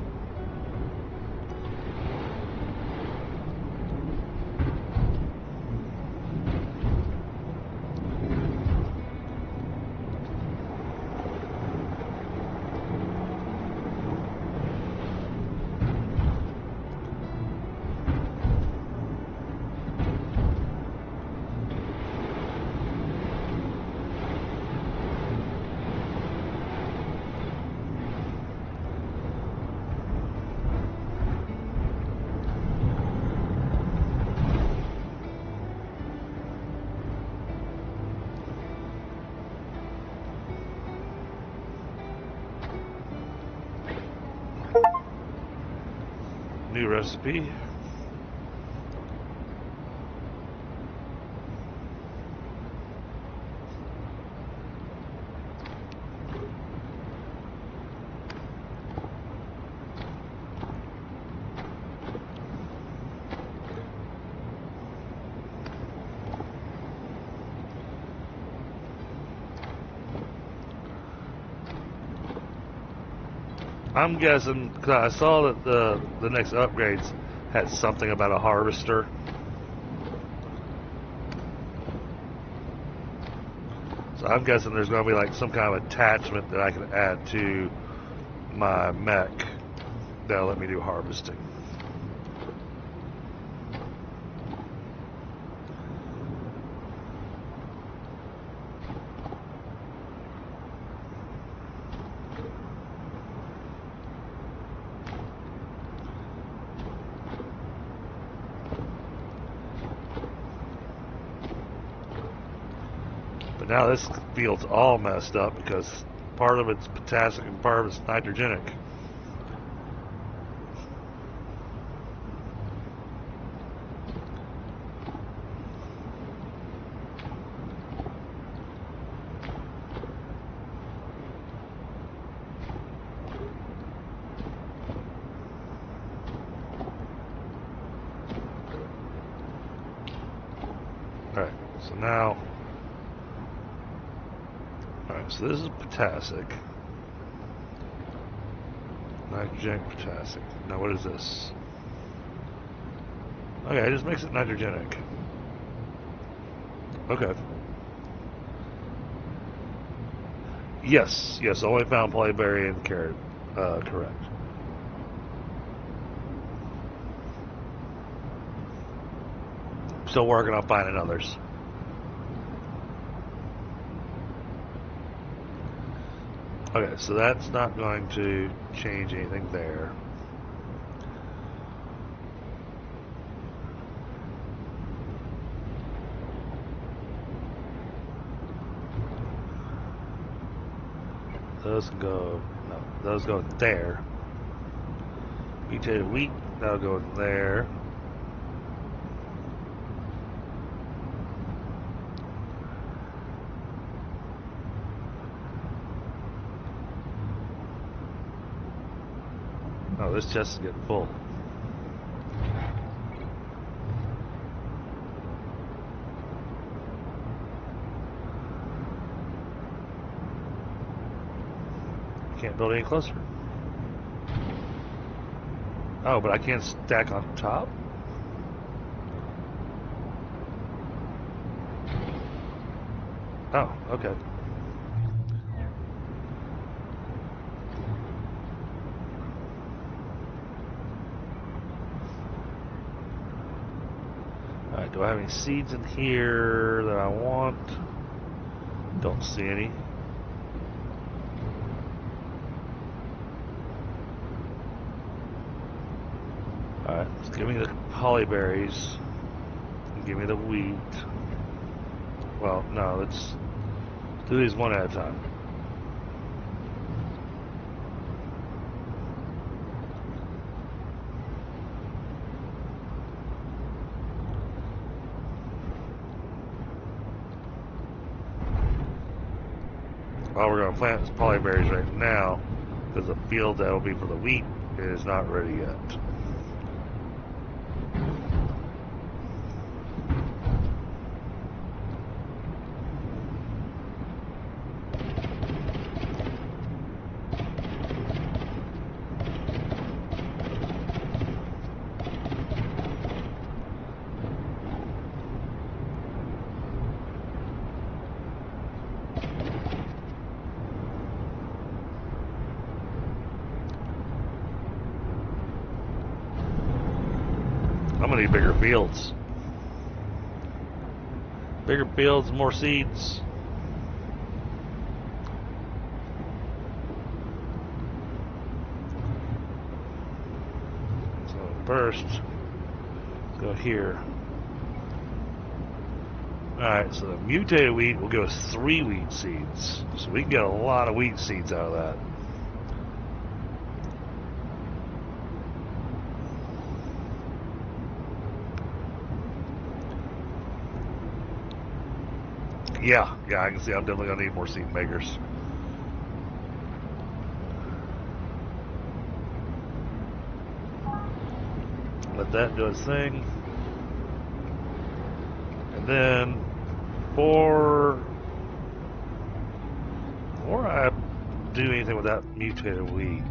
[SPEAKER 2] New recipe. I'm guessing, because I saw that the next upgrades had something about a harvester. So I'm guessing there's going to be like some kind of attachment that I can add to my mech that'll let me do harvesting. Now this field's all messed up because part of it's potassic and part of it's nitrogenic. Alright, so now so this is potassic. Nitrogenic potassic. Now what is this? Okay, it just makes it nitrogenic. Okay. Yes, only found polyberry and carrot. Correct. Still working on finding others. Okay, so that's not going to change anything there. Those go, no, those go there. Mutated wheat, that'll go there. Oh, this chest is getting full. can't build any closer. Oh, but I can't stack on top? Oh, okay. Alright, do I have any seeds in here that I want? Don't see any. Alright, let's give me the hollyberries. And give me the wheat. Well, no, let's do these one at a time. Well, we're going to plant polyberries right now because the field that will be for the wheat is not ready yet. I'm gonna need bigger fields. Bigger fields, more seeds. So first, let's go here. Alright, so the mutated wheat will give us 3 wheat seeds. So we can get a lot of wheat seeds out of that. Yeah, I can see I'm definitely gonna need more seed makers. Let that do its thing. And then before I do anything with that mutated wheat,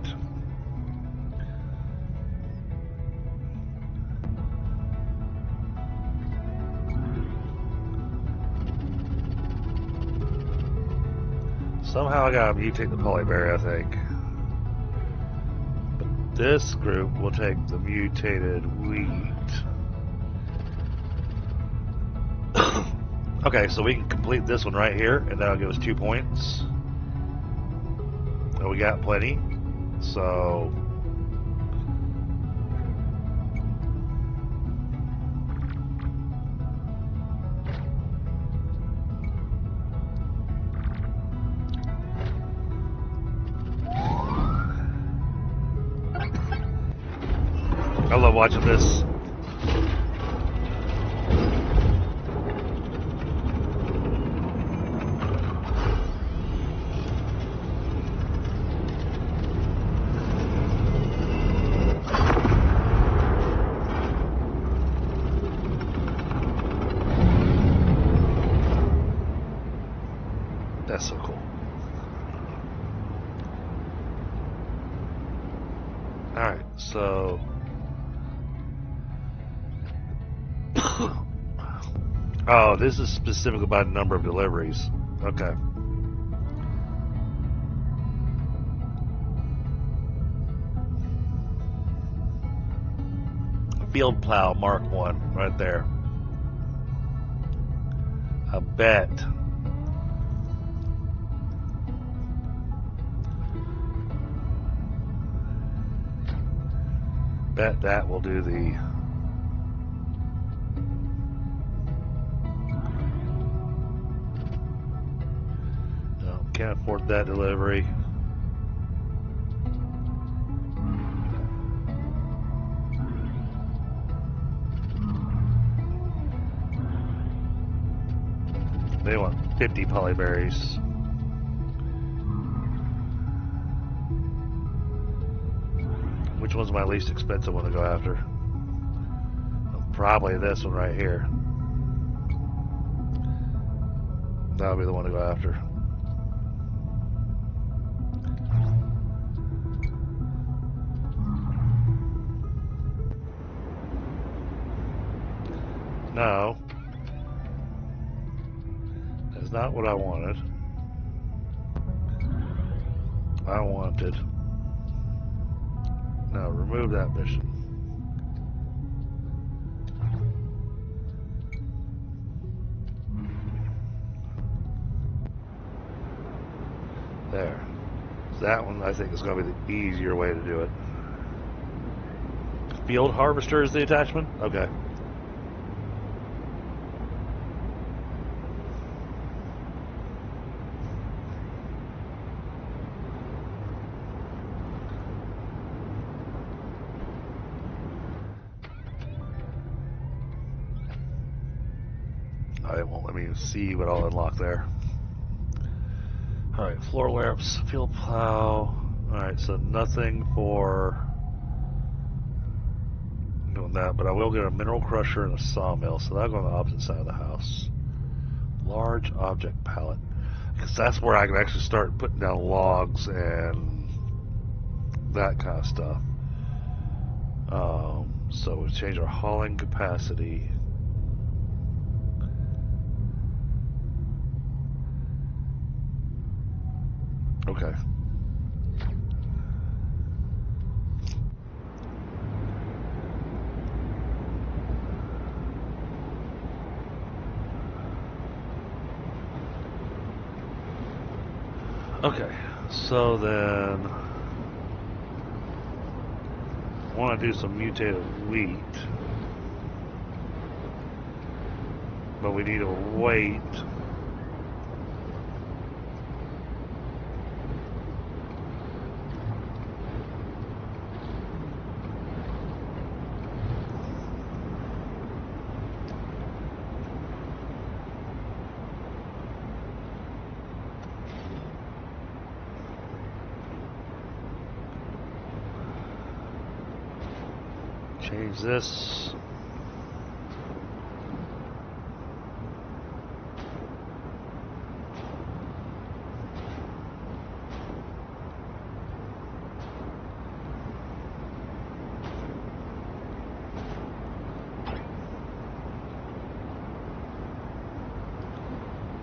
[SPEAKER 2] somehow I gotta mutate the polyberry, I think. But this group will take the mutated wheat. Okay, so we can complete this one right here, and that'll give us 2 points. And we got plenty. So I love watching this. That's so cool. Alright, so oh, this is specific about a number of deliveries. Okay. Field plow, Mark 1, right there. I bet. Bet that will do the can't afford that delivery. They want 50 polyberries. Which one's my least expensive one to go after? Probably this one right here. That'll be the one to go after. No. That's not what I wanted. I wanted... No, remove that mission. There. That one, I think, is going to be the easier way to do it. Field harvester is the attachment? Okay. It won't let me see what I'll unlock there. Alright, floor lamps, field plow. Alright, so nothing for doing that, but I will get a mineral crusher and a sawmill, so that'll go on the opposite side of the house. Large object pallet. Because that's where I can actually start putting down logs and that kind of stuff. So we change our hauling capacity. Okay. Okay, so then I want to do some mutated wheat, but we need to wait. Change this.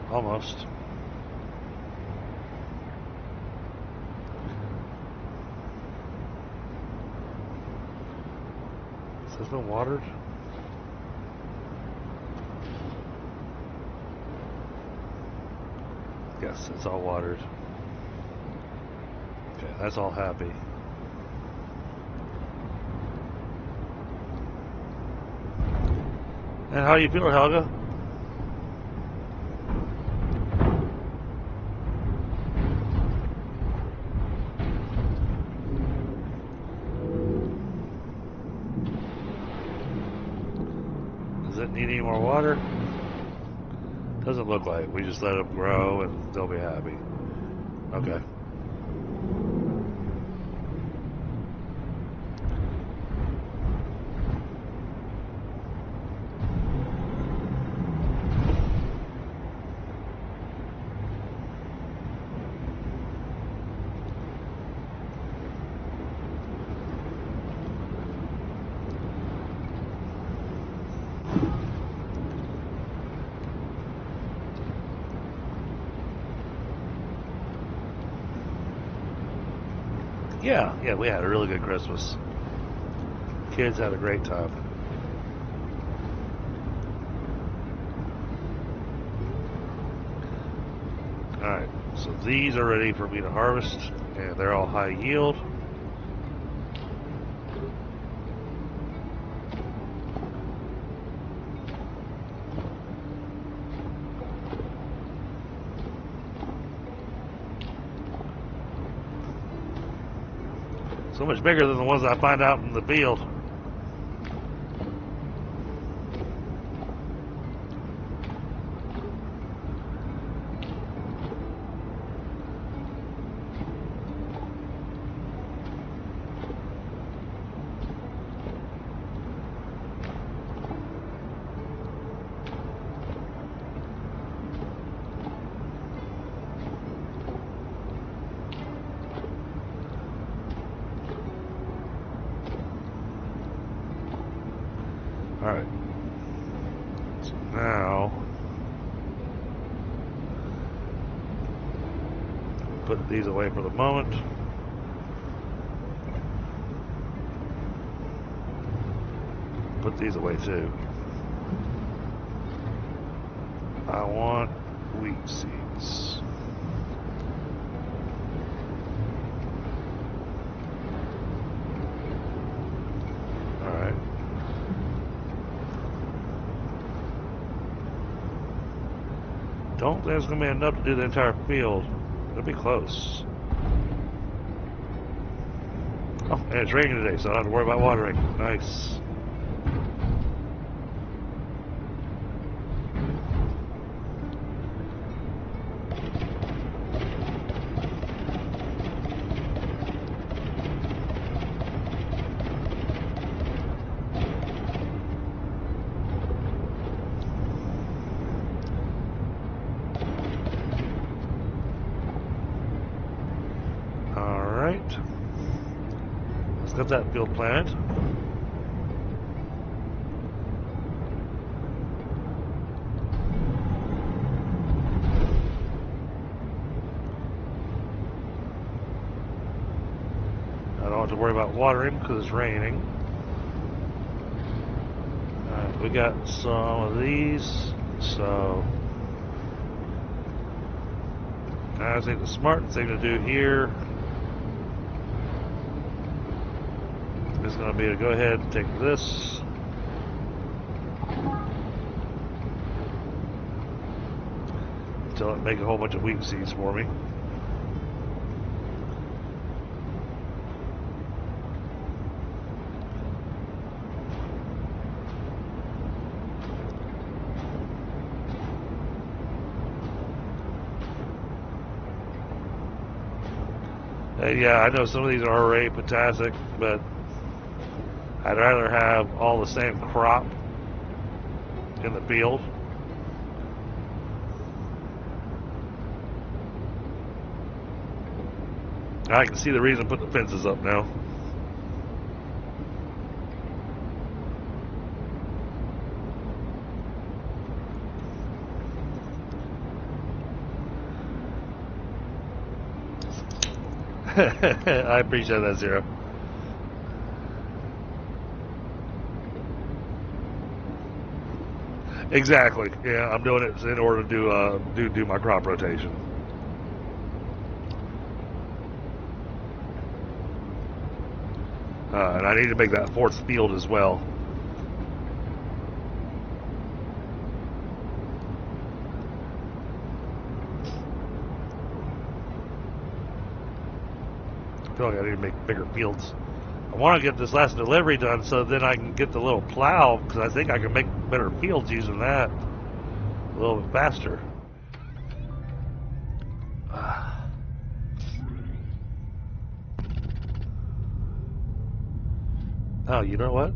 [SPEAKER 2] Almost. Has this been watered? Yes, it's all watered. Okay, that's all happy. And how you feeling, Helga? Does it need any more water? Doesn't look like. We just let them grow and they'll be happy. Okay. Yeah, we had a really good Christmas. Kids had a great time. Alright, so these are ready for me to harvest, and they're all high yield. So much bigger than the ones I find out in the field. Alright. Put these away for the moment. Put these away too. I want wheat seeds. Alright. Don't think there's going to be enough to do the entire field. It'll be close. Oh, and it's raining today, so I don't have to worry about watering. Nice. Got that field planted. I don't have to worry about watering because it's raining. Alright, we got some of these, so I think the smart thing to do here is going to be to go ahead and take this. Until it make a whole bunch of wheat seeds for me. Yeah, I know some of these are already potassic, but I'd rather have all the same crop in the field. I can see the reason put the fences up now. I appreciate that, Zero. Exactly. Yeah, I'm doing it in order to do my crop rotation. And I need to make that fourth field as well. I feel like I need to make bigger fields. I want to get this last delivery done so then I can get the little plow, because I think I can make better fields using that a little bit faster. Oh, you know what?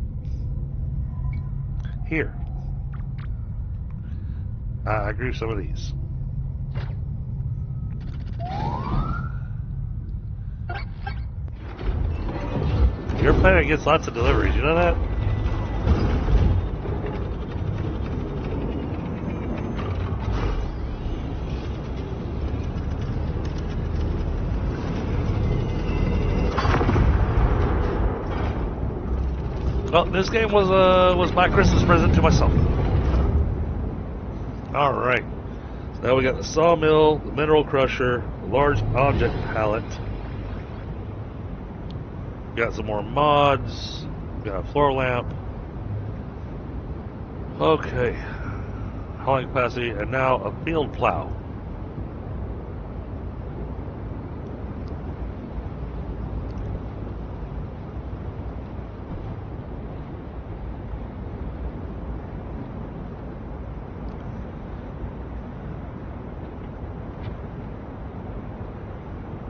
[SPEAKER 2] Here. I grew some of these. Your planet gets lots of deliveries, you know that? Well, this game was my Christmas present to myself. All right, so now we got the sawmill, the mineral crusher, the large object pallet. Got some more mods. Got a floor lamp. Okay, hauling capacity, and now a field plow.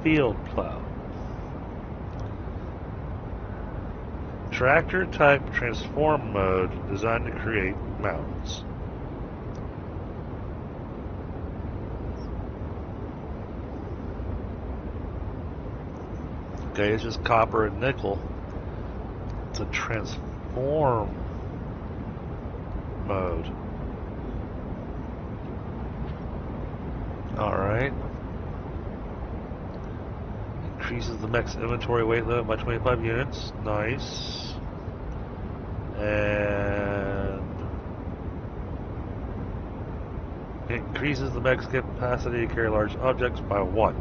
[SPEAKER 2] Field plow. Tractor type transform mode designed to create mountains. Okay, it's just copper and nickel. It's a transform mode. Alright. Increases the mech's inventory weight limit by 25 units. Nice. And increases the mech's capacity to carry large objects by 1.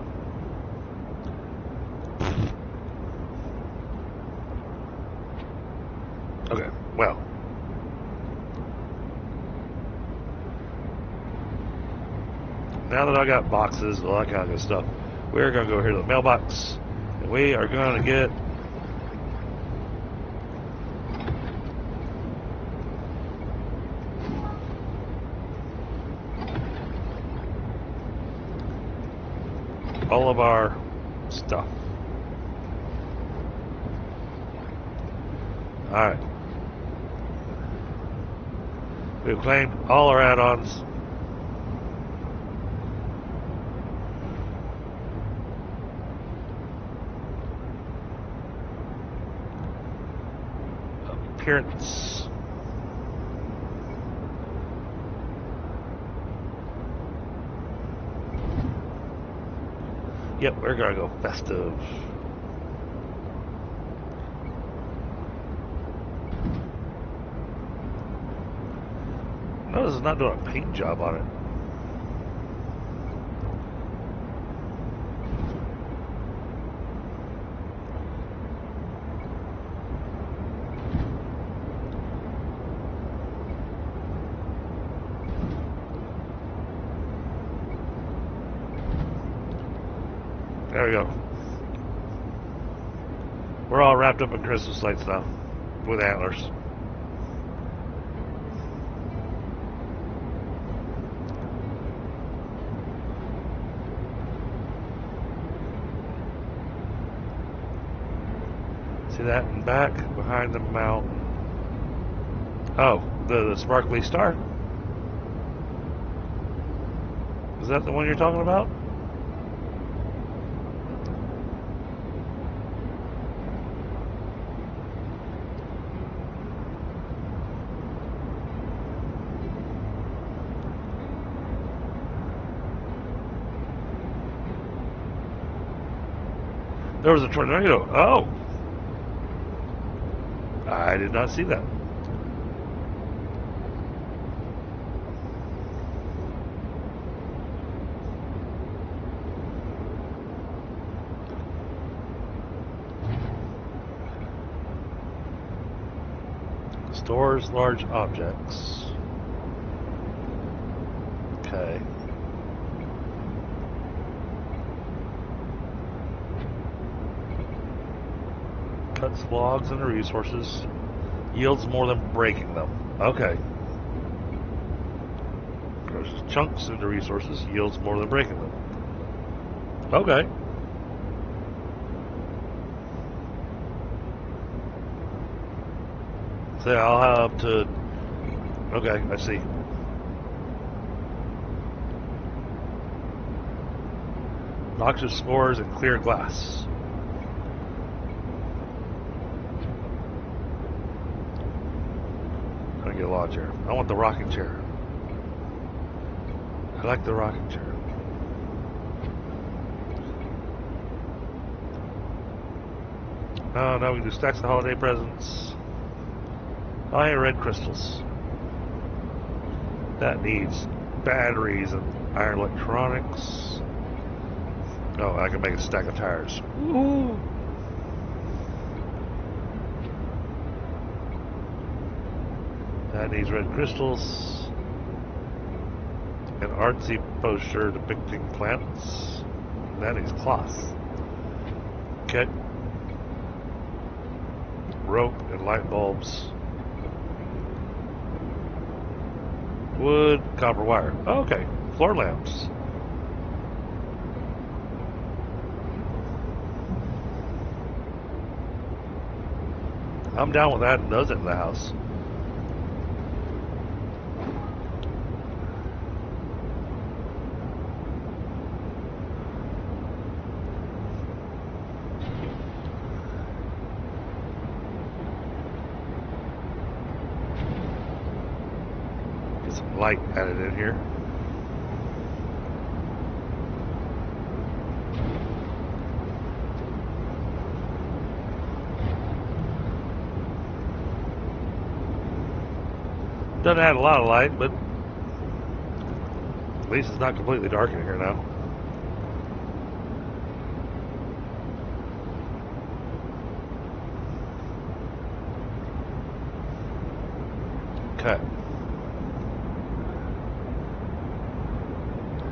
[SPEAKER 2] Okay, well. Now that I got boxes, all that kind of good stuff, we're going to go here to the mailbox, and we are going to get all of our stuff. Alright. We've claimed all our add-ons. Appearance. Yep, we're gonna go festive. Notice it's not doing a paint job on it. There we go. We're all wrapped up in Christmas lights now, with antlers. See that in back, behind the mountain. Oh, the sparkly star? Is that the one you're talking about? There was a tornado. Oh! I did not see that. Stores large objects. Okay. Cuts logs into resources. Yields more than breaking them. Okay. Grows chunks into resources. Yields more than breaking them. Okay. So I'll have to... Okay, I see. Noxious spores and clear glass. I'm gonna get a lawn chair. I want the rocking chair. I like the rocking chair. Oh, now we can do stacks of holiday presents. I ain't red crystals. That needs batteries and iron electronics. Oh, I can make a stack of tires. Woo! That needs red crystals. An artsy poster depicting plants. That needs cloth. Okay. Rope and light bulbs. Wood, copper wire. Oh, okay. Floor lamps. I'm down with adding those into the house. Get some light added in here. Doesn't add a lot of light, but at least it's not completely dark in here now. Okay.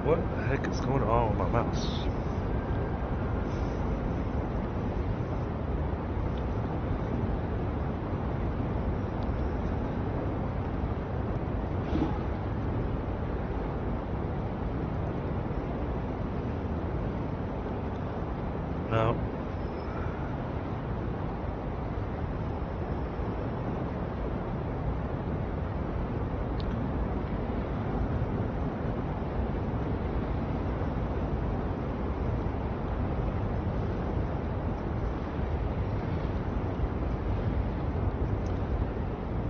[SPEAKER 2] What the heck is going on with my mouse? No.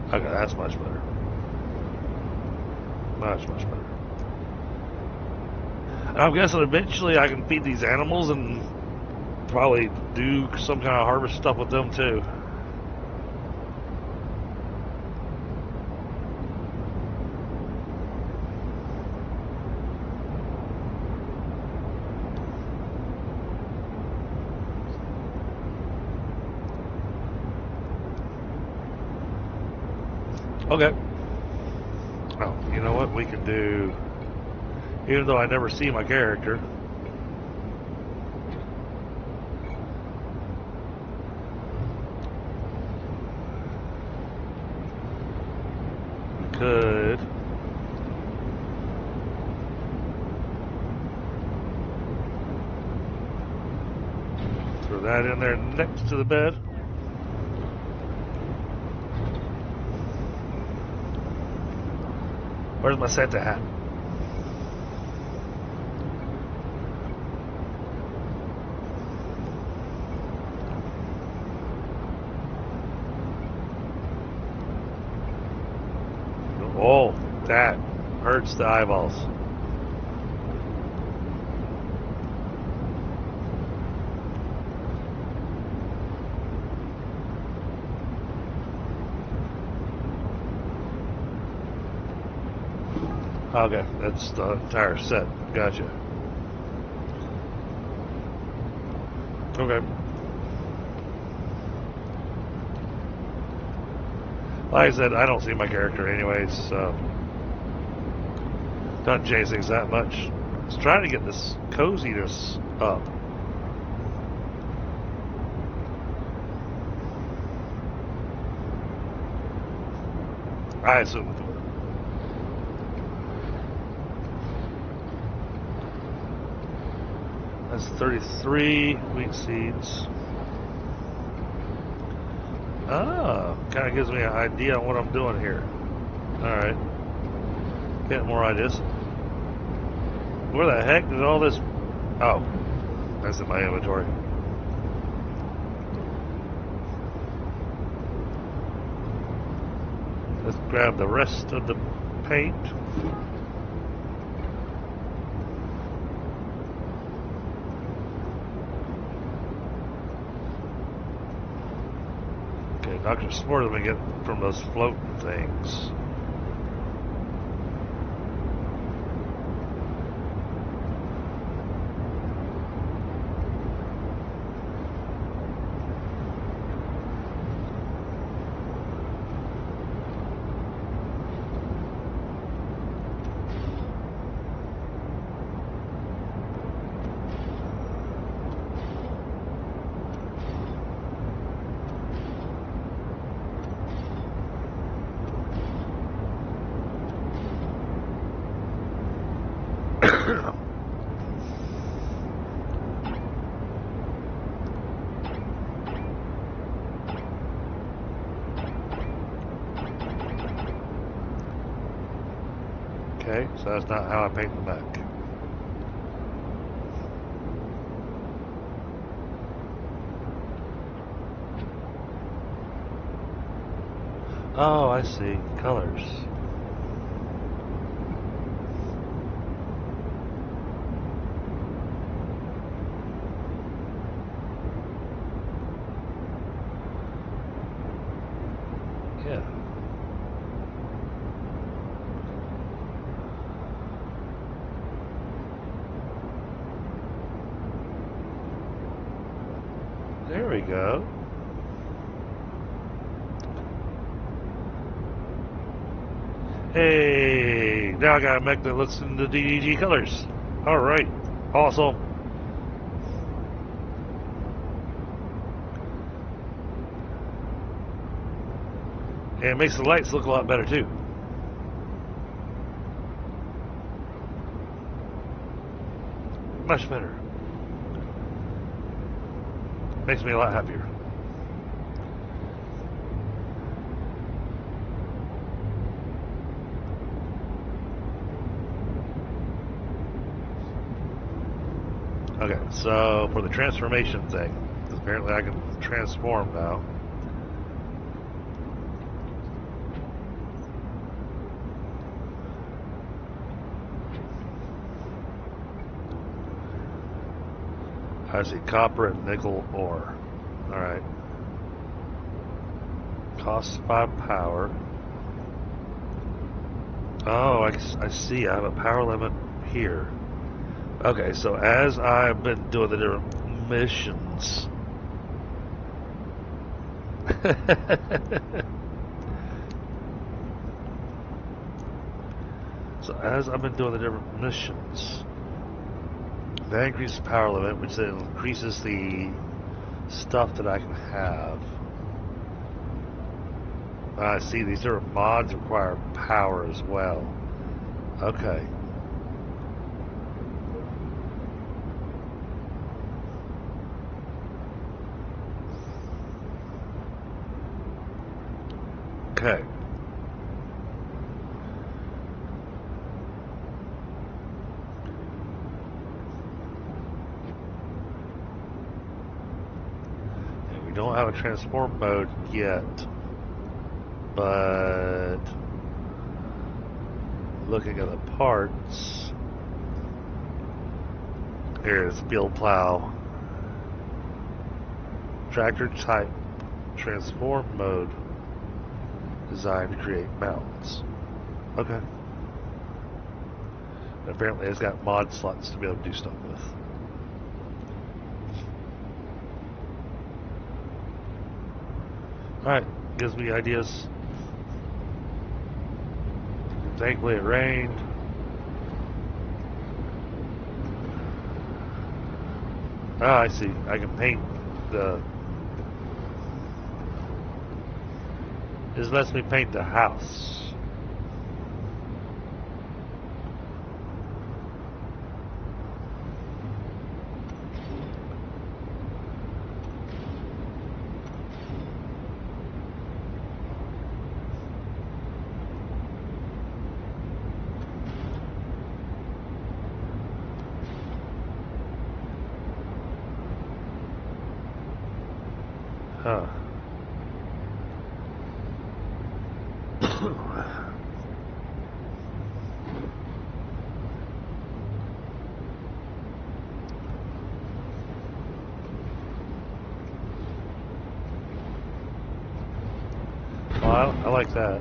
[SPEAKER 2] Okay, that's much better. Much, much better. And I'm guessing eventually I can feed these animals and probably do some kind of harvest stuff with them too. Okay. Oh, you know what we can do? Even though I never see my character, we could throw that in there next to the bed. Where's my Santa hat? Oh, that hurts the eyeballs. Okay, that's the entire set. Gotcha. Okay. Like I said, I don't see my character anyways, so don't change things that much. I was trying to get this coziness up. I assume. That's 33 wheat seeds. Ah, kind of gives me an idea on what I'm doing here. Alright. Getting more ideas. Where the heck did all this... Oh, that's in my inventory. Let's grab the rest of the paint. Okay, Dr. Spore let me get from those floating things. Okay, so that's not how I paint the Mech. Oh, I see. Colors. Yeah. There we go. Hey, now I got a mech that looks in the DDG colors. Alright, awesome. And it makes the lights look a lot better too. Much better. Makes me a lot happier. Okay, so for the transformation thing, because apparently I can transform now. I see copper and nickel ore. Alright. Costs 5 power. Oh, I see. I have a power limit here. Okay, so as I've been doing the different missions. So as I've been doing the different missions, that increases power limit, which then increases the stuff that I can have. I see these different mods require power as well. Okay. Okay. And we don't have a transform mode yet, but looking at the parts, here's field plow, tractor type, transform mode. Designed to create mountains. Okay. And apparently it's got mod slots to be able to do stuff with. Alright, gives me ideas. Thankfully it rained. Ah, I see. I can paint the... This lets me paint the house. Huh. Well, I like that.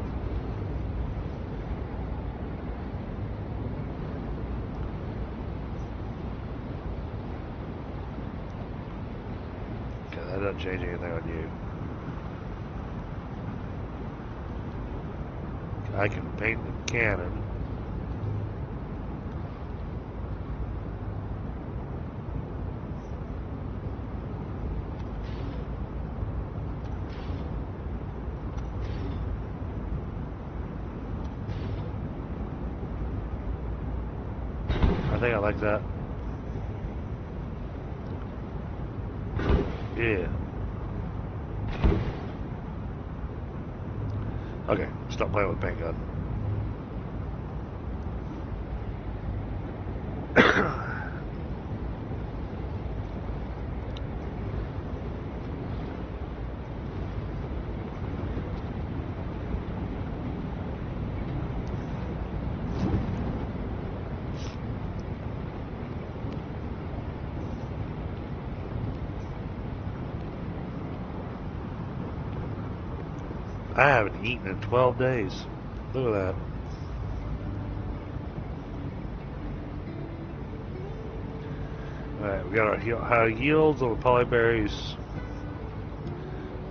[SPEAKER 2] Okay, that doesn't change anything on you. I can paint the cannon. I think I like that. Yeah. Okay, stop playing with paint gun. I haven't eaten in 12 days. Look at that. Alright, we got our high yields on the polyberries.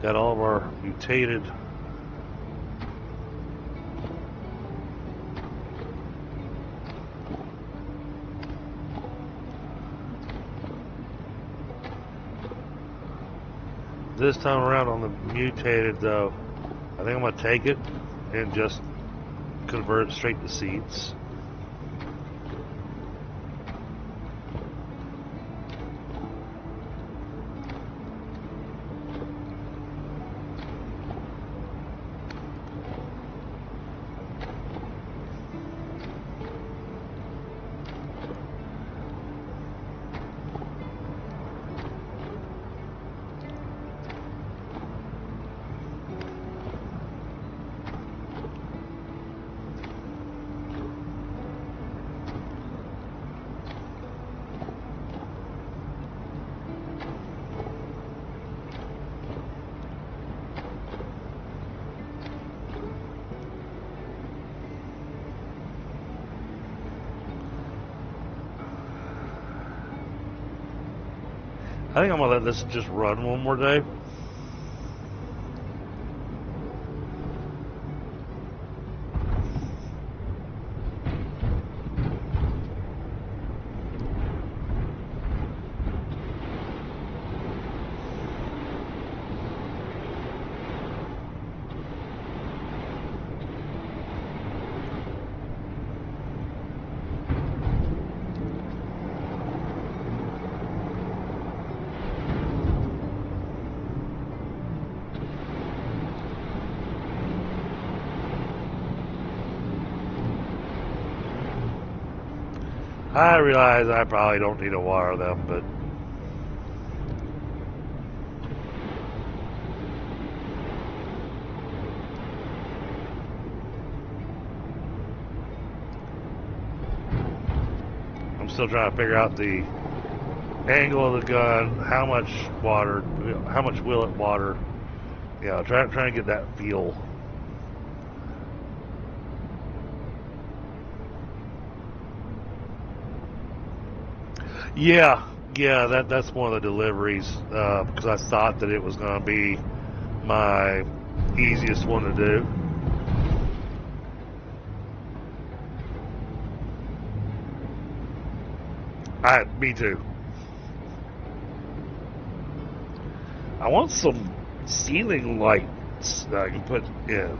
[SPEAKER 2] Got all of our mutated this time around on the mutated though. I think I'm gonna take it and just convert it straight to seeds. I think I'm gonna let this just run one more day. I realize I probably don't need to water them, but I'm still trying to figure out the angle of the gun, how much water, how much will it water. Yeah, trying to get that feel. Yeah, that's one of the deliveries, because I thought that it was going to be my easiest one to do. Me too. I want some ceiling lights that I can put in.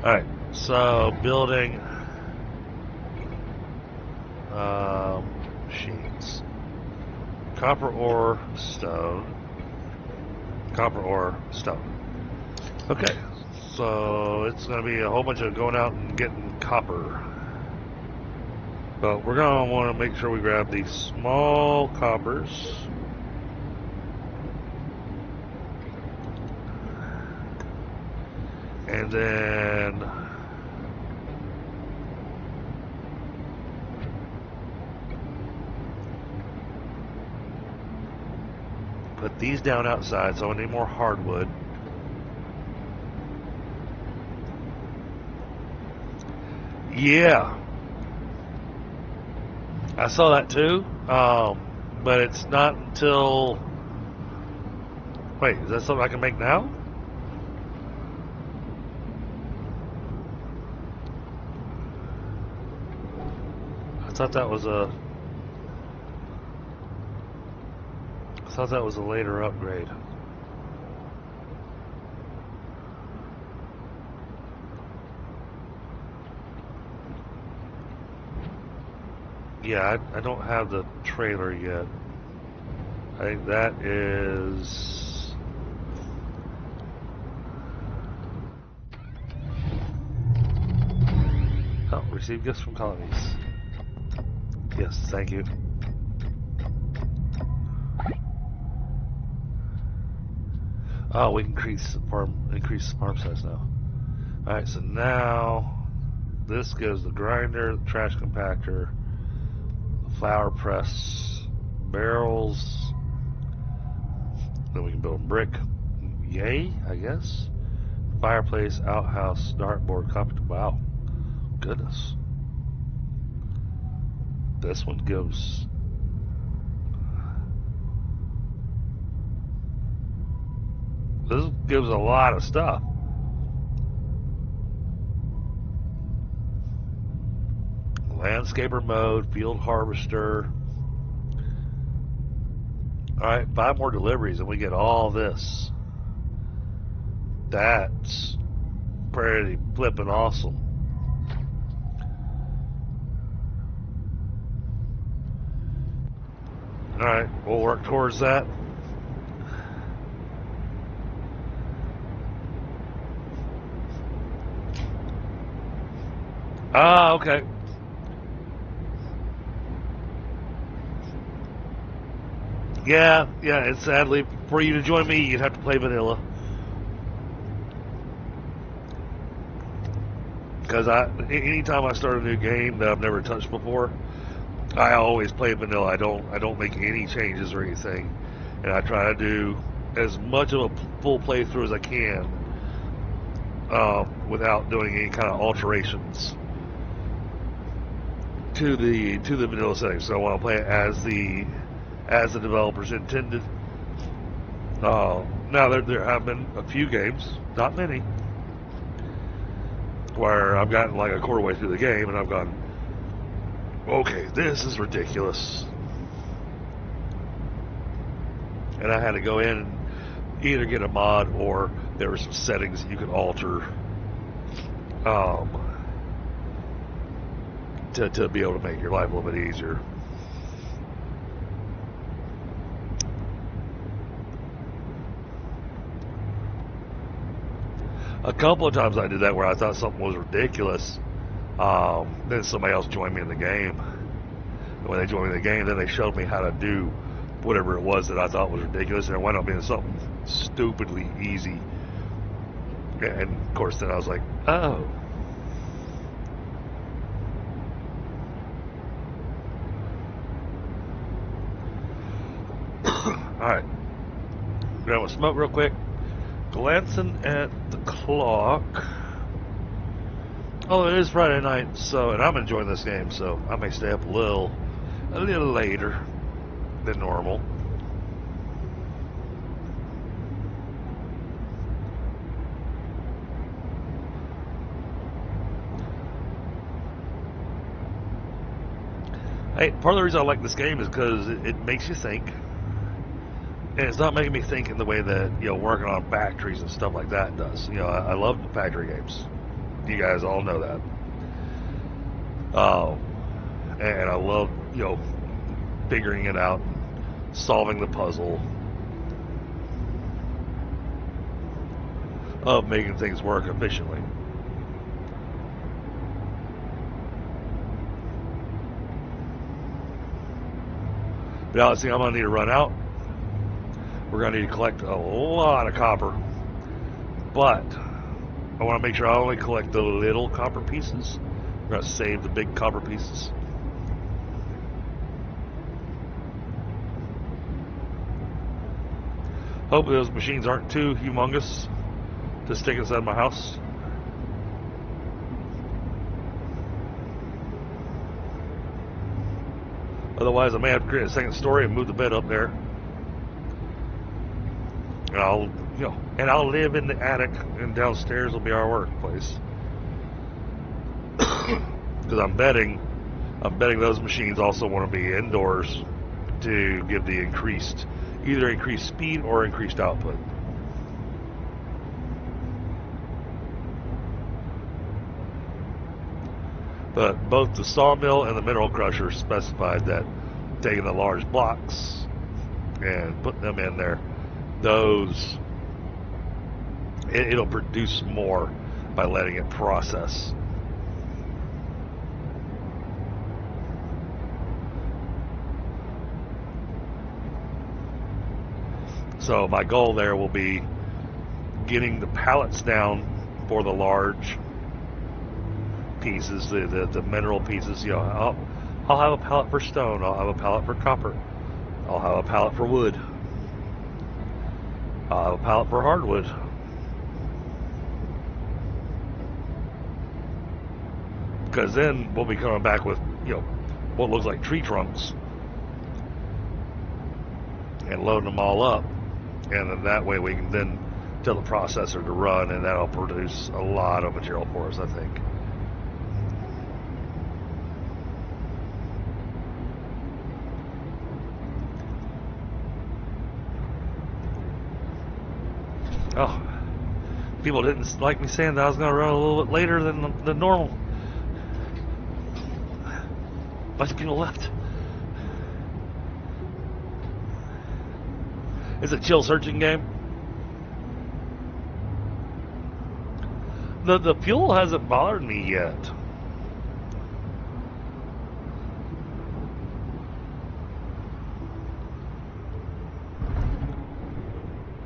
[SPEAKER 2] Alright, so building sheets. Copper ore, stone. Copper ore, stone. Okay, so it's going to be a whole bunch of going out and getting copper. But we're going to want to make sure we grab these small coppers. And then put these down outside, so I need more hardwood. Yeah, I saw that too, but it's not until... Wait, is that something I can make now? I thought that was a... I thought that was a later upgrade. Yeah, I don't have the trailer yet. I think that is... Oh, receive gifts from colonies. Yes, thank you. Oh, we can increase farm size now. Alright, so now this gives the grinder, the trash compactor, the flour press, barrels. Then we can build brick. Yay, I guess. Fireplace, outhouse, dartboard, copper. Wow. Goodness. This one gives This gives a lot of stuff. Landscaper mode, field harvester. Alright, 5 more deliveries and we get all this. That's pretty flippin' awesome. Alright, we'll work towards that. Ah, okay. Yeah, it's sadly, for you to join me, you'd have to play vanilla. Because anytime I start a new game that I've never touched before, I always play vanilla. I don't make any changes or anything, and I try to do as much of a full playthrough as I can without doing any kind of alterations to the vanilla settings. So I want to play it as the developers intended. Now there have been a few games, not many, where I've gotten like a quarter way through the game and I've gone, okay, this is ridiculous. And I had to go in and either get a mod or there were some settings that you could alter to be able to make your life a little bit easier. A couple of times I did that where I thought something was ridiculous. Then somebody else joined me in the game. And when they joined me in the game, then they showed me how to do whatever it was that I thought was ridiculous, and it wound up being something stupidly easy. And of course, then I was like, oh. Alright. Grab a smoke real quick. Glancing at the clock. Oh, it is Friday night, so, and I'm enjoying this game, so I may stay up a little later than normal. Hey, part of the reason I like this game is because it makes you think. And it's not making me think in the way that, working on factories and stuff like that does. I love the factory games. You guys all know that. And I love, figuring it out, solving the puzzle of making things work efficiently. Now, see, I'm going to need to run out. We're going to need to collect a lot of copper. But I want to make sure I only collect the little copper pieces. I'm going to save the big copper pieces. Hopefully those machines aren't too humongous to stick inside my house. Otherwise, I may have to create a second story and move the bed up there. And I'll live in the attic, and downstairs will be our workplace. Because I'm betting those machines also want to be indoors to give the either increased speed or increased output. But both the sawmill and the mineral crusher specified that taking the large blocks and putting them in there, it'll produce more by letting it process. So my goal there will be getting the pallets down for the large pieces, the mineral pieces. I'll have a pallet for stone, I'll have a pallet for copper, I'll have a pallet for wood, I'll have a pallet for hardwood. Because then we'll be coming back with, what looks like tree trunks and loading them all up. And then that way we can then tell the processor to run, and that'll produce a lot of material for us, I think. Oh, people didn't like me saying that I was going to run a little bit later than normal. A bunch of people left. It's a chill searching game. The fuel hasn't bothered me yet.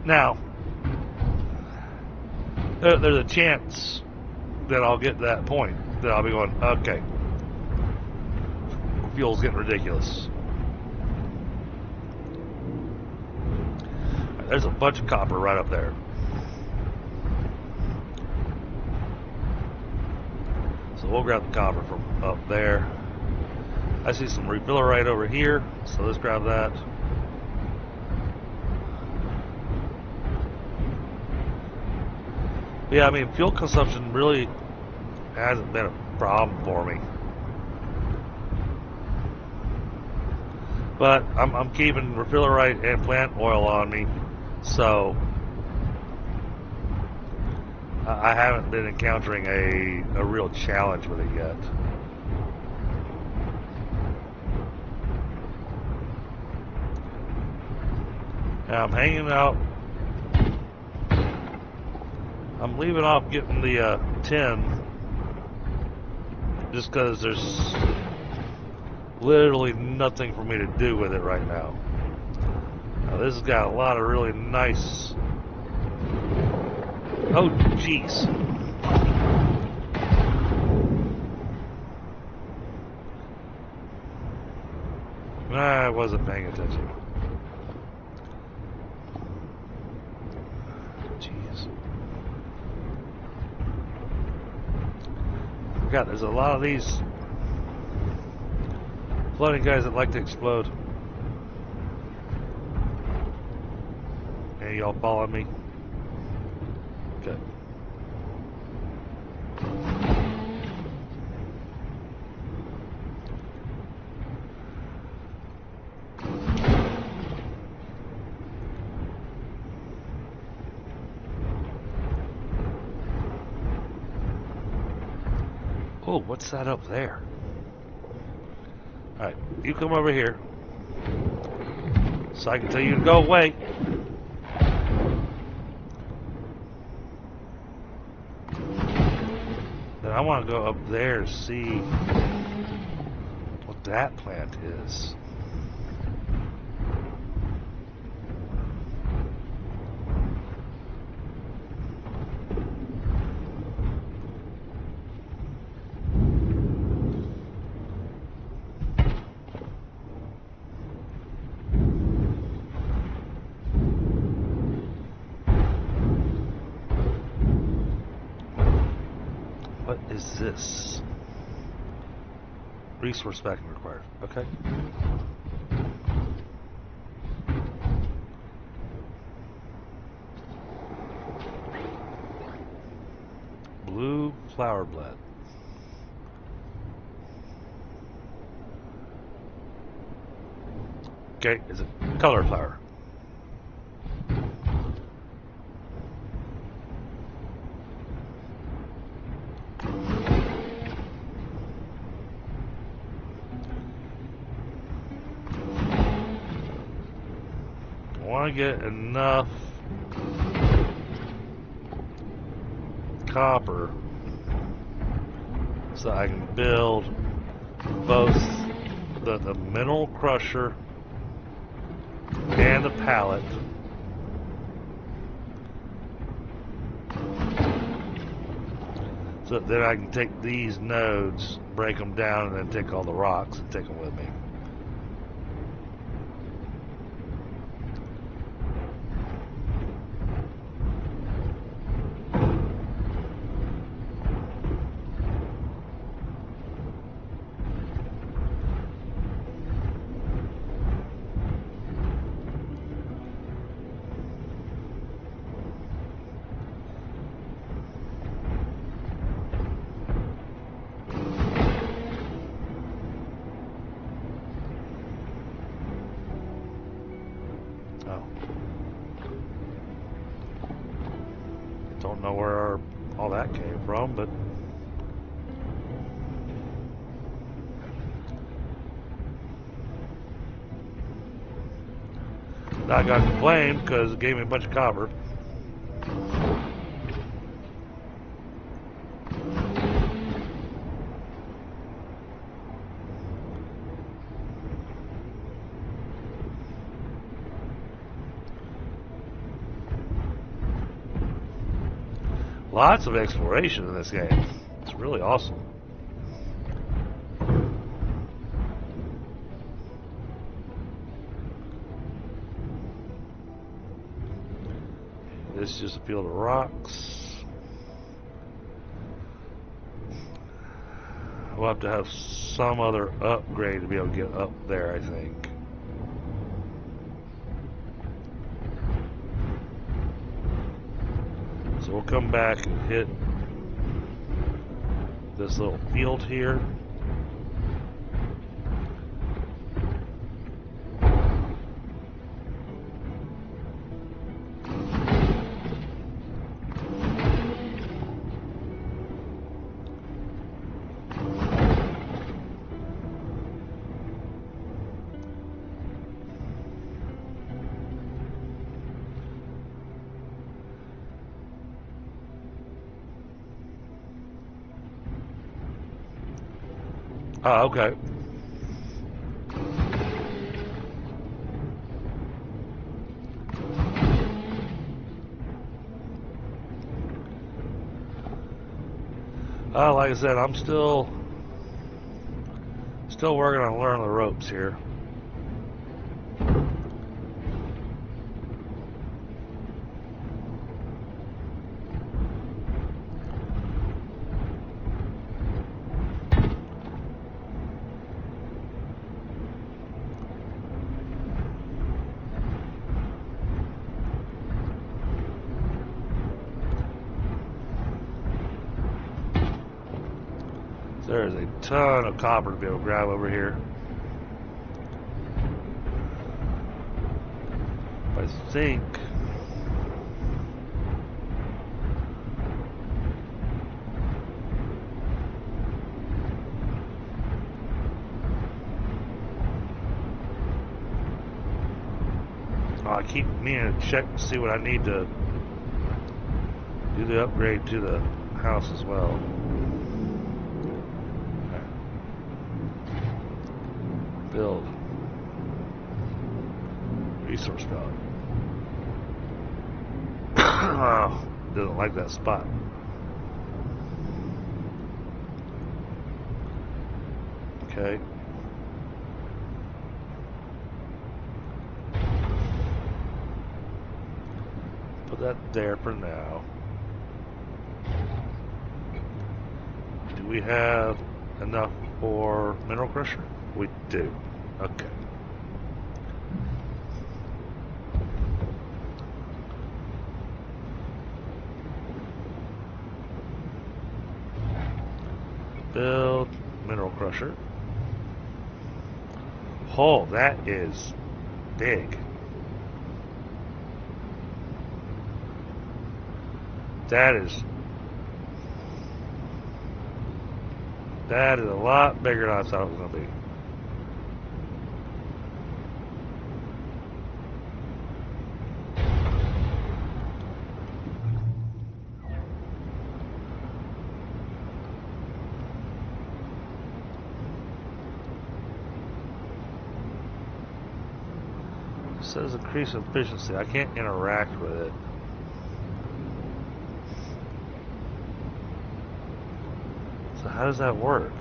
[SPEAKER 2] Now, there's a chance that I'll get to that point that I'll be going, okay, fuel's getting ridiculous. There's a bunch of copper right up there. So we'll grab the copper from up there. I see some refiller right over here, so let's grab that. Yeah, I mean, fuel consumption really hasn't been a problem for me. But I'm keeping refillerite and plant oil on me, so I haven't been encountering a real challenge with it yet. Now I'm hanging out. I'm leaving off getting the 10 just because there's literally nothing for me to do with it right now. Now this has got a lot of really nice... Oh, jeez. I wasn't paying attention. Jeez. God, there's a lot of these floating guys that like to explode. Hey, y'all following me? Okay. Oh, what's that up there? Alright, you come over here so I can tell you to go away. Then I want to go up there to see what that plant is. What is this? Resource backing required. Okay. Blue flower blend. Okay, is it color flower? I get enough copper so I can build both the mineral crusher and the pallet. So that I can take these nodes, break them down, and then take all the rocks and take them with me. Oh. Don't know where all that came from, but not gonna complain because it gave me a bunch of copper. Lots of exploration in this game. It's really awesome. This is just a field of rocks. We'll have to have some other upgrade to be able to get up there, I think. So we'll come back and hit this little field here. Ah, okay. Like I said, I'm still working on learning the ropes here. There's a ton of copper to be able to grab over here. I think I keep meaning to check to see what I need to do the upgrade to the house as well. Build resource value. Oh, doesn't like that spot. Okay. Put that there for now. Do we have enough for mineral crusher? We do. Okay. Build mineral crusher. Oh, that is big. That is a lot bigger than I thought it was going to be. It says increase efficiency. I can't interact with it. So how does that work?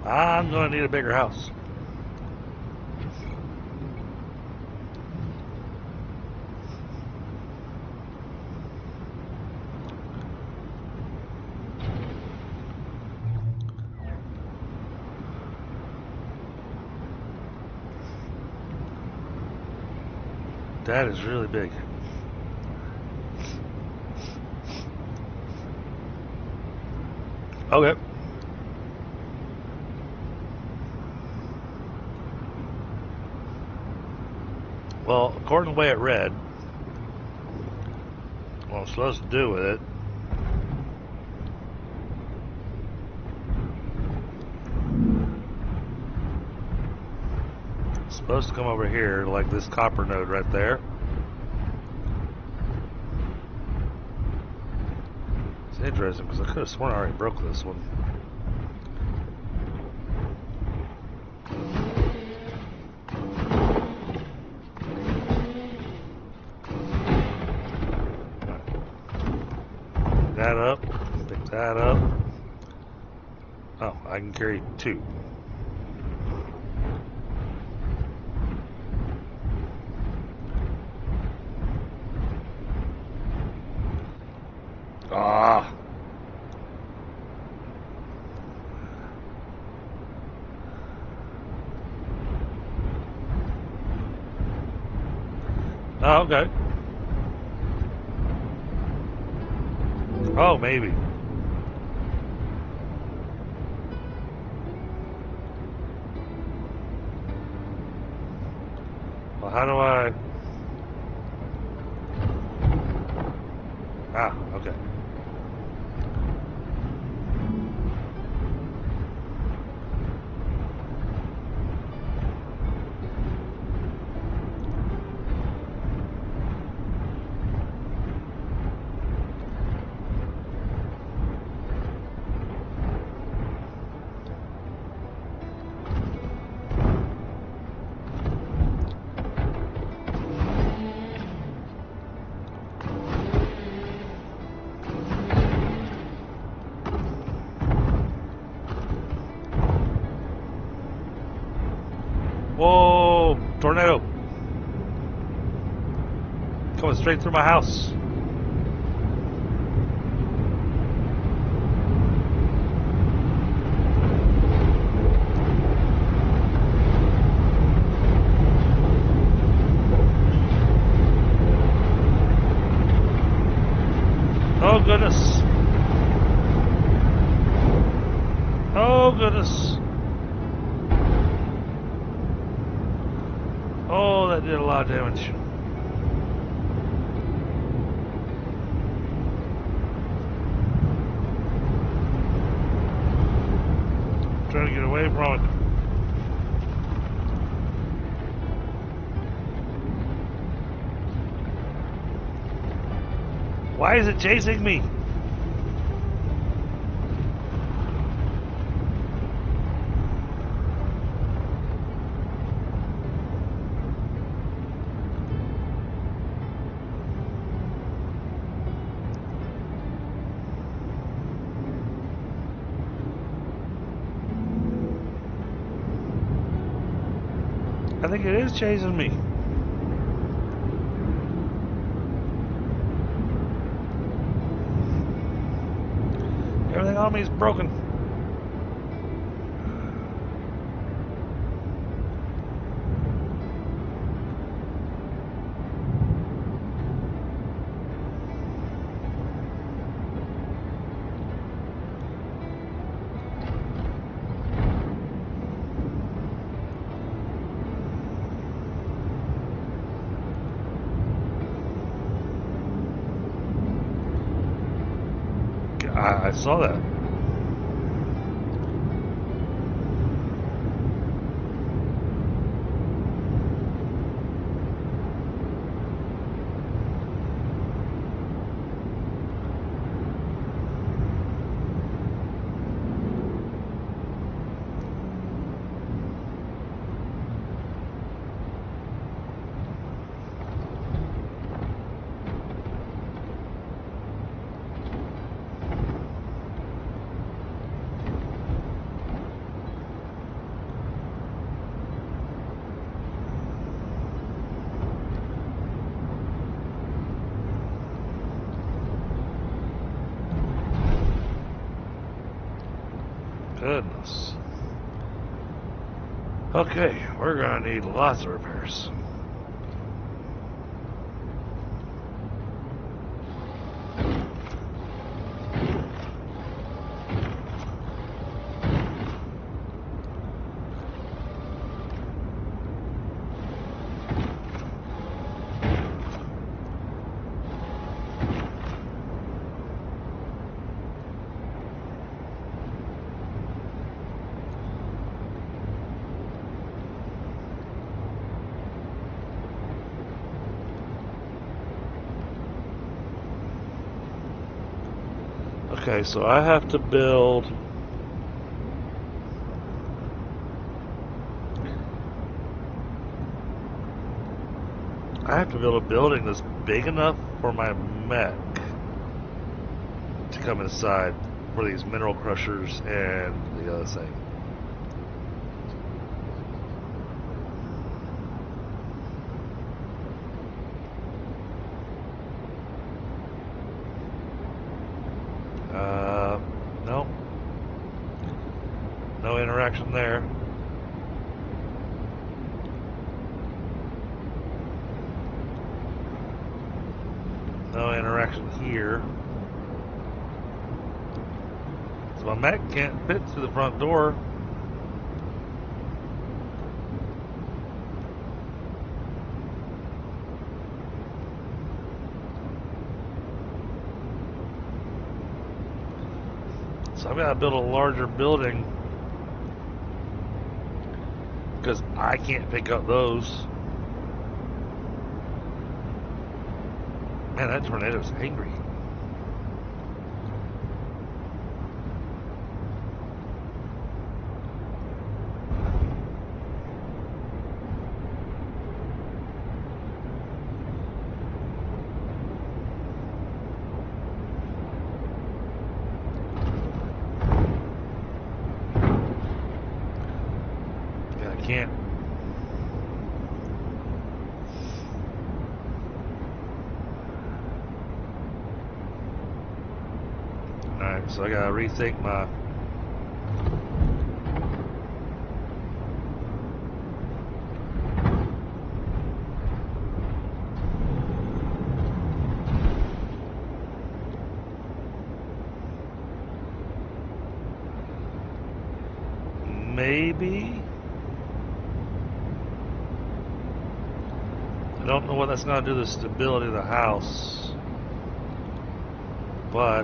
[SPEAKER 2] I'm going to need a bigger house. That is really big. Okay. Well, according to the way it read, what I'm supposed to do with it is supposed to come over here, like this copper node right there. It's interesting because I could have sworn I already broke this one. That up, pick that up. Oh, I can carry 2. Ah. Oh, okay. Oh, maybe. Well, how do I... Ah, okay. Whoa! Tornado! Coming straight through my house. Oh goodness. Oh goodness. Oh, that did a lot of damage. Trying to get away from it. Why is it chasing me? I think it is chasing me. Everything on me is broken. I saw that. Goodness. Okay, we're gonna need lots of repairs. Okay, so I have to build. I have to build a building that's big enough for my mech to come inside for these mineral crushers and the other thing. No. No interaction there. No interaction here. So my mech can't fit through the front door. So I've got to build a larger building because I can't pick up those. Man, that tornado's angry. Yeah, I can't. Alright, so I gotta rethink my maybe. I don't know what that's gonna do to the stability of the house, but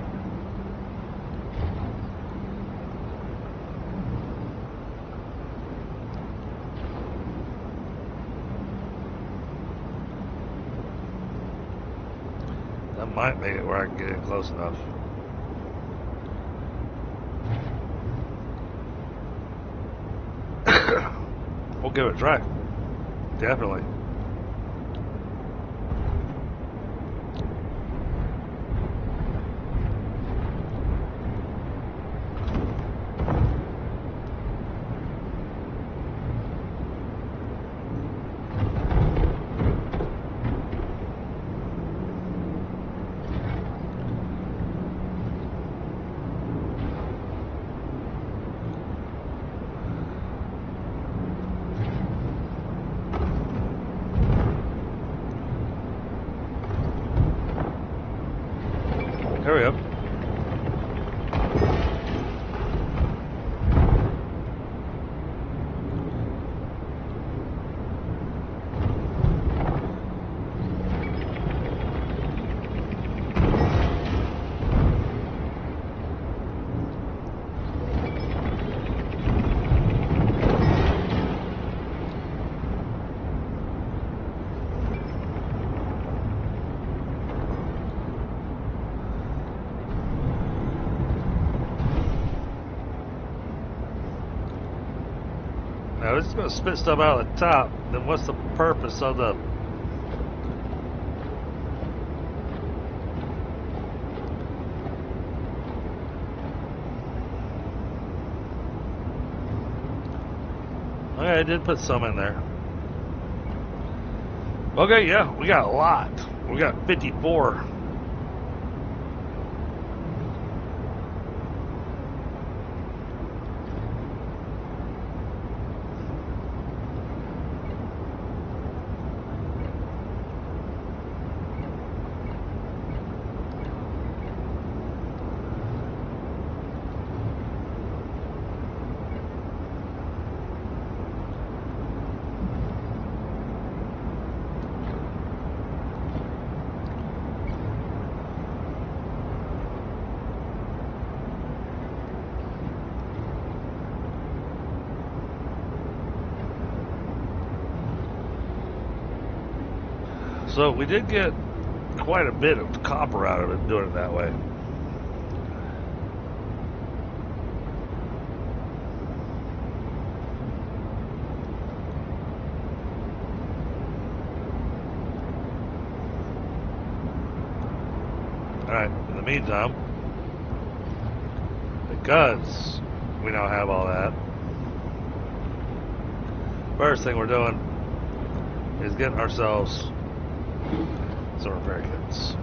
[SPEAKER 2] that might make it where I can get in close enough. We'll give it a try. Definitely. Hurry up. Now it's going to spit stuff out of the top. Then what's the purpose of the... Okay, I did put some in there. Okay, yeah, we got a lot. We got 54. So we did get quite a bit of copper out of it doing it that way. Alright, in the meantime, because we now have all that, first thing we're doing is getting ourselves some repair kits.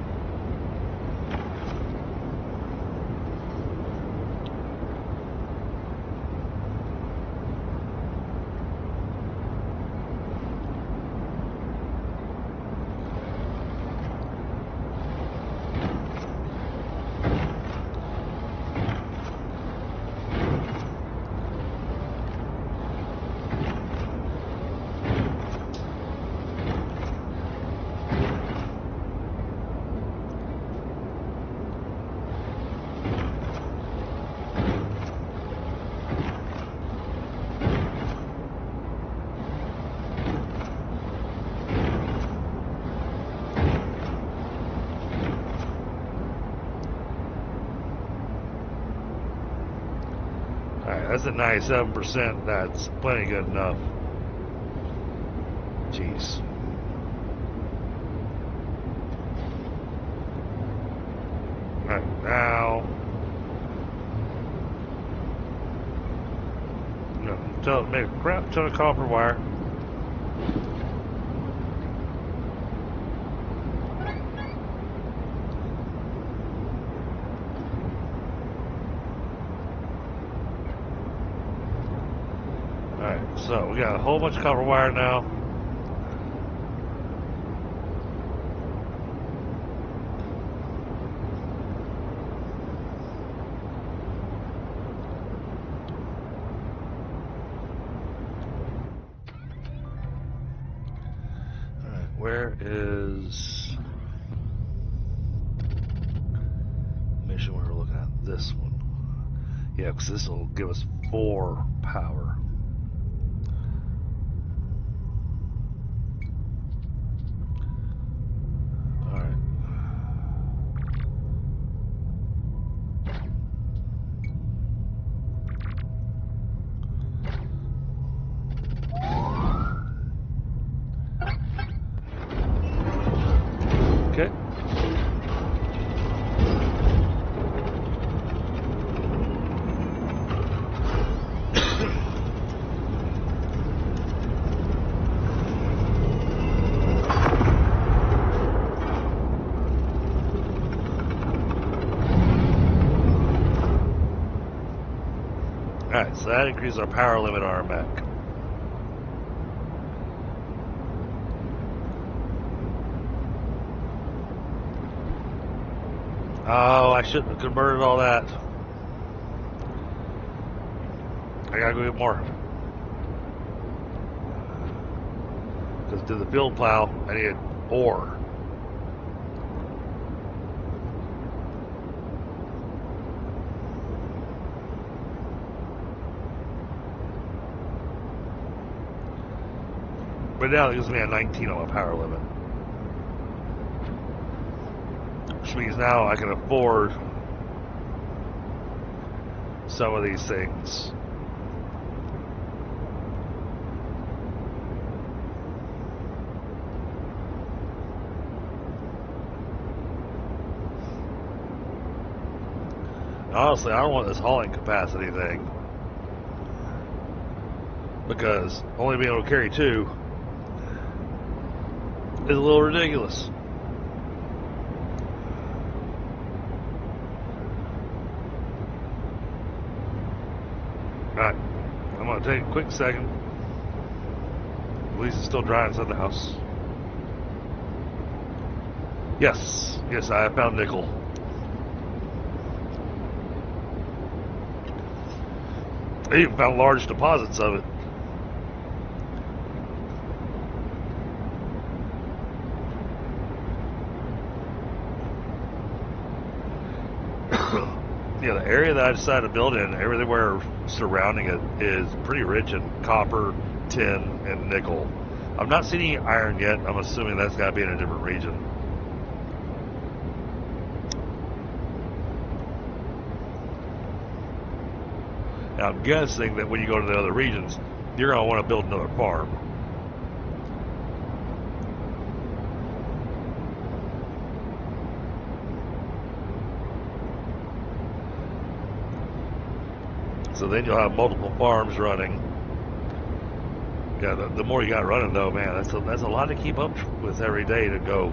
[SPEAKER 2] That's at 97%. That's plenty good enough. Jeez. Alright, now. No, make a crap ton of copper wire. So we got a whole bunch of copper wire now. Alright, where is mission we're looking at? This one. Yeah, because this will give us 4 power. Okay. Alright, so that increases our power limit on our mech. Oh, I shouldn't have converted all that. I gotta go get more. Because to the field plow, I need ore. But now it gives me a 19 on my power limit. Which means now I can afford some of these things. Honestly, I don't want this hauling capacity thing, because only being able to carry 2 is a little ridiculous. Alright, I'm going to take a quick second. At least it's still dry inside the house. Yes, I have found nickel. I even found large deposits of it. Yeah, the area that I decided to build in, everywhere surrounding it is pretty rich in copper, tin, and nickel. I've not seen any iron yet. I'm assuming that's got to be in a different region. Now, I'm guessing that when you go to the other regions, you're going to want to build another farm. So then you'll have multiple farms running. Yeah, the more you got running though, man, that's a lot to keep up with every day to go.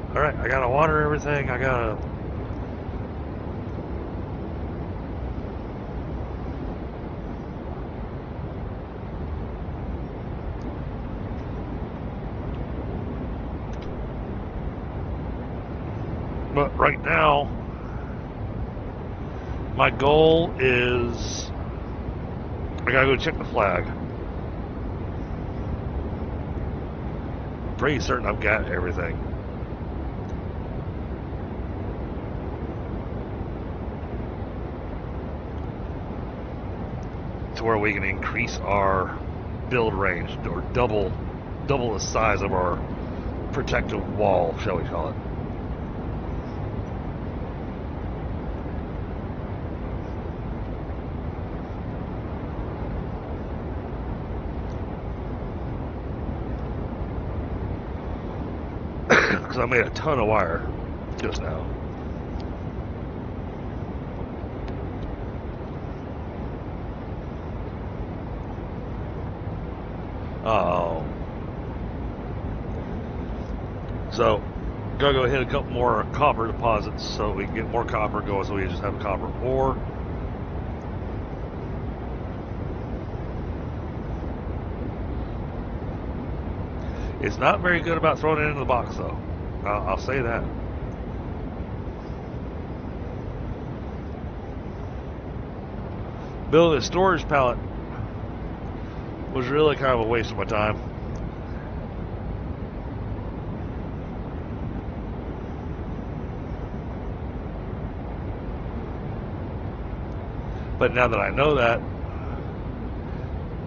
[SPEAKER 2] All right, I gotta water everything. I gotta. But right now, my goal is I gotta go check the flag. Pretty certain I've got everything. To where we can increase our build range or double the size of our protective wall, shall we call it. Because I made a ton of wire just now. Oh. So, gotta go hit a couple more copper deposits so we can get more copper going so we just have copper ore. It's not very good about throwing it into the box though. I'll say that. Building a storage pallet was really kind of a waste of my time. But now that I know that,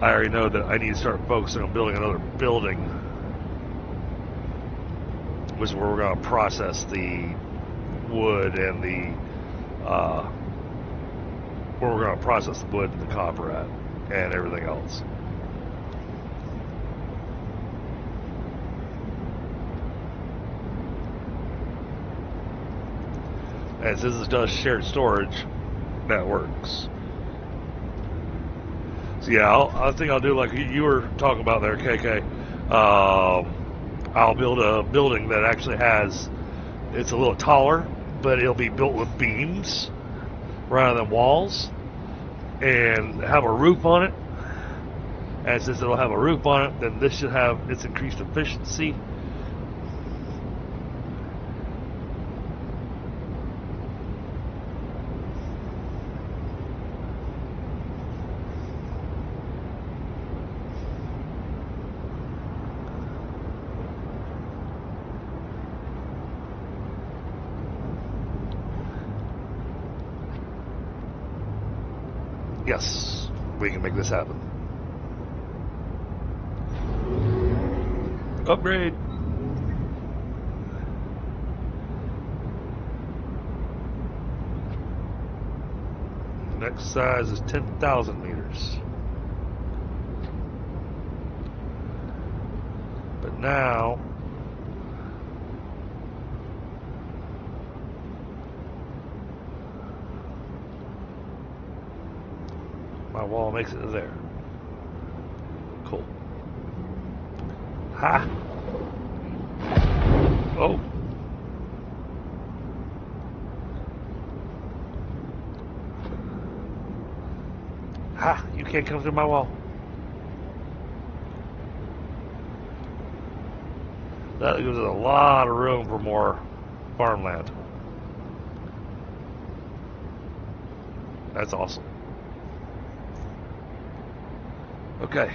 [SPEAKER 2] I already know that I need to start focusing on building another building, which is where we're going to process the wood and the where we're going to process the wood and the copper at and everything else. And since it does shared storage, that works. So yeah, I think I'll do like you were talking about there, KK. I'll build a building that actually has, it's a little taller, but it'll be built with beams rather than walls, and have a roof on it. And since it'll have a roof on it, then this should have its increased efficiency. Yes, we can make this happen. Upgrade. Next size is 10,000 meters. But now, my wall makes it to there. Cool. Ha! Oh! Ha! You can't come through my wall. That gives us a lot of room for more farmland. That's awesome. Okay.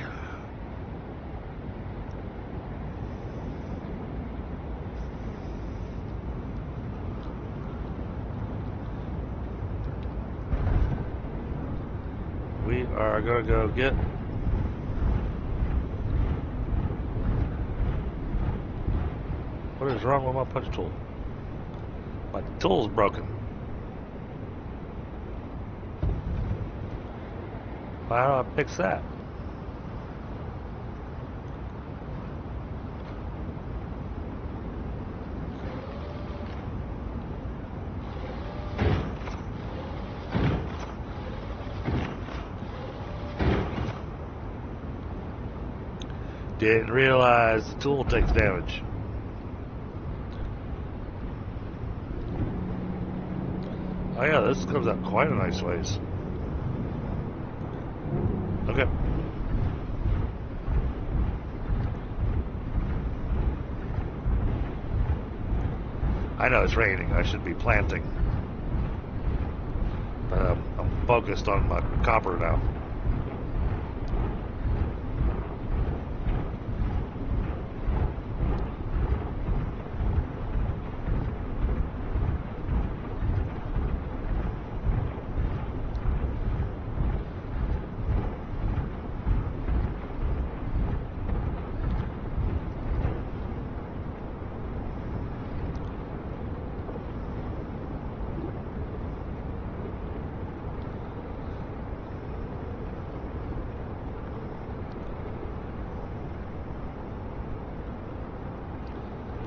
[SPEAKER 2] We are going to go get what is wrong with my punch tool? My tool's broken. How do I fix that? Didn't realize the tool takes damage. Oh yeah, this comes out quite a nice ways. Okay. I know it's raining. I should be planting. But I'm focused on my copper now.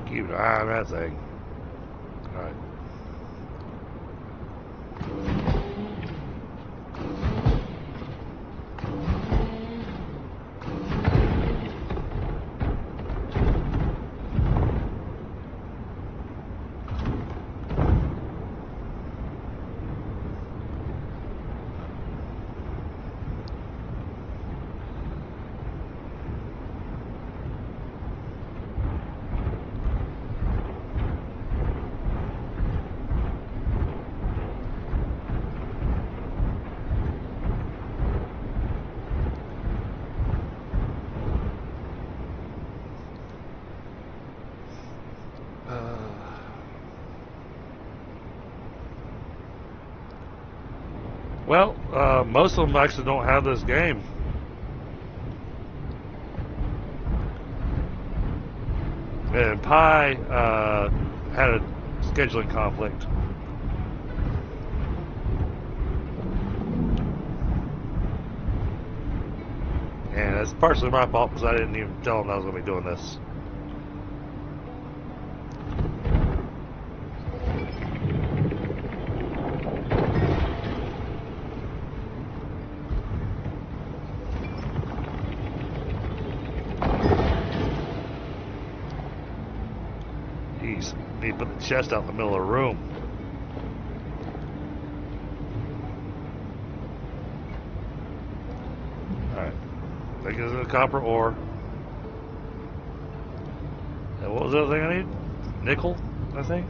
[SPEAKER 2] Keep an eye on that thing. Alright. Well, most of them actually don't have this game. And Pi had a scheduling conflict. And it's partially my fault because I didn't even tell him I was going to be doing this. Jeez, need to put the chest out in the middle of the room. Alright. I think it's a copper ore. And what was the other thing I need? Nickel, I think.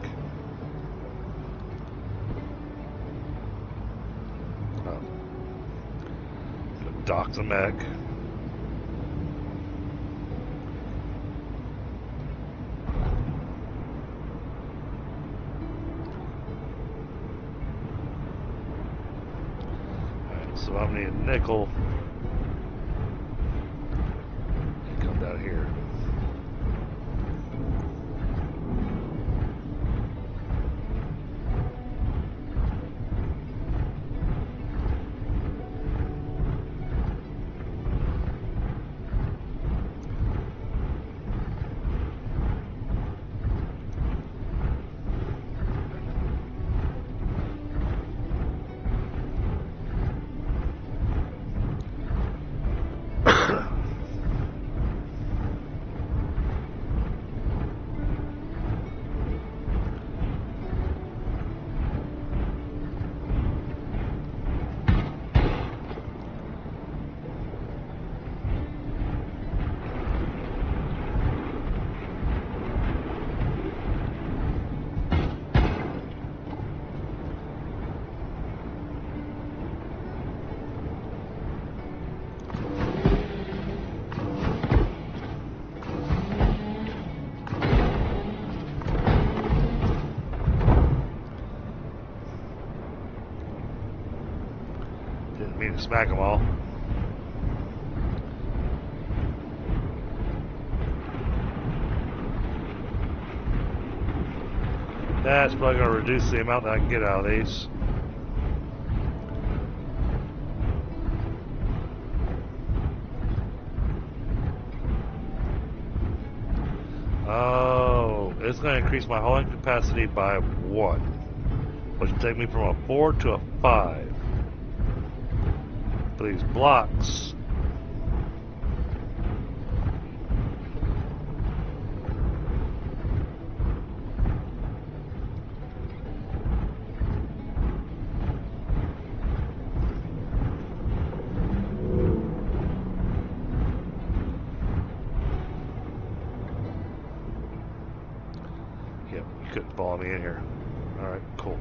[SPEAKER 2] Oh. Dock the mech. Alright, so I'm needing nickel. Come down here. Didn't mean to smack them all. That's probably going to reduce the amount that I can get out of these. Oh, it's going to increase my hauling capacity by 1, which will take me from a 4 to a 5. For these blocks, follow me in here. Alright, cool.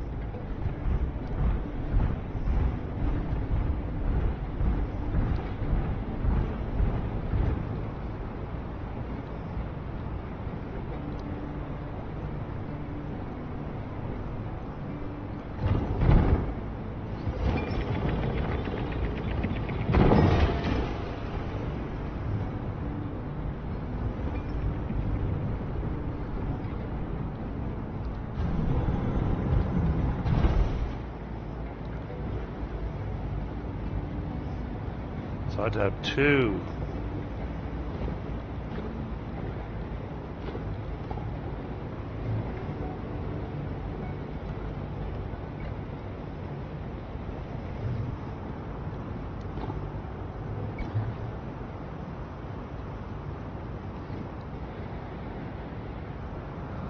[SPEAKER 2] So I'd have two.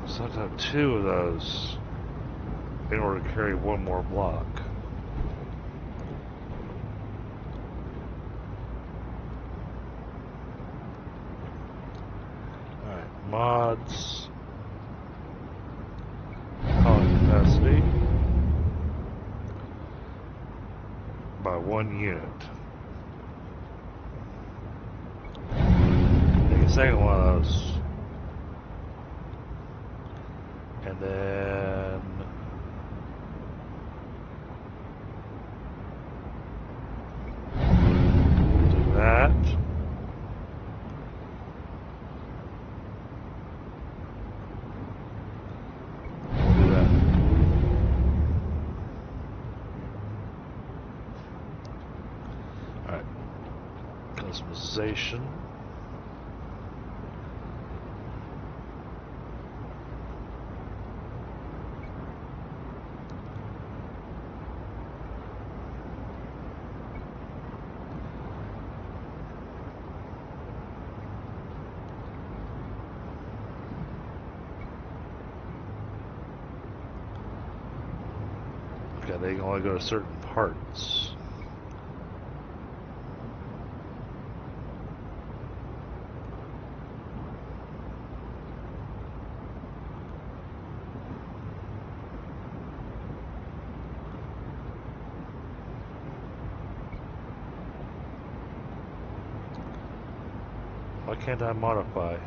[SPEAKER 2] So I'd have two of those in order to carry one more block. Mods, colony capacity by 1 unit. Take a second one of those, and then do that. Customization. Okay, they can only go to certain parts. Why can't I modify?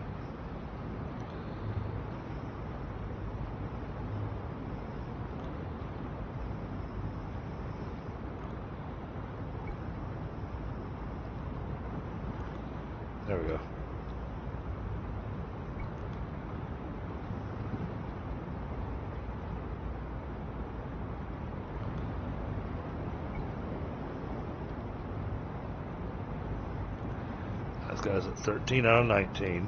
[SPEAKER 2] There we go. This guy's at 13 out of 19.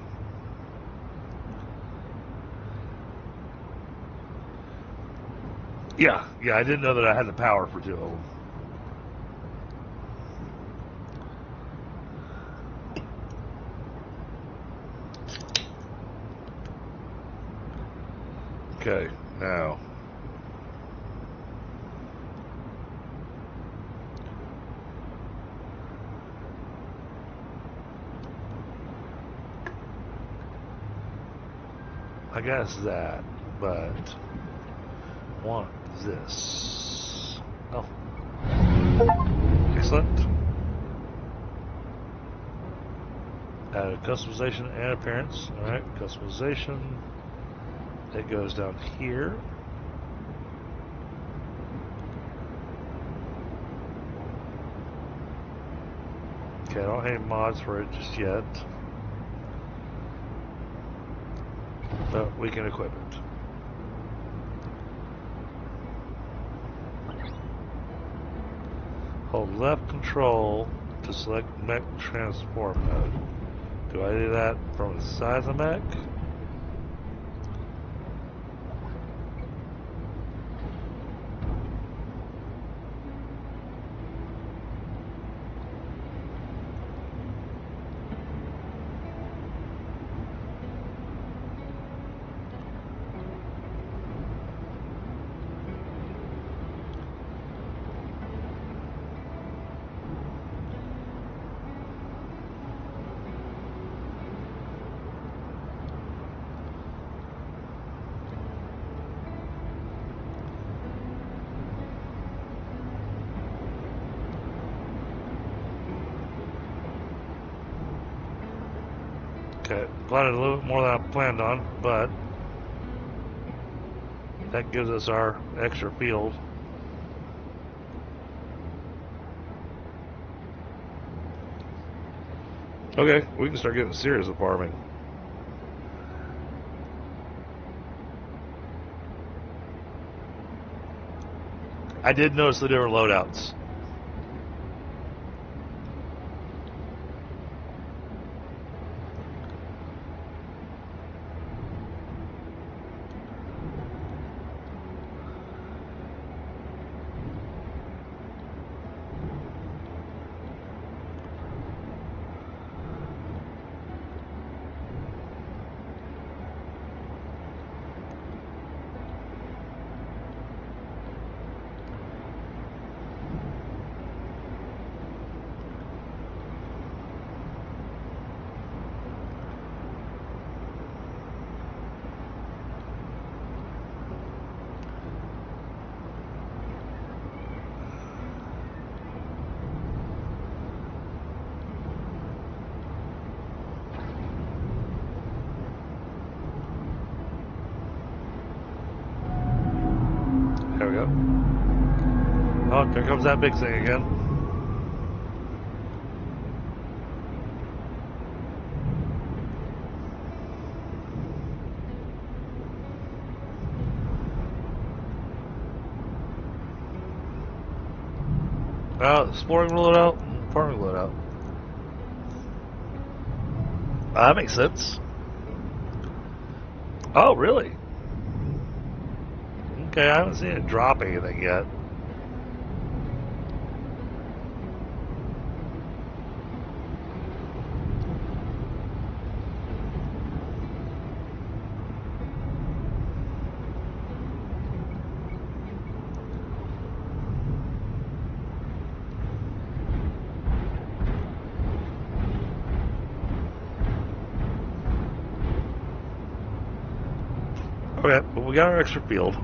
[SPEAKER 2] Yeah, I didn't know that I had the power for two of them. Okay, now. I guess that, but want this. Oh. Excellent. Add customization and appearance. Alright, customization. It goes down here. Okay, I don't have any mods for it just yet. But we can equip it. Hold left control to select Mech transform mode. Do I do that from the side of the Mech? Okay, planted a little bit more than I planned on, but that gives us our extra field. Okay, we can start getting serious with farming. I did notice the different loadouts. There we go. Oh, there comes that big thing again. Exploring loadout, farming loadout. That makes sense. Oh, really? Okay, I haven't seen it drop anything yet. Okay, but we got our extra field.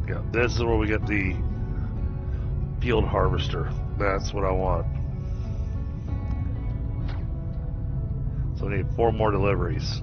[SPEAKER 2] Yeah, this is where we get the field harvester. That's what I want. So we need 4 more deliveries.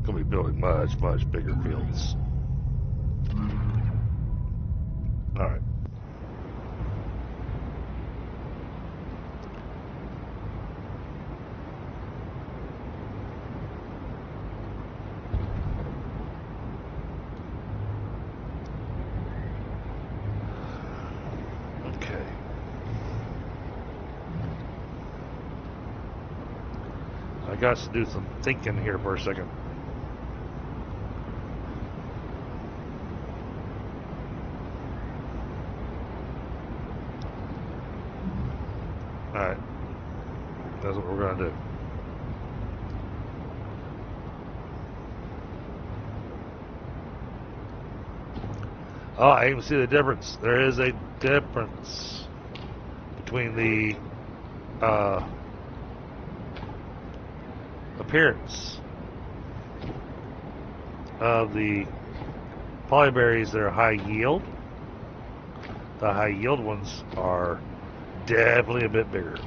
[SPEAKER 2] Gonna be building much, much bigger fields. All right. Okay. I got to do some thinking here for a second. Alright. That's what we're going to do. Oh, I even see the difference. There is a difference between the appearance of the polyberries that are high yield. The high yield ones are definitely a bit bigger.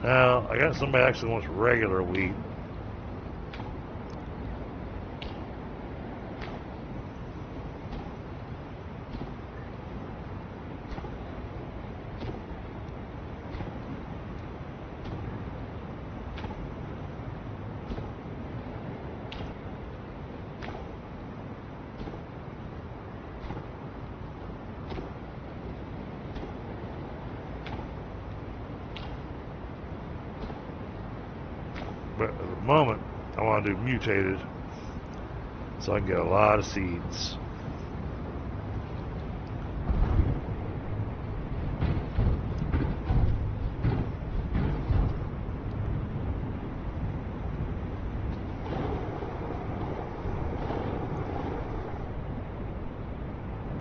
[SPEAKER 2] Now, I got somebody actually wants regular wheat. moment, I want to do mutated so I can get a lot of seeds.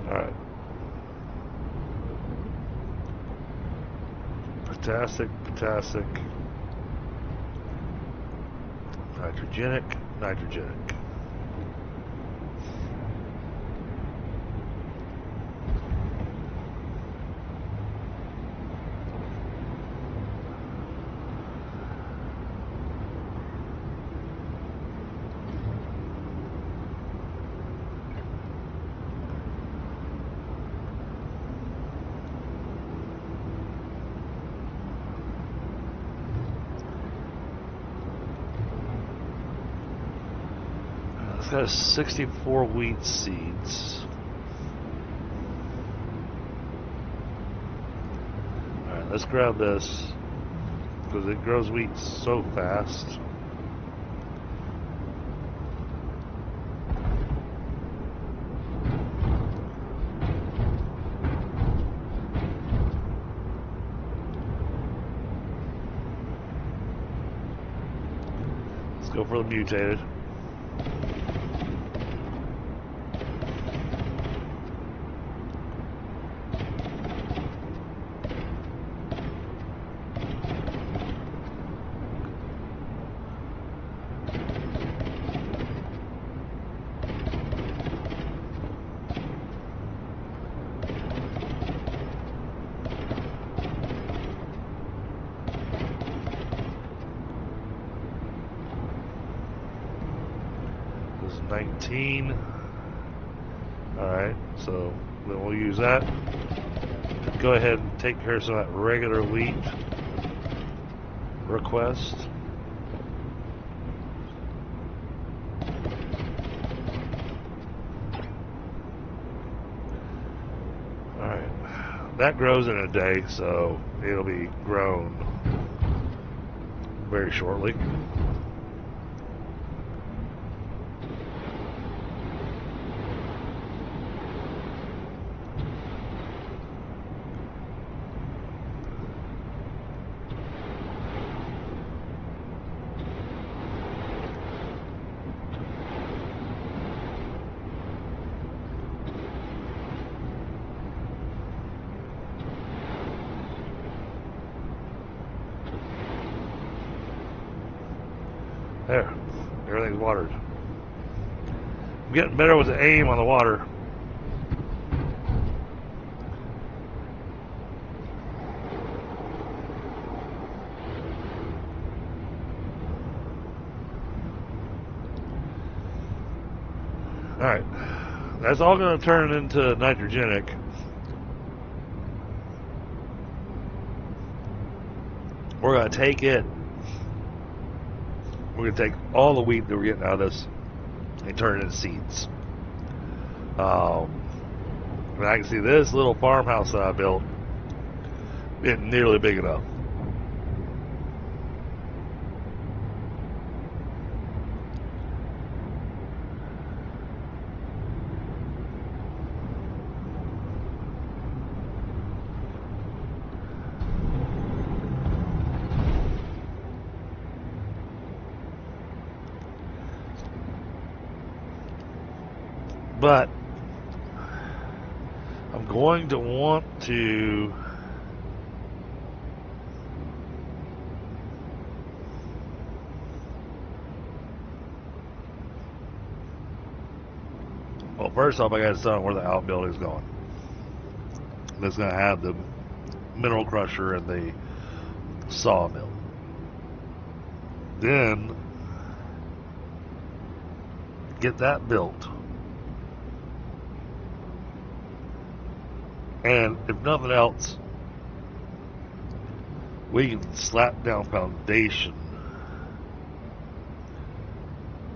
[SPEAKER 2] Alright. Potassic, potassic. Nitrogenic, nitrogenic. It's got 64 wheat seeds. Alright, let's grab this because it grows wheat so fast. Let's go for the mutated. This is 19. Alright, so then we'll use that. Go ahead and take care of some of that regular wheat request. Alright, that grows in a day, so it'll be grown very shortly. There, everything's watered. I'm getting better with the aim on the water. Alright, that's all going to turn into nitrogenic. We're going to take it. We're going to take all the wheat that we're getting out of this and turn it into seeds. And I can see this little farmhouse that I built isn't nearly big enough. But I'm going to want to well, first off, I got to tell where the outbuilding is going. It's going to have the mineral crusher and the sawmill. Then get that built. And if nothing else, we can slap down foundation.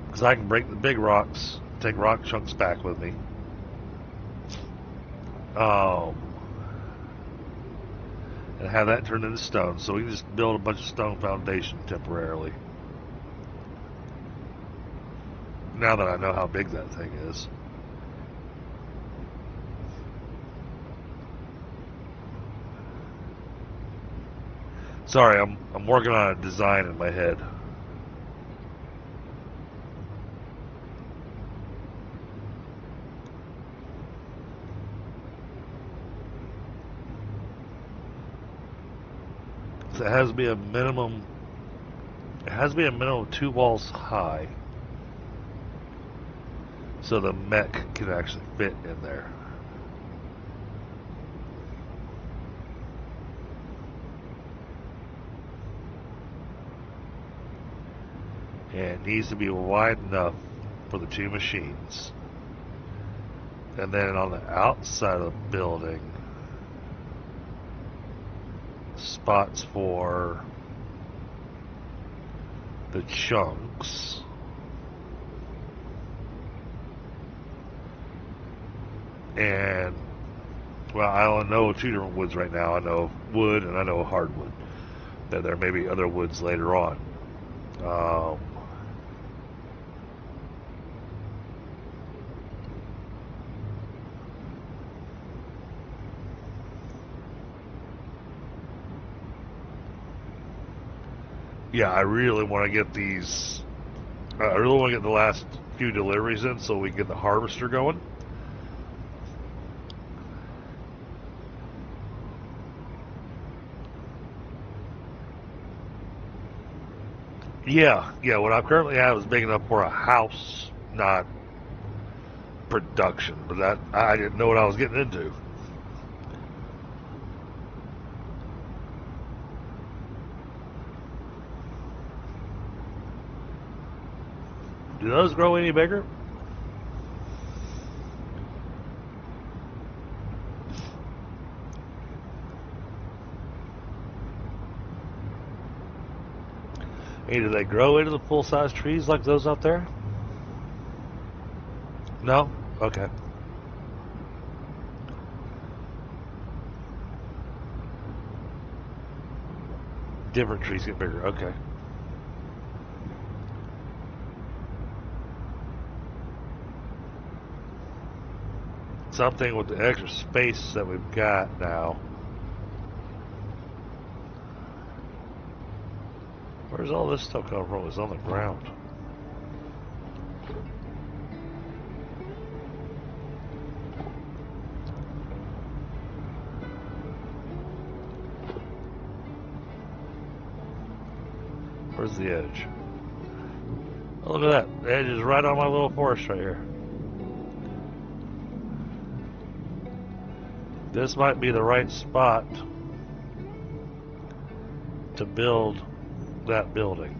[SPEAKER 2] Because I can break the big rocks, take rock chunks back with me. And have that turned into stone. So we can just build a bunch of stone foundation temporarily. Now that I know how big that thing is. Sorry, I'm working on a design in my head. So it has to be a minimum. It has to be a minimum of 2 walls high, so the mech can actually fit in there. And it needs to be wide enough for the 2 machines. And then on the outside of the building, spots for the chunks. And, well, I only know 2 different woods right now. I know wood and I know hardwood. Then there may be other woods later on. Yeah, I really want to get these. I really want to get the last few deliveries in so we can get the harvester going. Yeah, what I currently have is big enough for a house, not production. But that I didn't know what I was getting into. Do those grow any bigger? Hey, do they grow into the full-size trees like those out there? No? Okay. Different trees get bigger. Okay. Something with the extra space that we've got now. Where's all this stuff coming from? It's on the ground. Where's the edge? Oh, look at that. The edge is right on my little forest right here. This might be the right spot to build that building.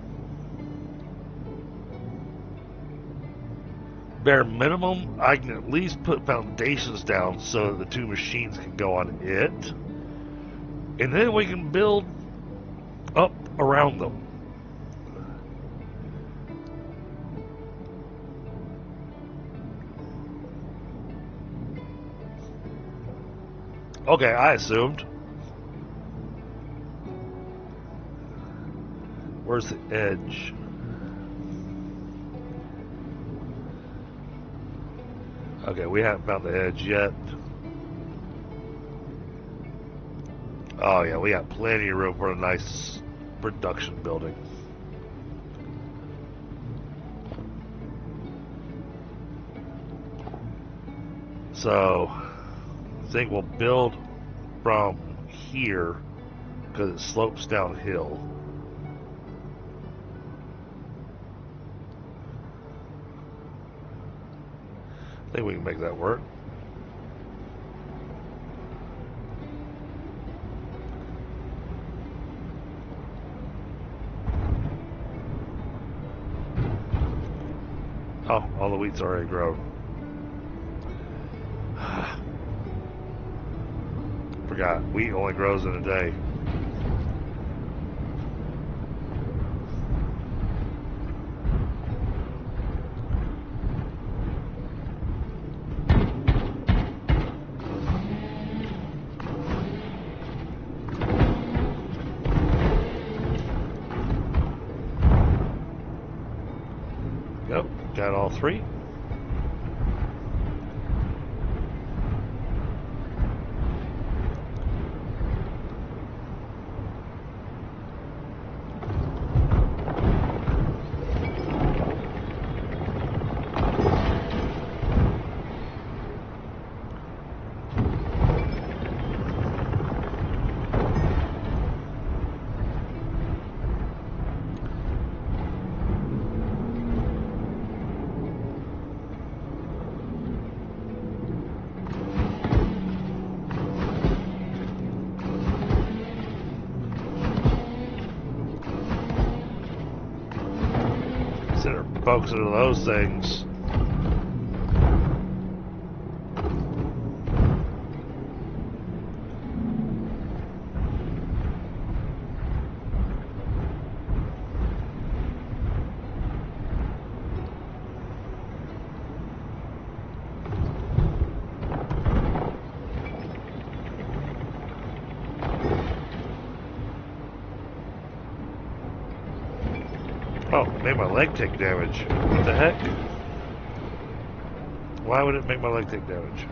[SPEAKER 2] Bare minimum, I can at least put foundations down so that the 2 machines can go on it. And then we can build up around them. Okay, I assumed. Where's the edge? Okay, we haven't found the edge yet. Oh yeah, we got plenty of room for a nice production building. So, I think we'll build from here because it slopes downhill. I think we can make that work. Oh, all the wheat's already grown. Forgot, wheat only grows in a day. Yep. Got all three. Focus on those things. Oh, made my leg take damage. What the heck? Why would it make my leg take damage?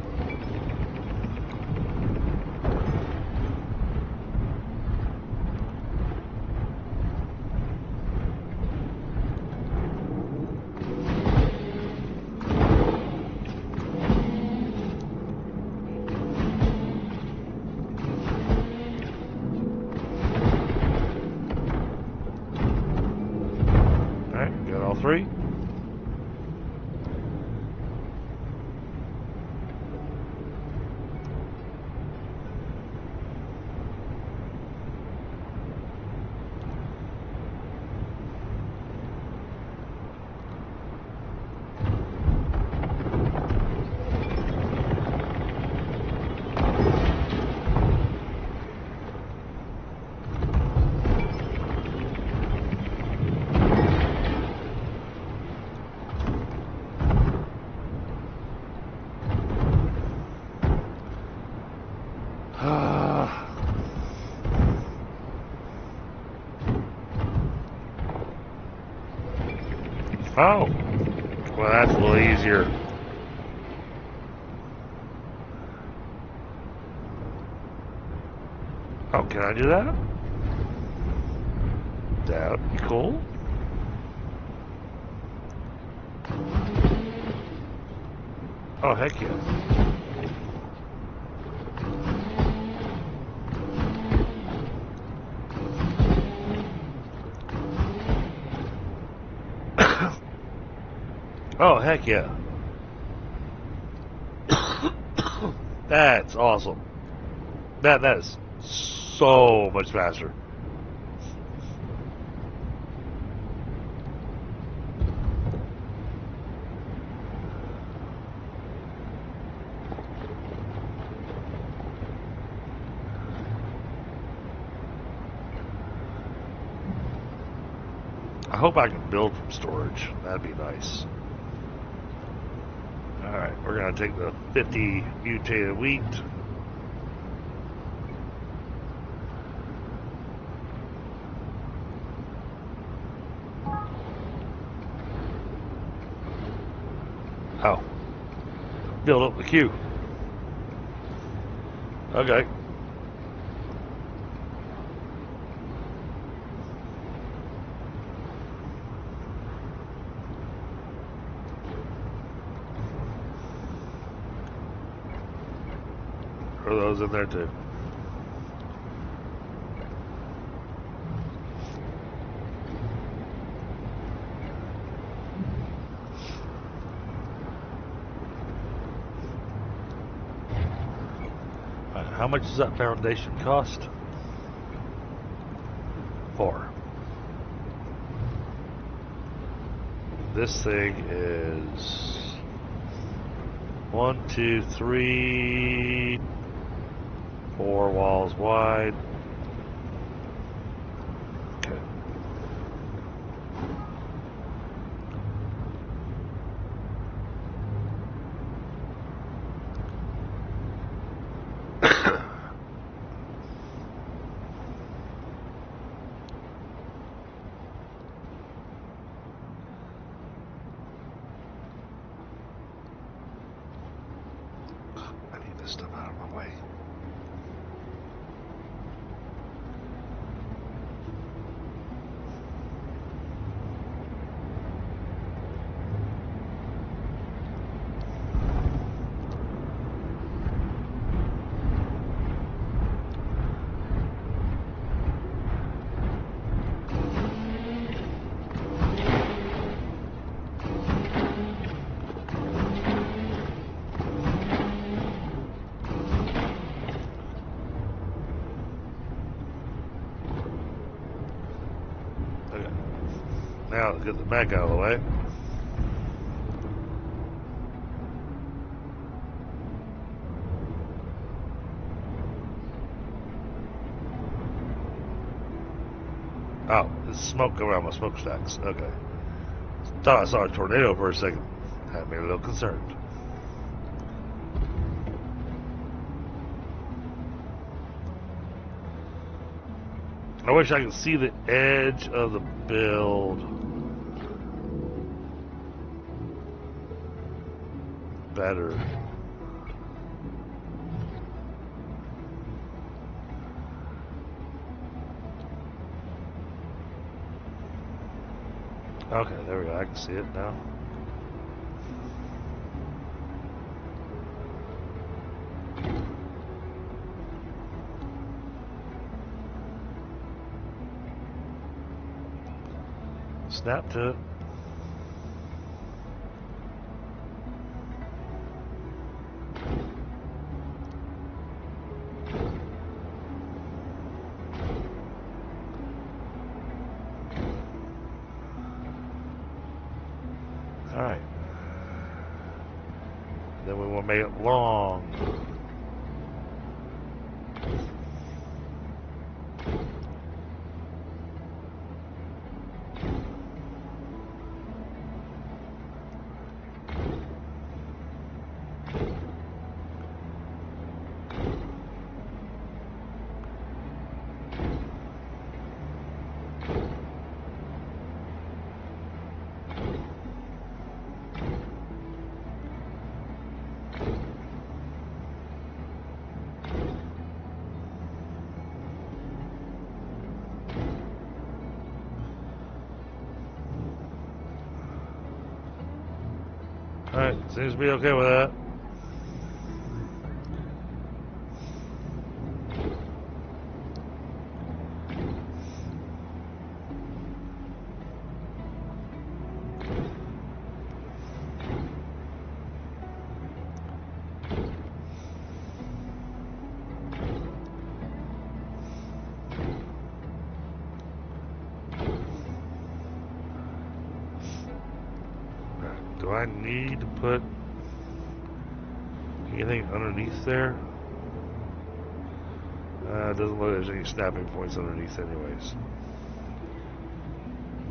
[SPEAKER 2] Three. Oh, well, that's a little easier. Oh, can I do that? That'd be cool. Oh, heck yeah. Oh, heck yeah. That's awesome. That is so much faster. I hope I can build from storage. That'd be nice. Alright, we're going to take the 50 mutated wheat. Oh. Build up the queue. Okay. Throw those in there too. How much does that foundation cost? 4. This thing is 1, 2, 3, 4 walls wide. Okay. way. Now let's get the Mech out of the way. Oh, there's smoke coming out of my smokestacks. Okay. Thought I saw a tornado for a second. Had me a little concerned. I wish I could see the edge of the build better. Okay, there we go. I can see it now. Snap to it. Alright. Then we want to make it long. Alright, seems to be okay with that. Do I need to put anything underneath there? It doesn't look like there's any snapping points underneath anyways.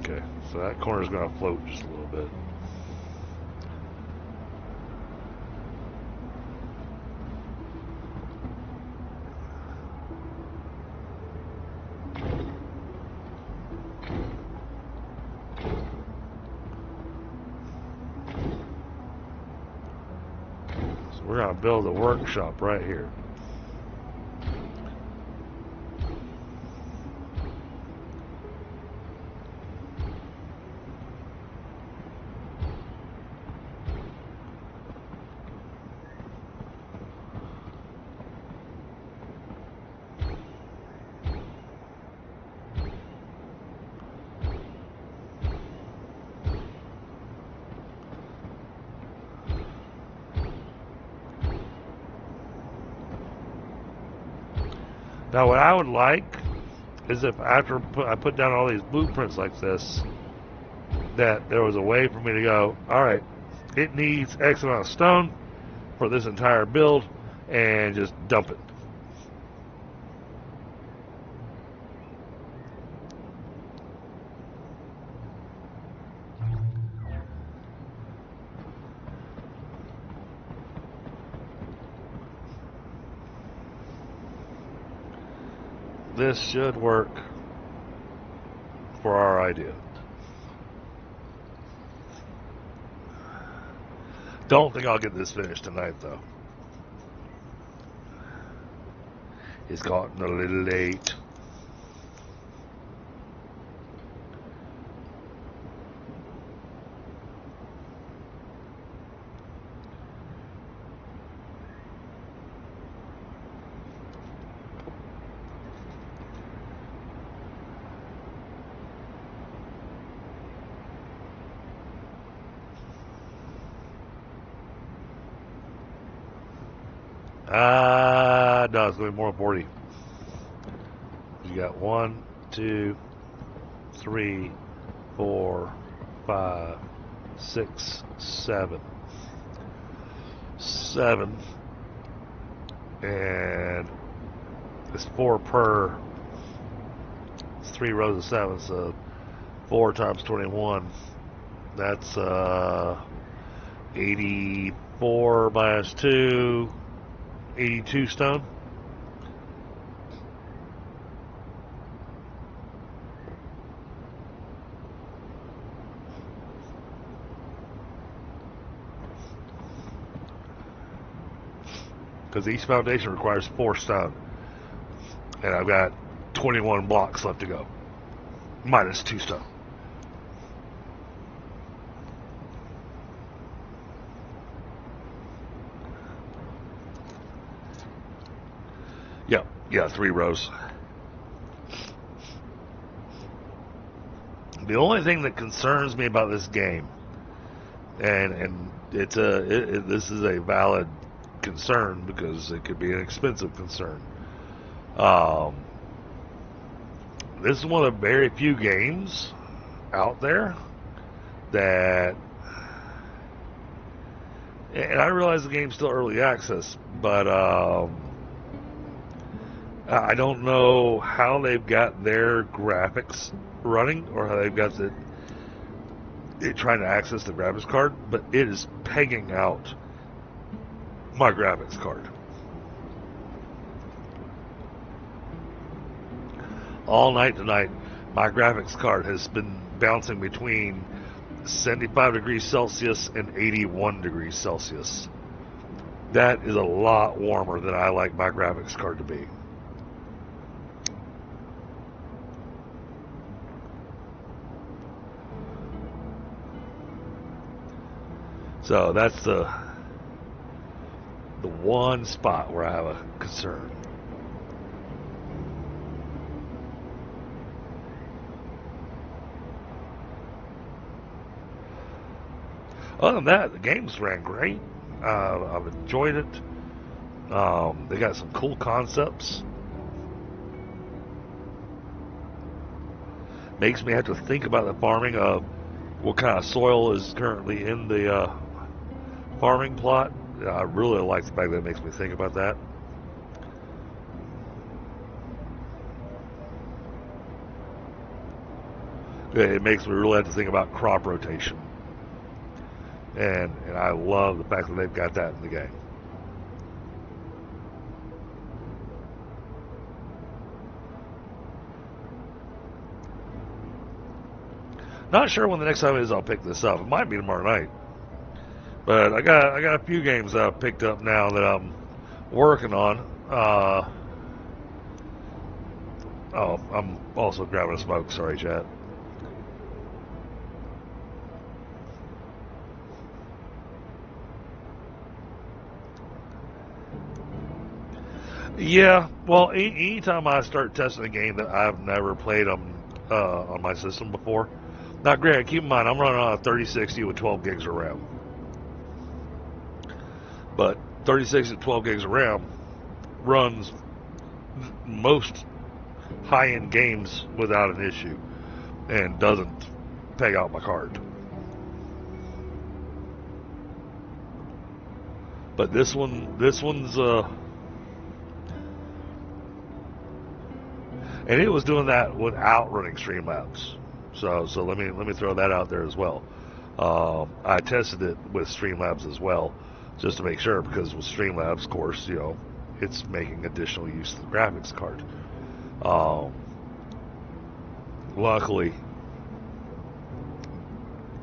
[SPEAKER 2] Okay, so that corner's going to float just a little bit. We're going to build a workshop right here. Now what I would like is if after I put down all these blueprints like this, that there was a way for me to go, alright, it needs X amount of stone for this entire build, and just dump it. This should work for our idea. Don't think I'll get this finished tonight, though. It's gotten a little late. No, it's going to be more than 40. You got 1, 2, 3, 4, 5, 6, 7. 7. And it's 4 per. It's 3 rows of 7, so 4 times 21. That's 84 minus 2. 82 stone. Because each foundation requires 4 stone. And I've got 21 blocks left to go. Minus 2 stone. Yeah, 3 rows. The only thing that concerns me about this game, and this is a valid concern because it could be an expensive concern. This is one of the very few games out there that, and I realize the game's still early access, but I don't know how they've got their graphics running or how they've got it trying to access the graphics card, but it is pegging out my graphics card. All night tonight, my graphics card has been bouncing between 75 degrees Celsius and 81 degrees Celsius. That is a lot warmer than I like my graphics card to be. So that's the one spot where I have a concern. Other than that, the games ran great. I've enjoyed it. They got some cool concepts. Makes me have to think about the farming of what kind of soil is currently in the farming plot. I really like the fact that it makes me think about that. It makes me really have to think about crop rotation. And I love the fact that they've got that in the game. Not sure when the next time is I'll pick this up. It might be tomorrow night. But I got a few games that I've picked up now that I'm working on. I'm also grabbing a smoke. Sorry, chat. Yeah, well, anytime I start testing a game that I've never played on my system before. Now, Greg, keep in mind, I'm running on a 3060 with 12 gigs of RAM. But 3060 with 12 gigs of RAM runs most high-end games without an issue and doesn't peg out my card. But this one's and it was doing that without running Streamlabs. So let me throw that out there as well. I tested it with Streamlabs as well, just to make sure, because with Streamlabs, of course, it's making additional use of the graphics card. Luckily,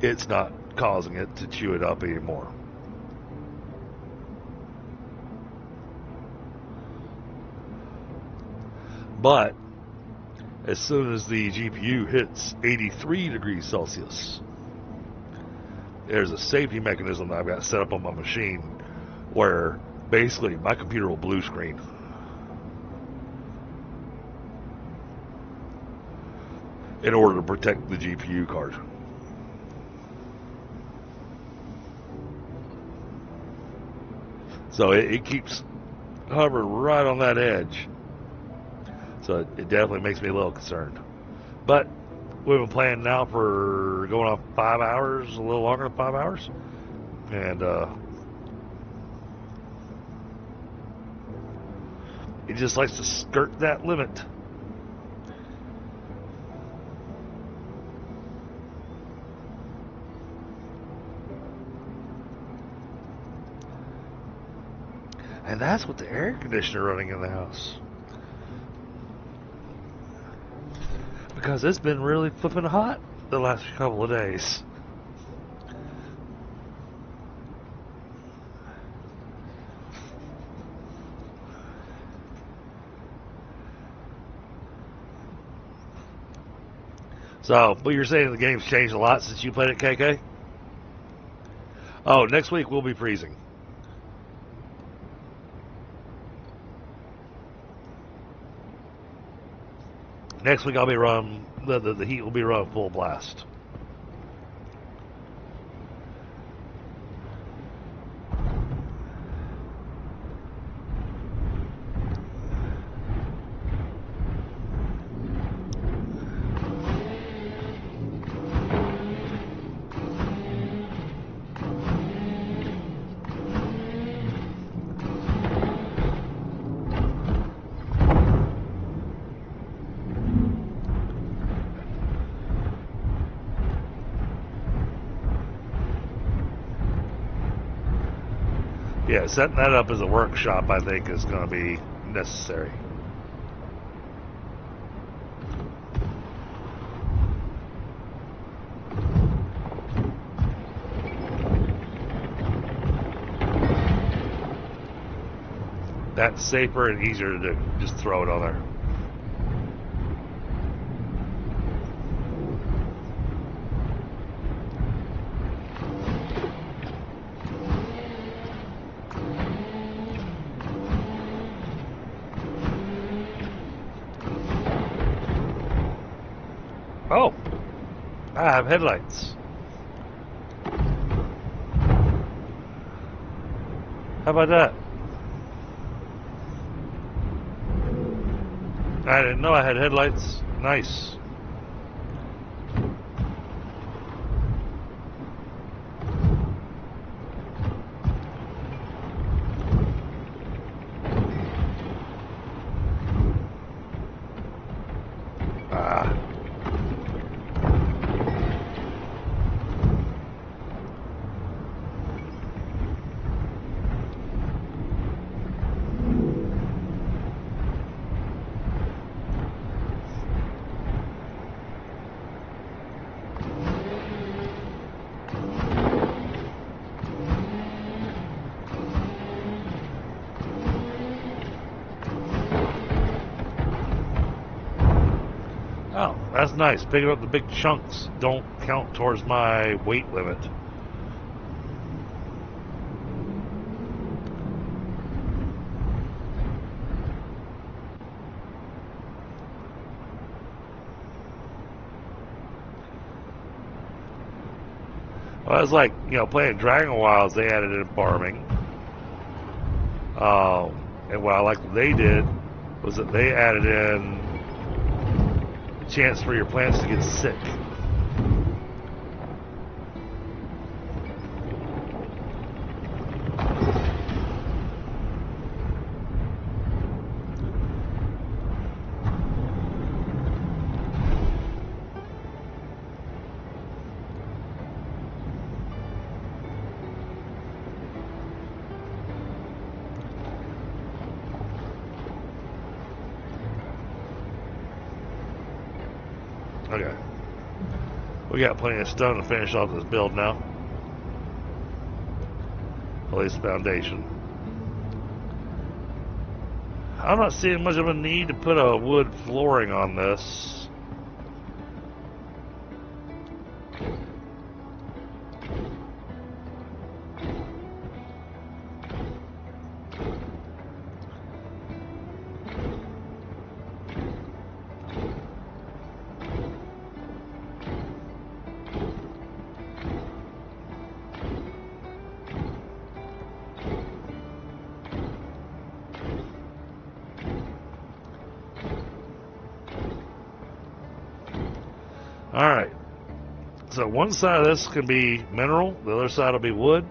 [SPEAKER 2] it's not causing it to chew it up anymore. But as soon as the GPU hits 83 degrees Celsius, there's a safety mechanism that I've got set up on my machine where basically my computer will blue screen. In order to protect the GPU card. So it keeps hovering right on that edge. So it definitely makes me a little concerned. But we've been playing now for going on 5 hours, a little longer than 5 hours. And it just likes to skirt that limit. And that's with the air conditioner running in the house. Because it's been really flipping hot the last couple of days. So, but you're saying the game's changed a lot since you played it, KK? Oh, next week we'll be freezing. Next week I'll be running, the heat will be running full blast. Yeah, setting that up as a workshop, I think, is going to be necessary. That's safer and easier to do. Just throw it on there. Oh, I have headlights. How about that? I didn't know I had headlights. Nice. Oh, that's nice. Picking up the big chunks don't count towards my weight limit. Well, it's like, playing Dragon Wilds, they added in farming. And what I liked what they did was that they added in a chance for your plants to get sick. Okay. We got plenty of stone to finish off this build now. At least foundation. I'm not seeing much of a need to put a wood flooring on this. Alright, so one side of this can be mineral, the other side will be wood.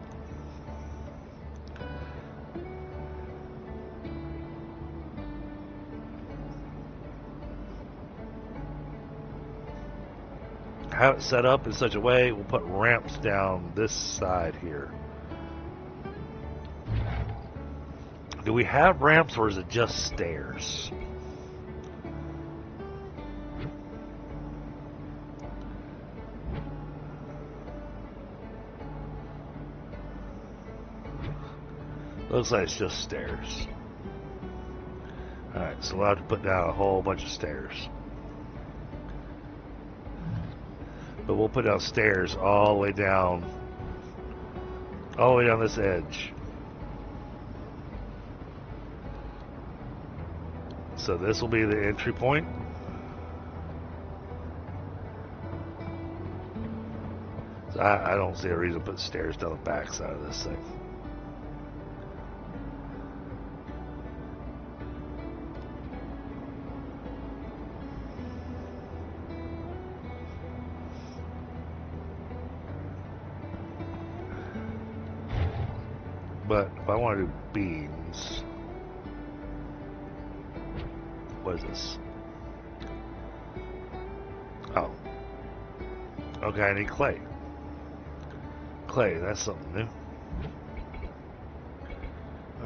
[SPEAKER 2] Have it set up in such a way, we'll put ramps down this side here. Do we have ramps or is it just stairs? Looks like it's just stairs. Alright, so we'll have to put down a whole bunch of stairs. But we'll put down stairs all the way down this edge. So this will be the entry point. So I don't see a reason to put stairs down the back side of this thing. But if I want to do beams, what is this? Oh. Okay, I need clay. Clay, that's something new.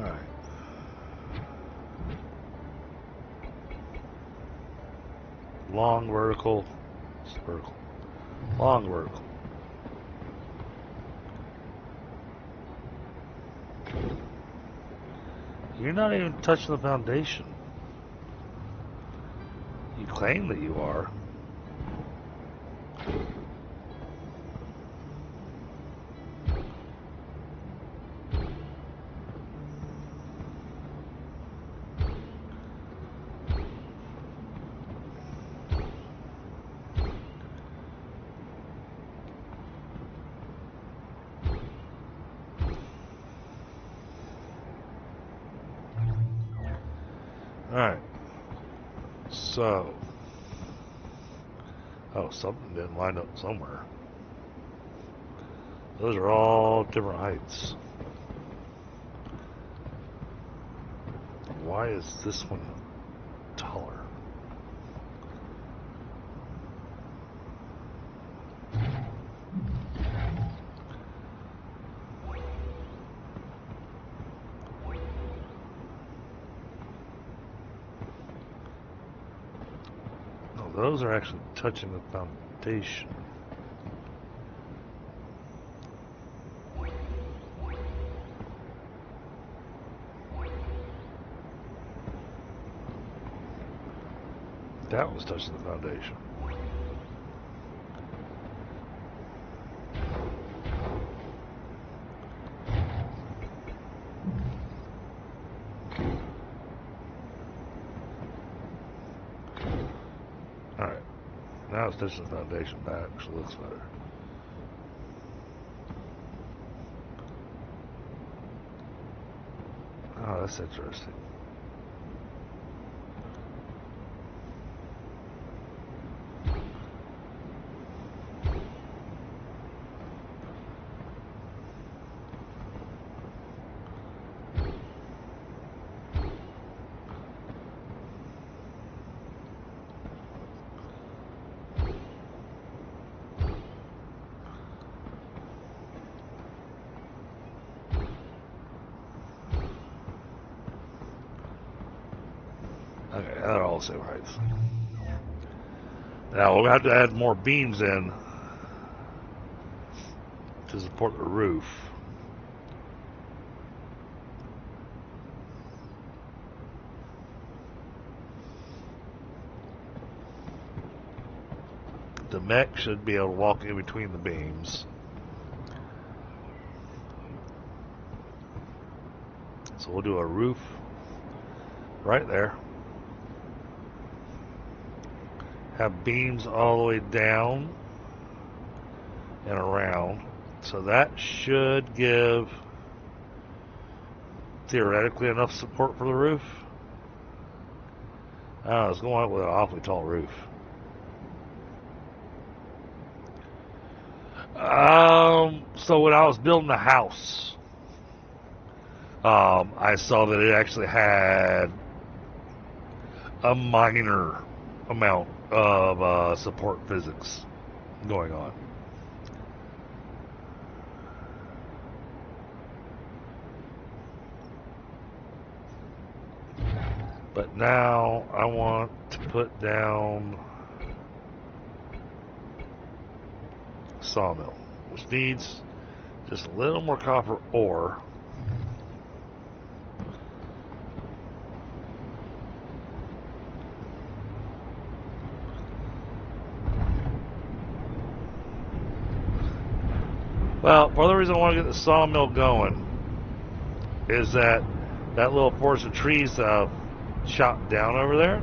[SPEAKER 2] Alright. Long vertical. Vertical. Long vertical. You're not even touching the foundation. You claim that you are. Alright. So. Oh, something didn't line up somewhere. Those are all different heights. Why is this one taller? Those are actually touching the foundation. That was touching the foundation. Alright. Now it's touching the foundation. That actually looks better. Oh, that's interesting. Okay, they're all the same heights. Now we'll have to add more beams in to support the roof. The mech should be able to walk in between the beams. So we'll do a roof right there. Have beams all the way down and around. So that should give theoretically enough support for the roof. I don't know, it's going up with an awfully tall roof. So when I was building the house, I saw that it actually had a minor amount of support physics going on. But now I want to put down sawmill, which needs just a little more copper ore. Well, part of the reason I want to get the sawmill going is that little forest of trees that I've chopped down over there,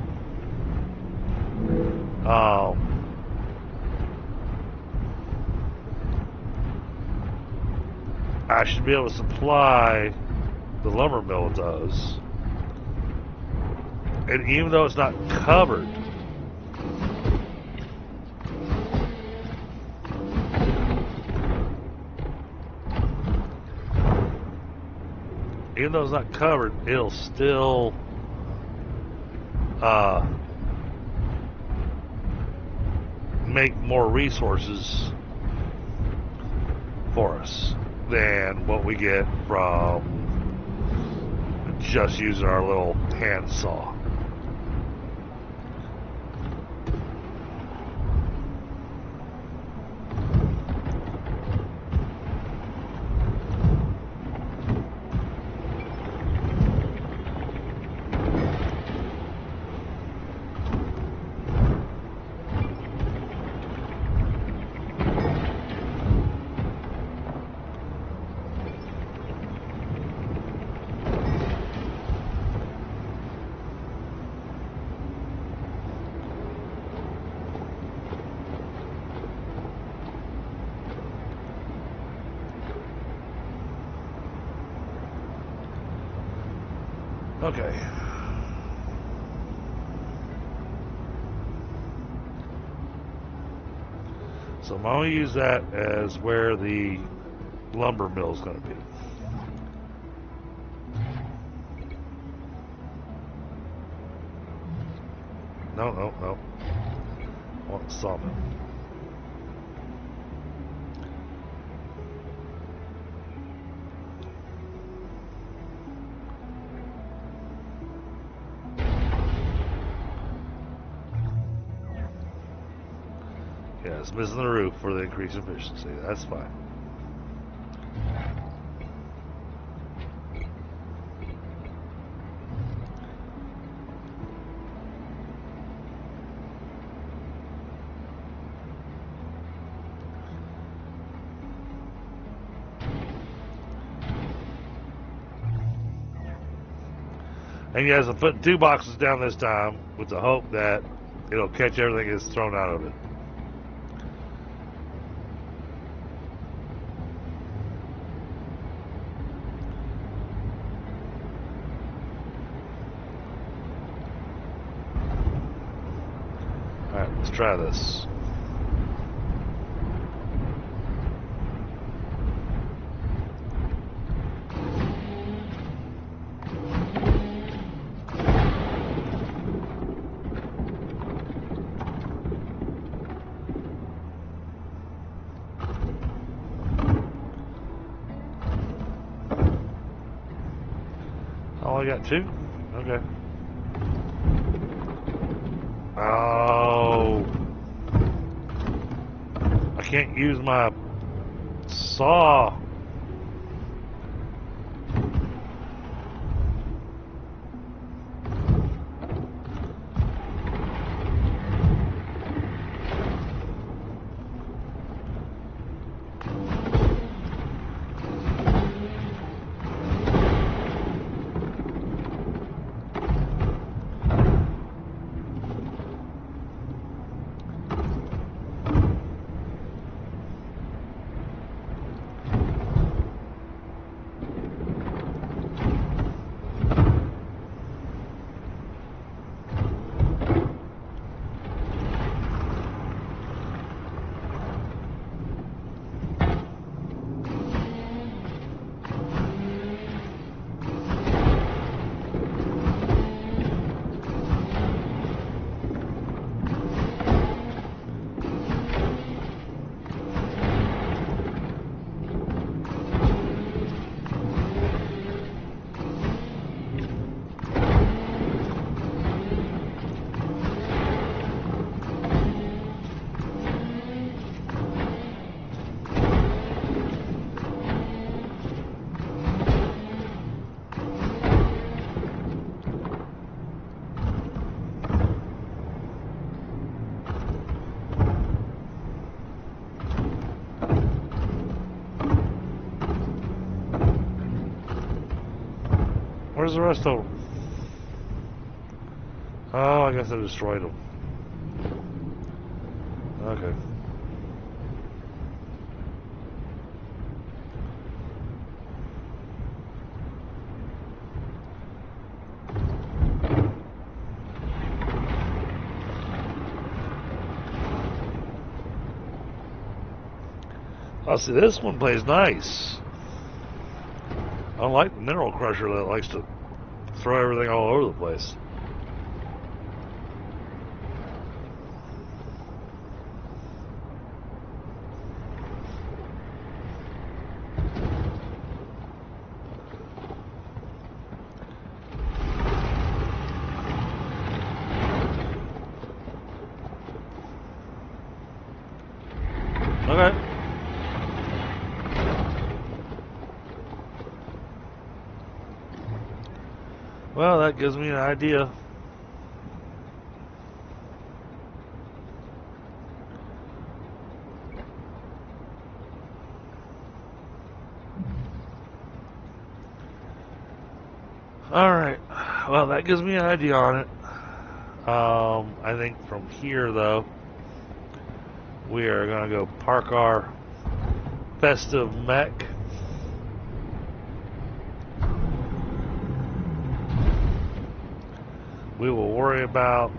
[SPEAKER 2] I should be able to supply the lumber mill with those. And even though it's not covered, it'll still make more resources for us than what we get from just using our little hand saw. Okay. So I'm going to use that as where the lumber mill is going to be. No. I want the sawmill. Yeah, it's missing the roof for the increased efficiency. That's fine. And yes, I'm putting 2 boxes down this time with the hope that it'll catch everything that's thrown out of it. Alright, let's try this. Oh, I got 2? Okay. Oh. I can't use my saw. Where's the rest of them? Oh, I guess I destroyed them. Okay. Oh, see, this one plays nice. Unlike the mineral crusher that likes to throw everything all over the place. Okay. Well, that gives me an idea. Alright. Well, that gives me an idea on it. I think from here, though, we are going to go park our festive mech. We will worry about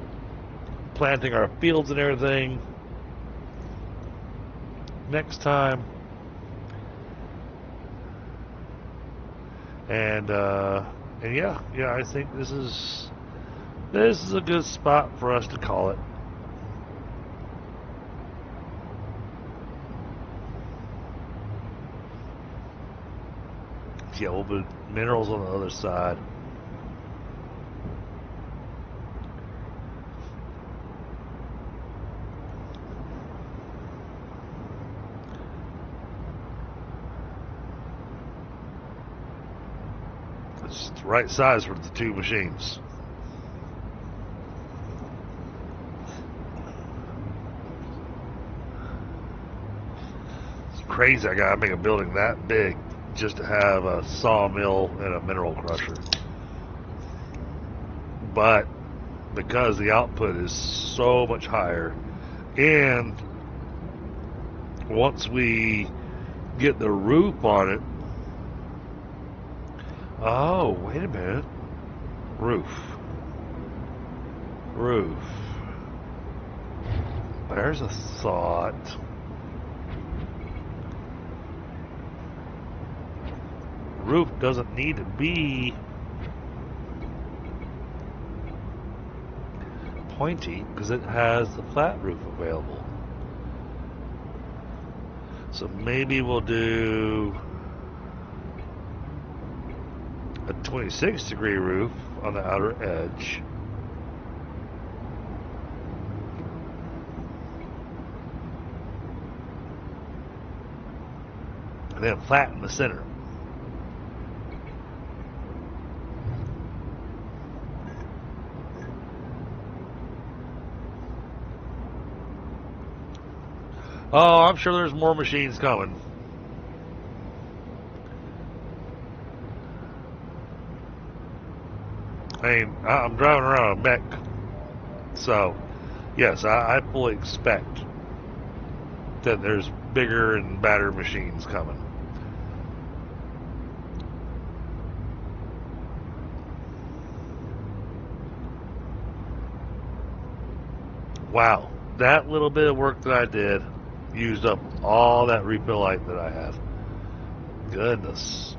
[SPEAKER 2] planting our fields and everything next time. And yeah, I think this is a good spot for us to call it. Yeah, we'll put minerals on the other side. It's the right size for the two machines. It's crazy I gotta make a building that big just to have a sawmill and a mineral crusher. But because the output is so much higher, and once we get the roof on it, oh, wait a minute. Roof. There's a thought. Roof doesn't need to be pointy because it has the flat roof available. So maybe we'll do a 26-degree roof on the outer edge. And then flat in the center. Oh, I'm sure there's more machines coming. I mean, I'm driving around a Mech, so yes, I fully expect that there's bigger and badder machines coming. Wow, that little bit of work that I did used up all that refill light that I have. Goodness.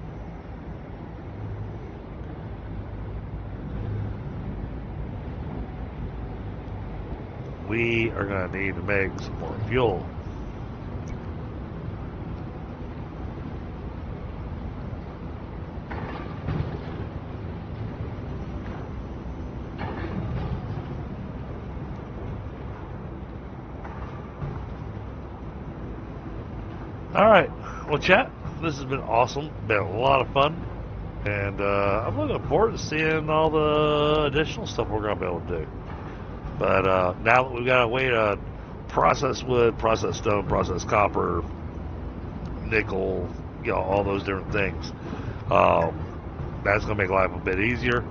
[SPEAKER 2] We are going to need to make some more fuel. Alright, well chat, this has been awesome, been a lot of fun, and I'm looking forward to seeing all the additional stuff we're going to be able to do. But now that we've got a way to process wood, process stone, process copper, nickel, all those different things, That's going to make life a bit easier.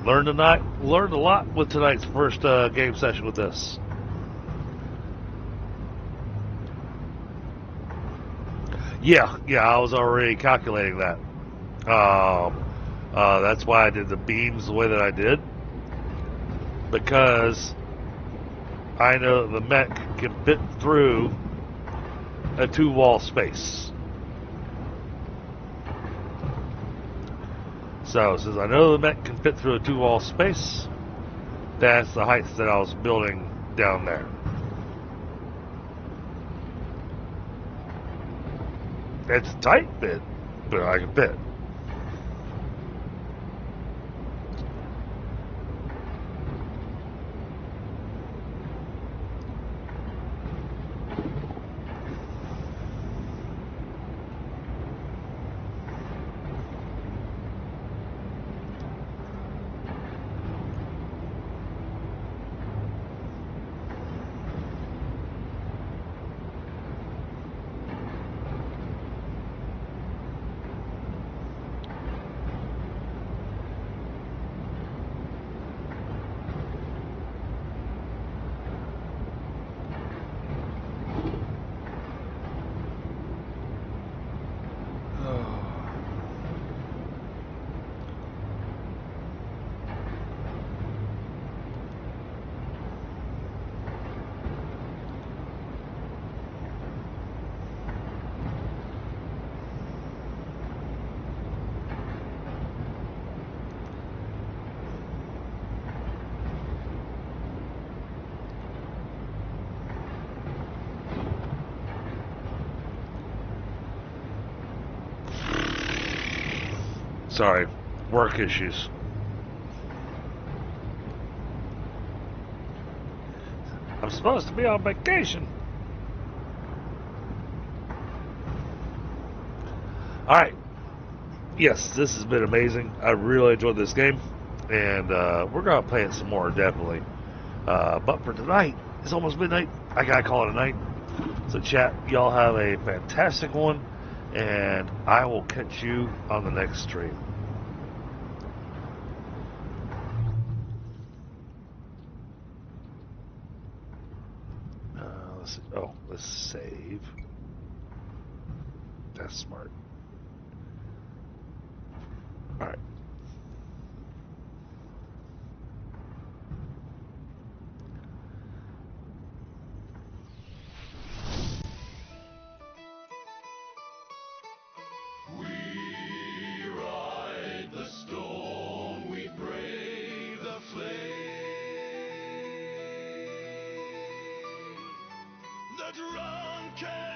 [SPEAKER 2] Learned a lot with tonight's first game session with this. Yeah, I was already calculating that. That's why I did the beams the way that I did, because I know the mech can fit through a 2-wall space. So since I know the mech can fit through a 2-wall space, that's the height that I was building down there. It's a tight fit, but I can fit. Sorry, work issues. I'm supposed to be on vacation. Alright. Yes, this has been amazing. I really enjoyed this game. And we're going to play it some more, definitely. But for tonight, it's almost midnight. I got to call it a night. So chat, y'all have a fantastic one. And I will catch you on the next stream. Let's see. Oh, let's save. That's smart. All right.
[SPEAKER 1] We ride the storm, we brave the flame. The drunken